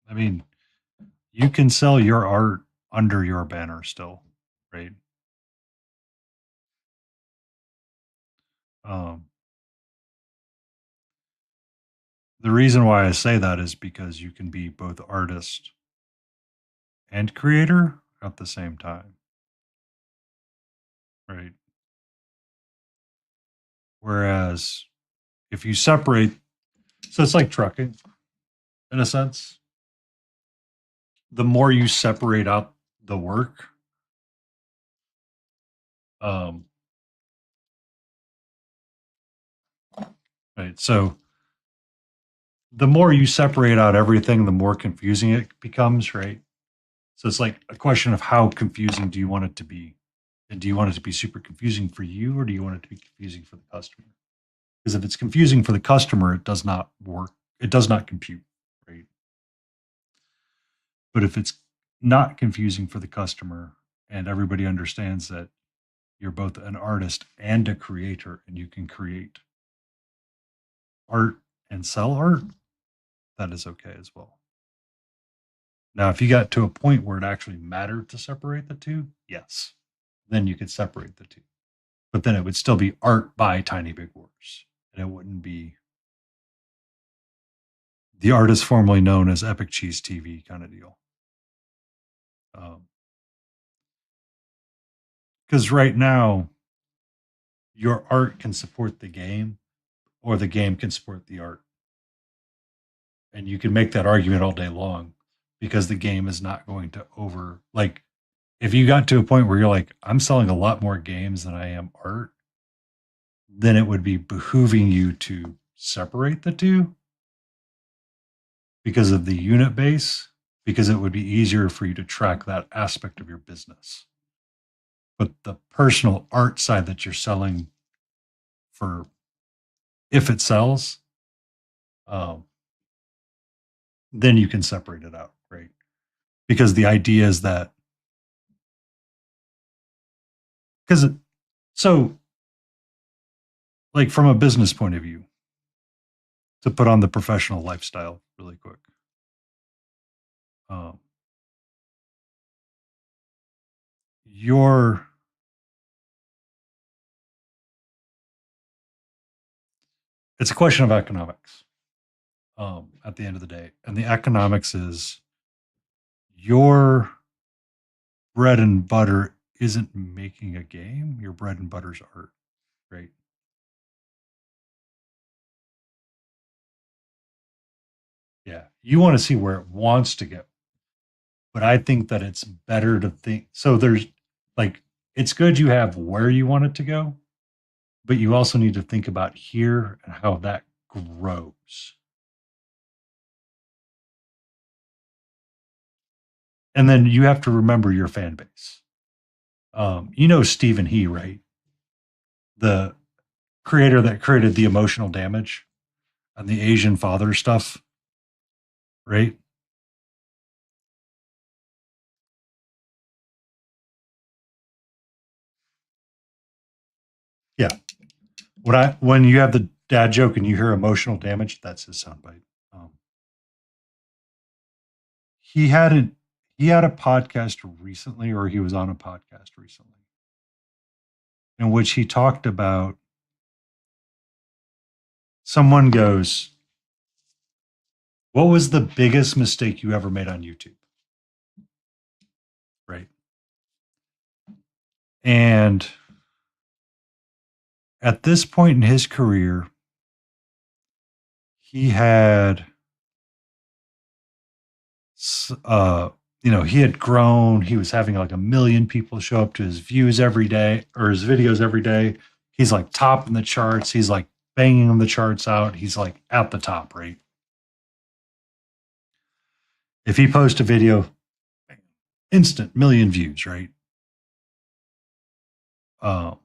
I mean, you can sell your art under your banner still, right? Um, the reason why I say that is because you can be both artist and creator at the same time, right? Whereas if you separate, so it's like trucking in a sense. The more you separate out the work, um, right? So the more you separate out everything, the more confusing it becomes, right? So it's like a question of how confusing do you want it to be? And do you want it to be super confusing for you, or do you want it to be confusing for the customer? Because if it's confusing for the customer, it does not work. It does not compute, right? But if it's not confusing for the customer and everybody understands that you're both an artist and a creator and you can create art and sell art, that is okay as well. Now, if you got to a point where it actually mattered to separate the two, yes, then you could separate the two. But then it would still be art by Tiny Big Wars, and it wouldn't be the artist formerly known as Epic Cheese TV kind of deal. Because right now, your art can support the game, or the game can support the art. And you can make that argument all day long because the game is not going to over, like, if you got to a point where you're like, I'm selling a lot more games than I am art, then it would be behooving you to separate the two because of the unit base, because it would be easier for you to track that aspect of your business. But the personal art side that you're selling for, if it sells, um, then you can separate it out, right? Because the idea is that, because so, like, from a business point of view, to put on the professional lifestyle really quick, um, your it's a question of economics, at the end of the day, and the economics is your bread and butter isn't making a game. Your bread and butter's art, right? Yeah, you want to see where it wants to go, but I think that it's better to think. So there's, like, it's good you have where you want it to go, but you also need to think about here and how that grows. And then you have to remember your fan base. You know Stephen He, right? The creator that created the emotional damage and the Asian father stuff, right? Yeah. when you have the dad joke and you hear emotional damage, that's his soundbite. He hadn't he had a podcast recently, or he was on a podcast recently, in which he talked about someone goes, "What was the biggest mistake you ever made on YouTube?" Right. And at this point in his career, he had he had grown. He was having like 1 million people show up to his views every day, or his videos every day. He's like top in the charts. He's like banging the charts out. He's like at the top, right? If he posts a video, instant million views, right? Uh,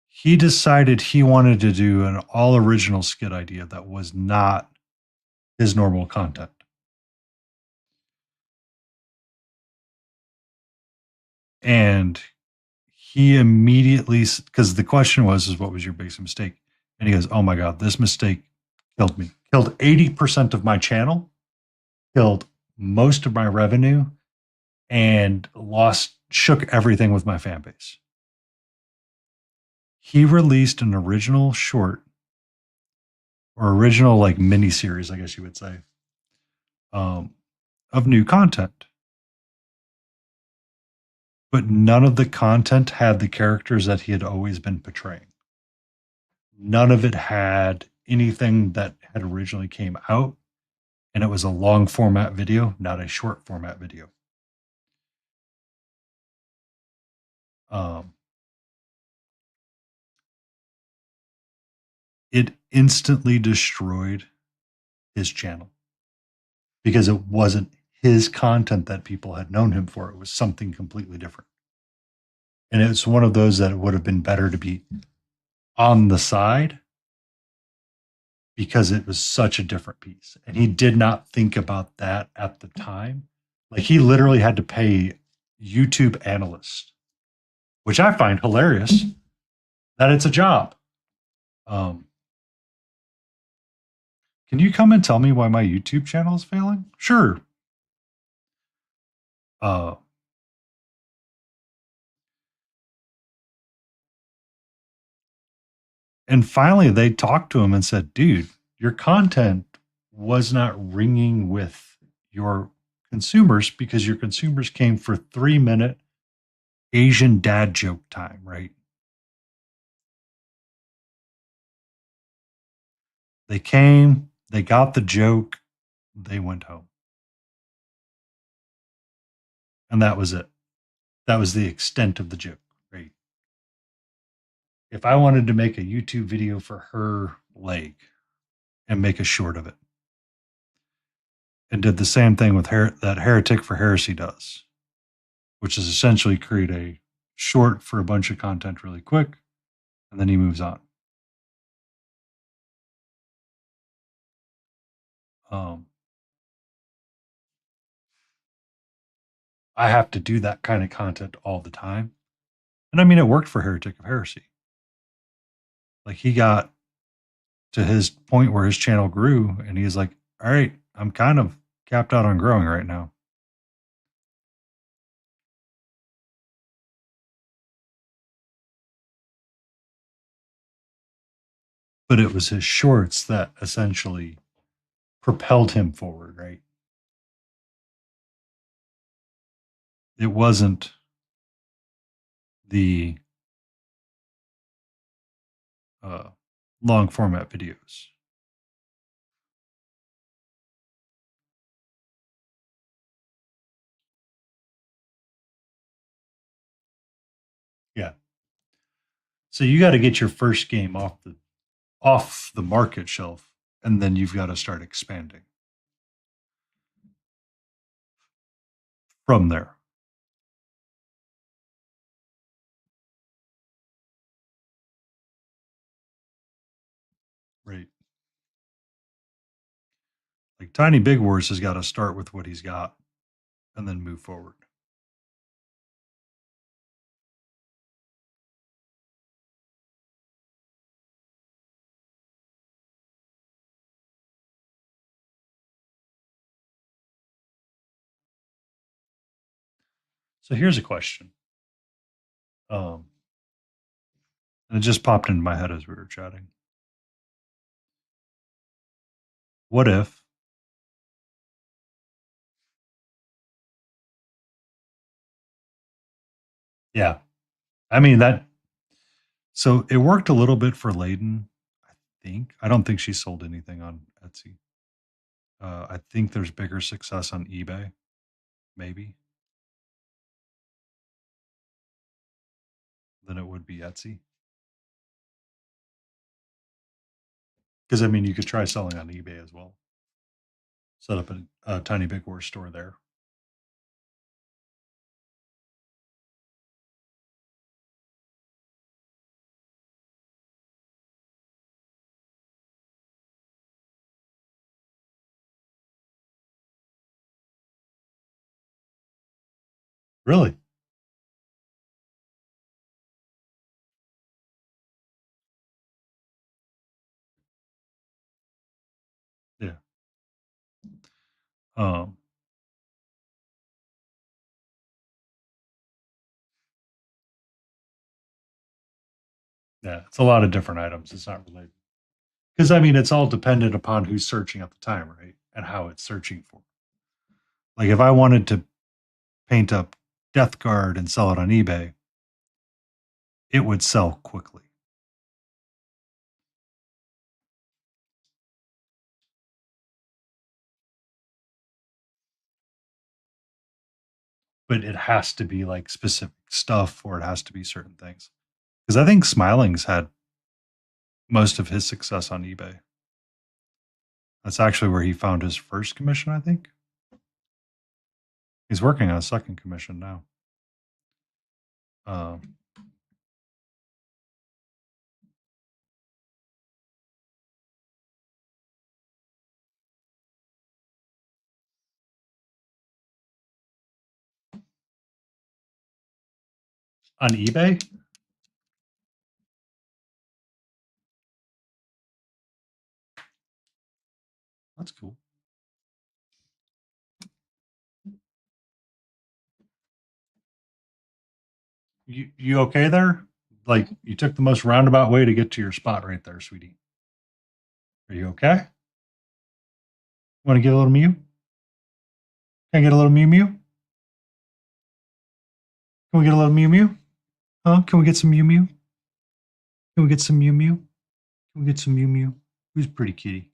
he decided he wanted to do an all original skit idea that was not his normal content. And he immediately, because the question was, what was your biggest mistake? And he goes, oh my God, this mistake killed me. Killed 80% of my channel, killed most of my revenue, and shook everything with my fan base. He released an original short, or original like mini series, I guess you would say, of new content. But none of the content had the characters that he had always been portraying. None of it had anything that had originally came out, and it was a long format video, not a short format video. It instantly destroyed his channel because it wasn't his content that people had known him for. It was something completely different. And it's one of those that it would have been better to be on the side because it was such a different piece. And he did not think about that at the time. Like he literally had to pay YouTube analysts, which I find hilarious that it's a job. Can you come and tell me why my YouTube channel is failing? Sure. Uh, and finally, they talked to him and said, dude, your content was not ringing with your consumers because your consumers came for 3-minute Asian dad joke time, right? They came, they got the joke, they went home. And that was it. That was the extent of the joke, right? If I wanted to make a YouTube video for her leg and make a short of it, and did the same thing with that Heretic for Heresy does, which is essentially create a short for a bunch of content really quick, and then he moves on. I have to do that kind of content all the time. And I mean, it worked for Heretic of Heresy. Like he got to his point where his channel grew, and he's like, all right, I'm kind of capped out on growing right now. But it was his shorts that essentially propelled him forward, right? It wasn't the long format videos. Yeah. So you got to get your first game off the market shelf, and then you've got to start expanding from there. Right. Like Tiny Big Wars has got to start with what he's got and then move forward. So here's a question. And it just popped into my head as we were chatting. What if yeah. I mean that so it worked a little bit for Layden, I think. I don't think she sold anything on Etsy. I think there's bigger success on eBay, maybe, than it would be Etsy. Because I mean, you could try selling on eBay as well. Set up a tiny big horse store there. Really? Yeah. Um, yeah, it's a lot of different items. It's not related. Because I mean, it's all dependent upon who's searching at the time, right? And how it's searching for. Like if I wanted to paint up Death Guard and sell it on eBay, it would sell quickly. But it has to be like specific stuff or it has to be certain things. Because I think Smiling's had most of his success on eBay. That's actually where he found his first commission, I think. He's working on a second commission now. Um, on eBay? That's cool. You okay there? Like you took the most roundabout way to get to your spot right there, sweetie. Are you okay? Want to get a little mew? Can I get a little mew mew? Can we get a little mew mew? Huh? Can we get some mew mew? Can we get some mew mew? Can we get some mew mew? Who's pretty kitty?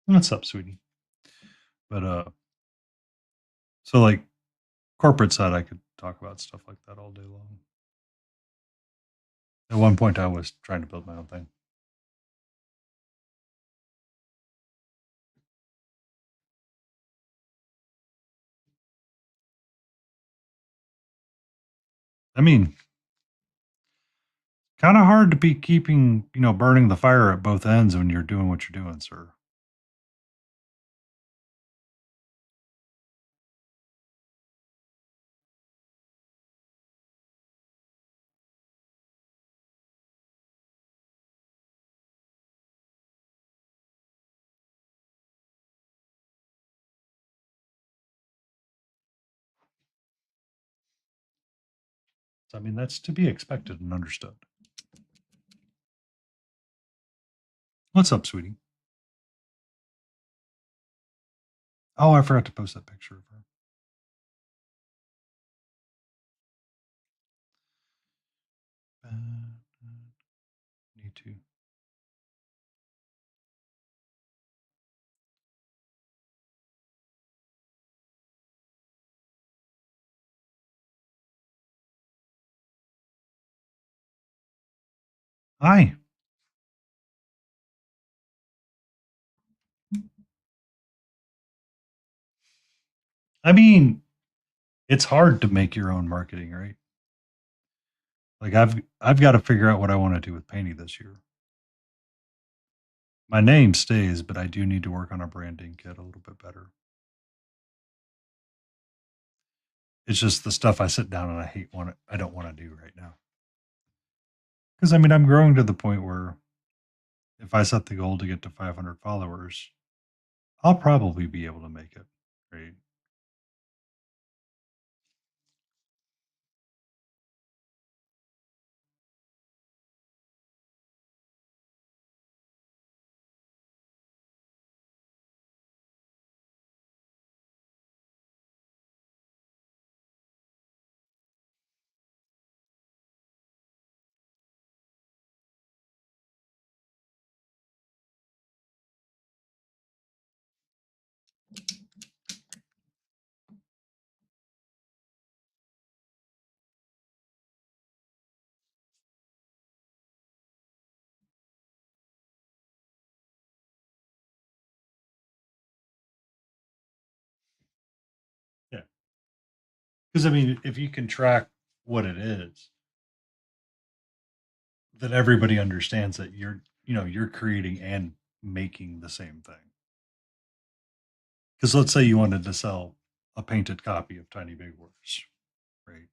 What's up, sweetie? But so like corporate side, I could talk about stuff like that all day long. At one point, I was trying to build my own thing. I mean, kind of hard to be keeping, burning the fire at both ends when you're doing what you're doing, sir. So, I mean, that's to be expected and understood. What's up, sweetie? Oh, I forgot to post that picture of her. Need to. Hi. I mean, it's hard to make your own marketing, right? Like I've got to figure out what I want to do with painting this year. My name stays, but I do need to work on a branding kit a little bit better. It's just the stuff I sit down and I don't want to do right now. Because I mean, I'm growing to the point where if I set the goal to get to 500 followers, I'll probably be able to make it. Right? Yeah. Because I mean, if you can track what it is, then everybody understands that you're creating and making the same thing. Because let's say you wanted to sell a painted copy of Tiny Big Words, right?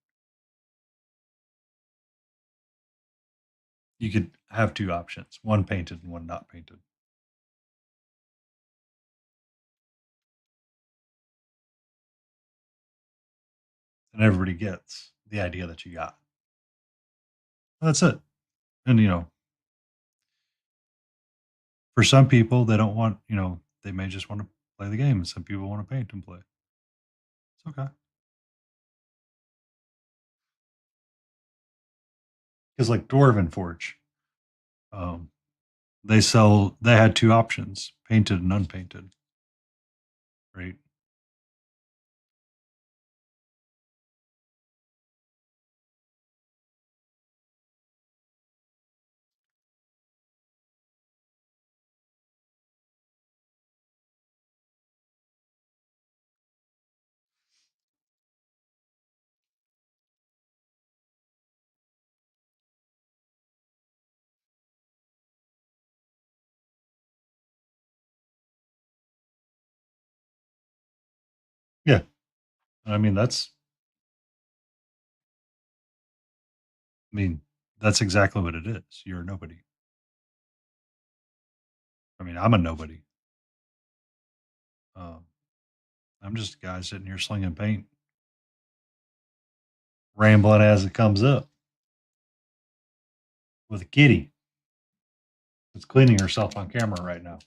You could have two options: one painted and one not painted. And everybody gets the idea that you got. That's it. And for some people, they don't want, they may just want to play the game. Some people want to paint and play. It's okay. Because like Dwarven Forge, um, they had two options: painted and unpainted, right? Yeah. I mean, I mean, that's exactly what it is. You're a nobody. I mean, I'm a nobody. Um, I'm just a guy sitting here slinging paint, rambling as it comes up with a kitty that's cleaning herself on camera right now.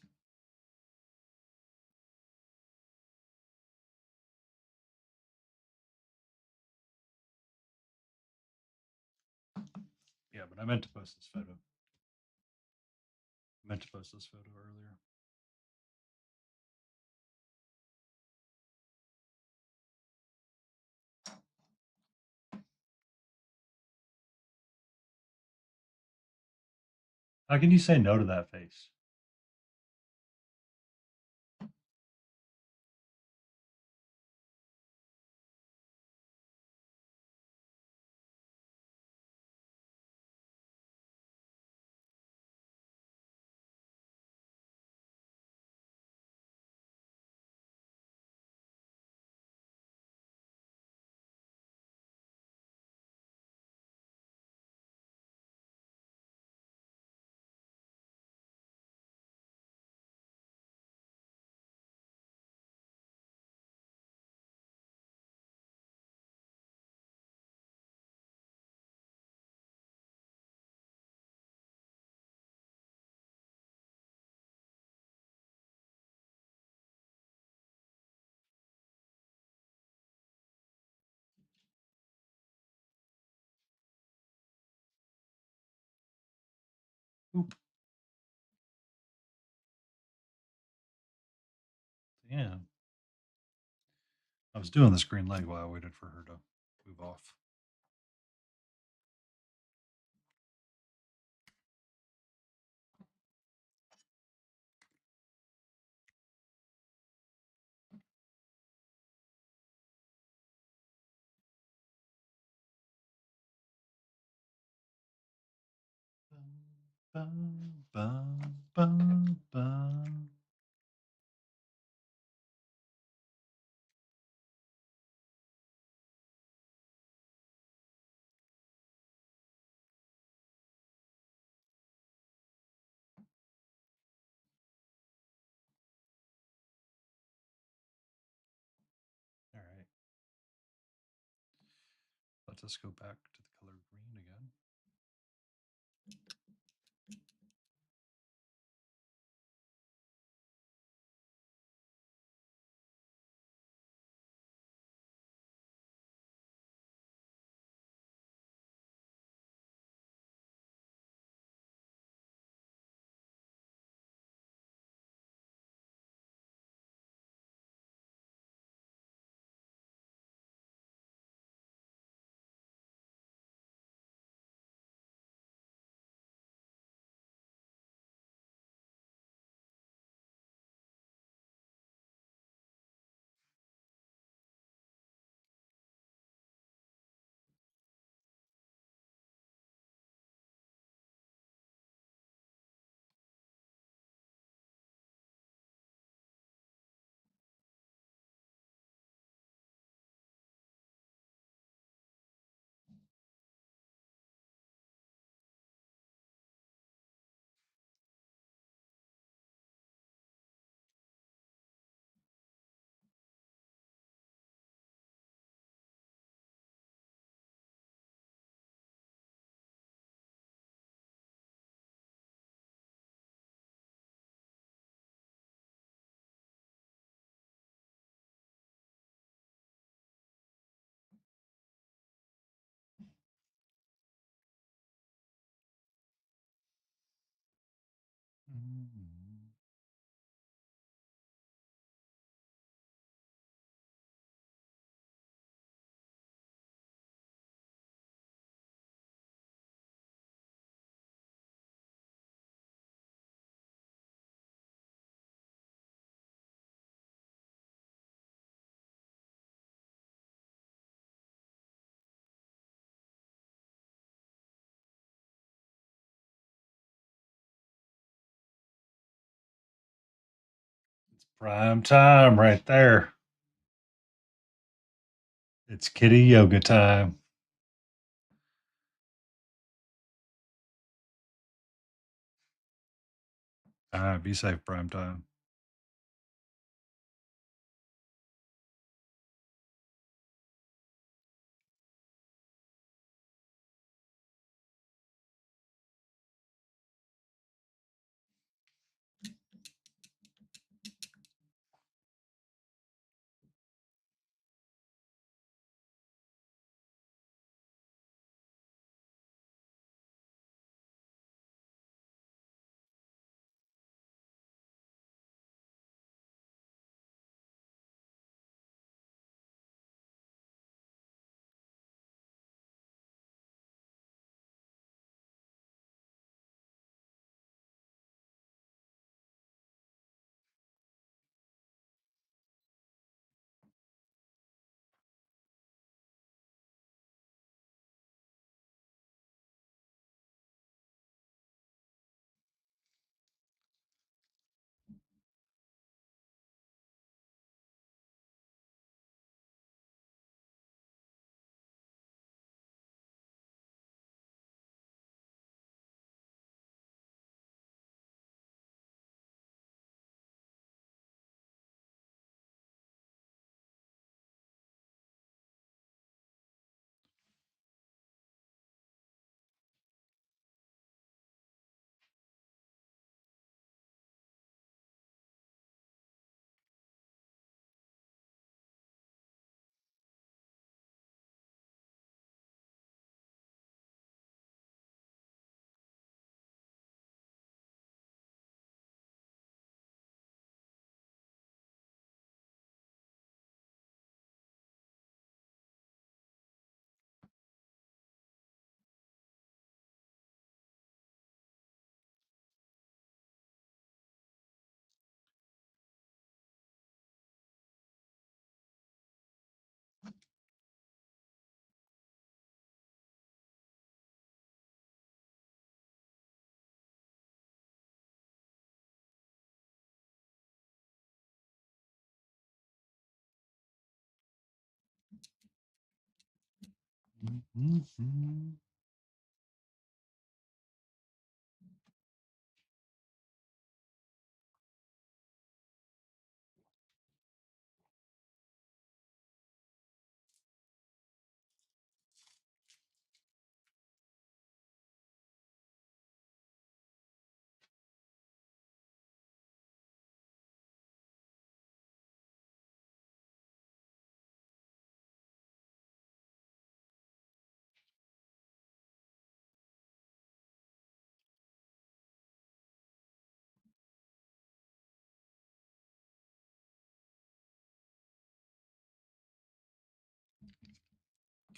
Yeah, but I meant to post this photo. I meant to post this photo earlier. How can you say no to that face? Oop. Yeah. I was doing this green leg while I waited for her to move off. Bum, bum, bum, bum. All right. Let us go back to the color green again. Mm. It's prime time right there. It's kitty yoga time. All right, be safe, prime time.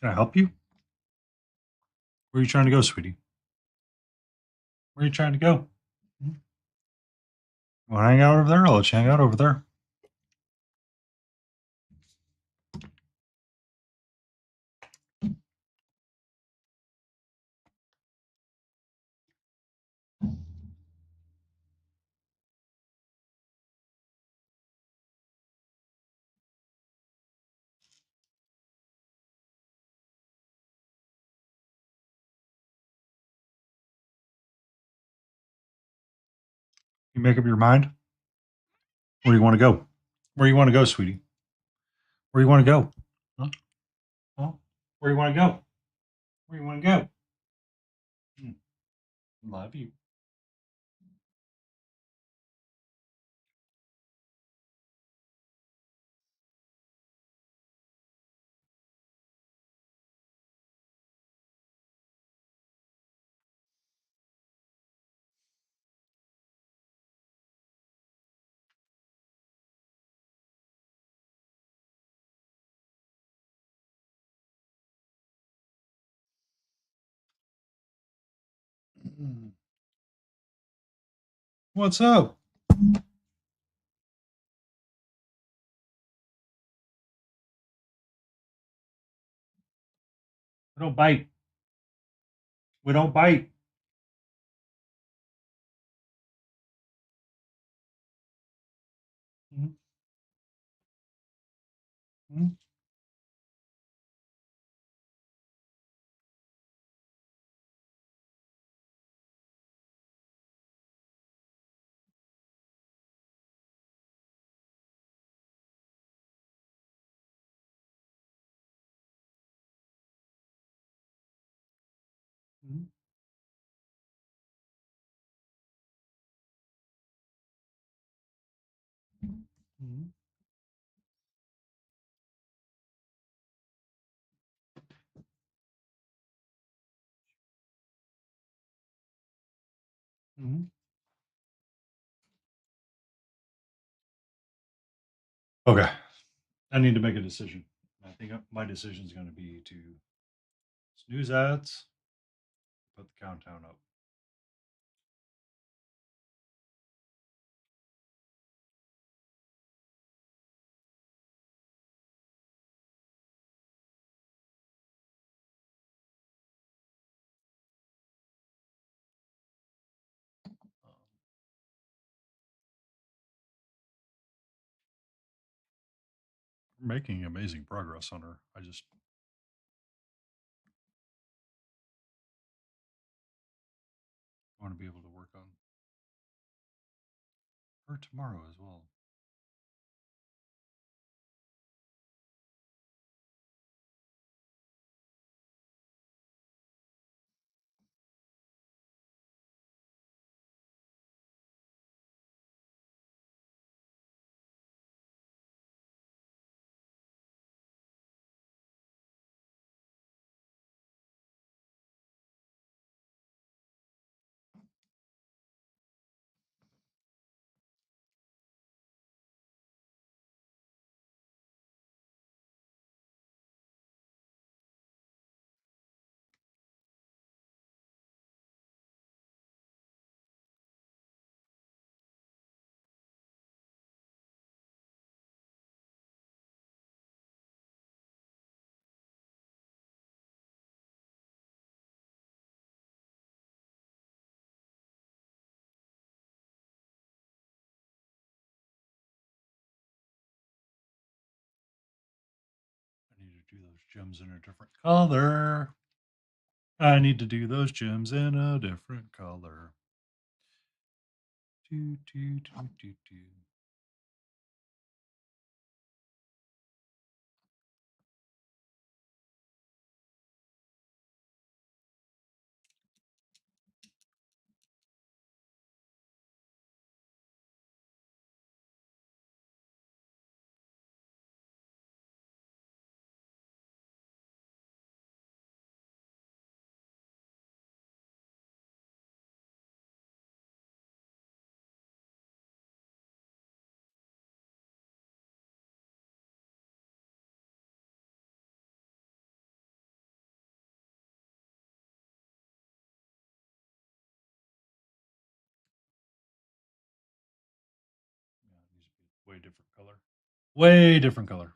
Can I help you? Where are you trying to go, sweetie? Where are you trying to go? Want to hang out over there? I'll let you hang out over there. You make up your mind? Where do you want to go? Where do you want to go, sweetie? Where do you want to go? Huh? Huh? Where do you want to go? Where do you want to go? Love you. What's up? We don't bite. We don't bite. Mm-hmm. Mm-hmm. Mm-hmm. Mm-hmm. Okay. I need to make a decision. I think my decision is going to be to snooze ads, put the countdown up. We're making amazing progress on her. I just want to be able to work on her tomorrow as well. do those gems in a different color. I need to do those gems in a different color. Do, do, do, do, do. Yeah, it needs to be a way different color. Way different color.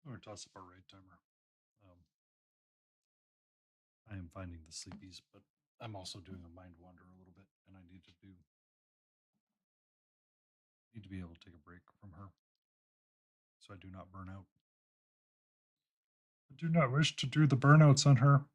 I'm going to toss up our raid timer. I am finding the sleepies, but I'm also doing a mind wander a little bit, and I need to be able to take a break from her, so I do not burn out. I do not wish to do the burnouts on her.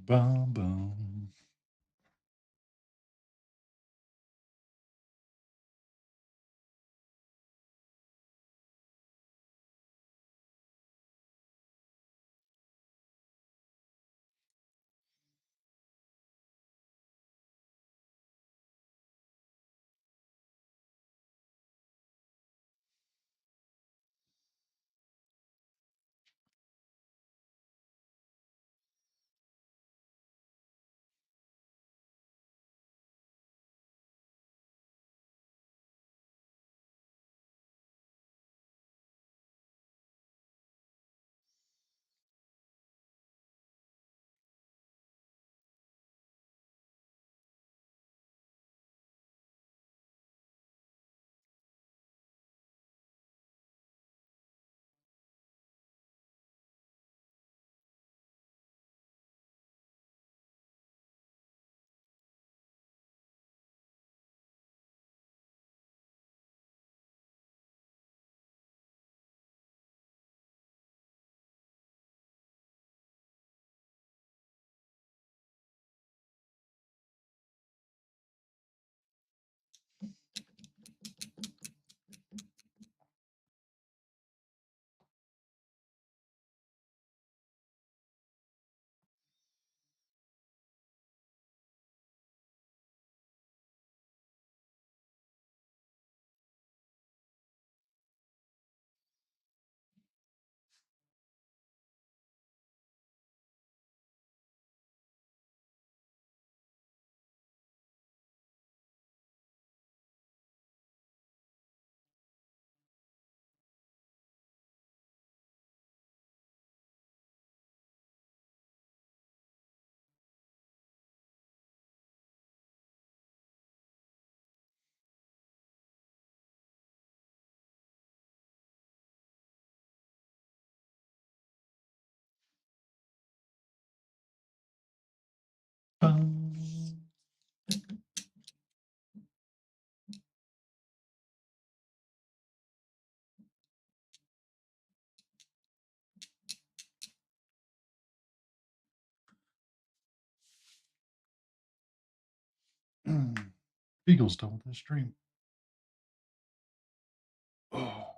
Boom, boom. Beagle's done with this stream. Oh.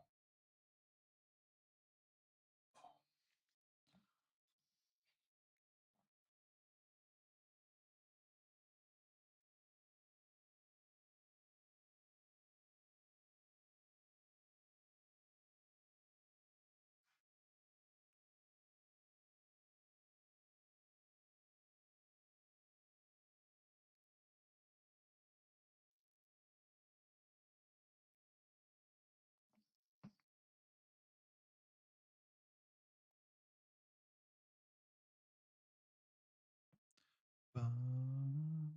Bum,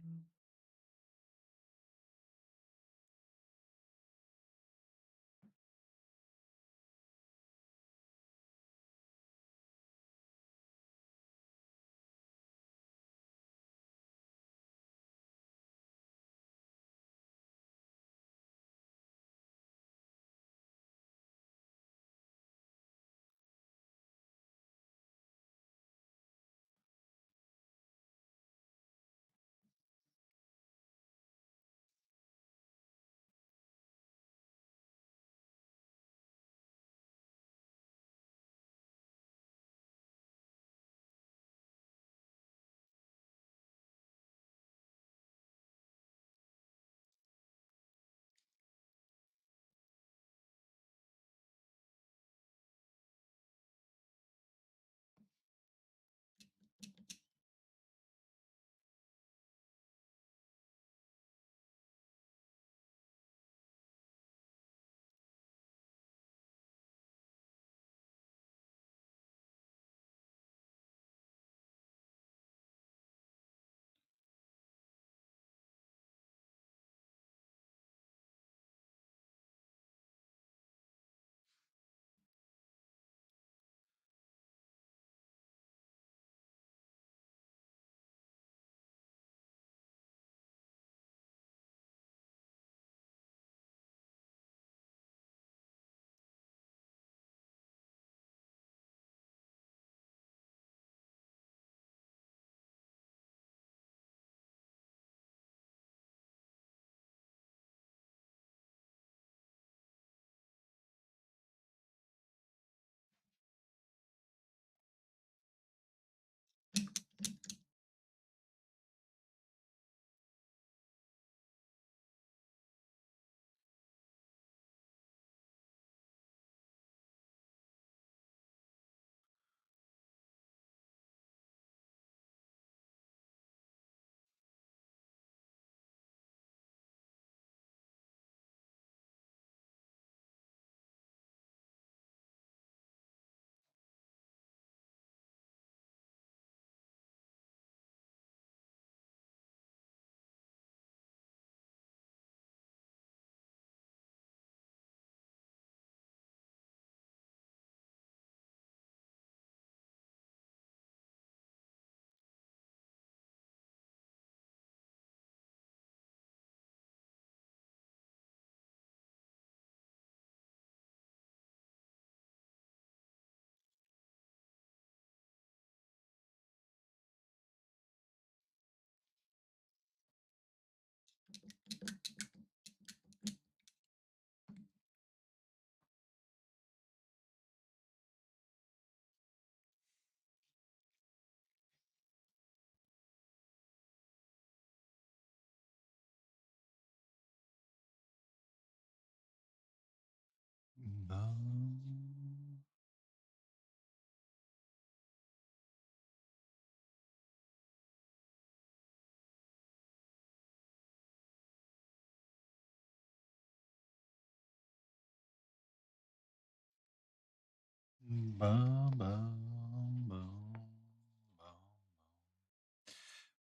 bum, bum, bum.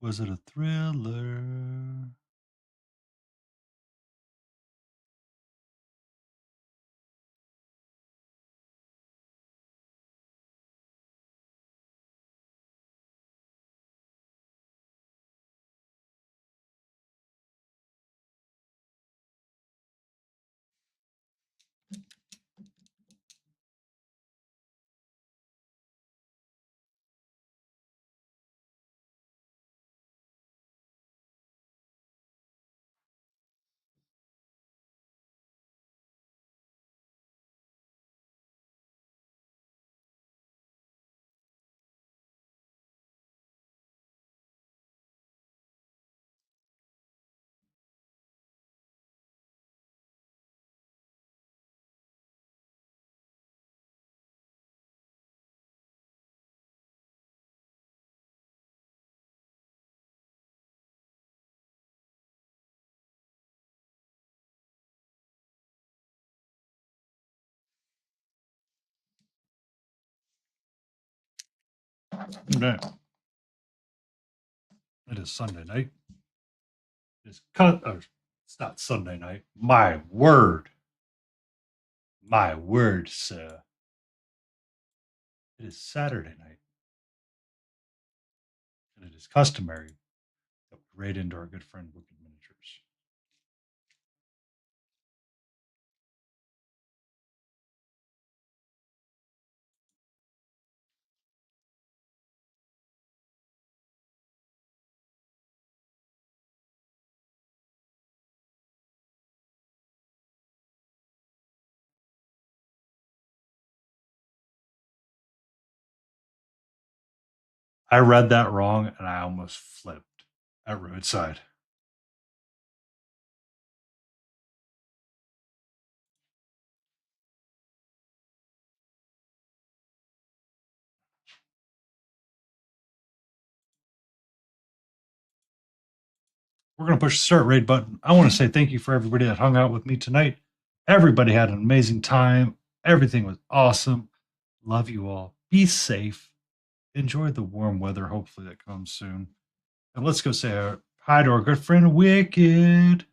Was it a thriller? Okay. It is Sunday night. It's cut. It's not Sunday night. My word. My word, sir. It is Saturday night. And it is customary that we raid into our good friend Wicked Miniatures. I read that wrong and I almost flipped at roadside. We're going to push the start raid button. I want to say thank you for everybody that hung out with me tonight. Everybody had an amazing time. Everything was awesome. Love you all. Be safe. Enjoy the warm weather, hopefully, that comes soon. And let's go say hi to our good friend Wicked.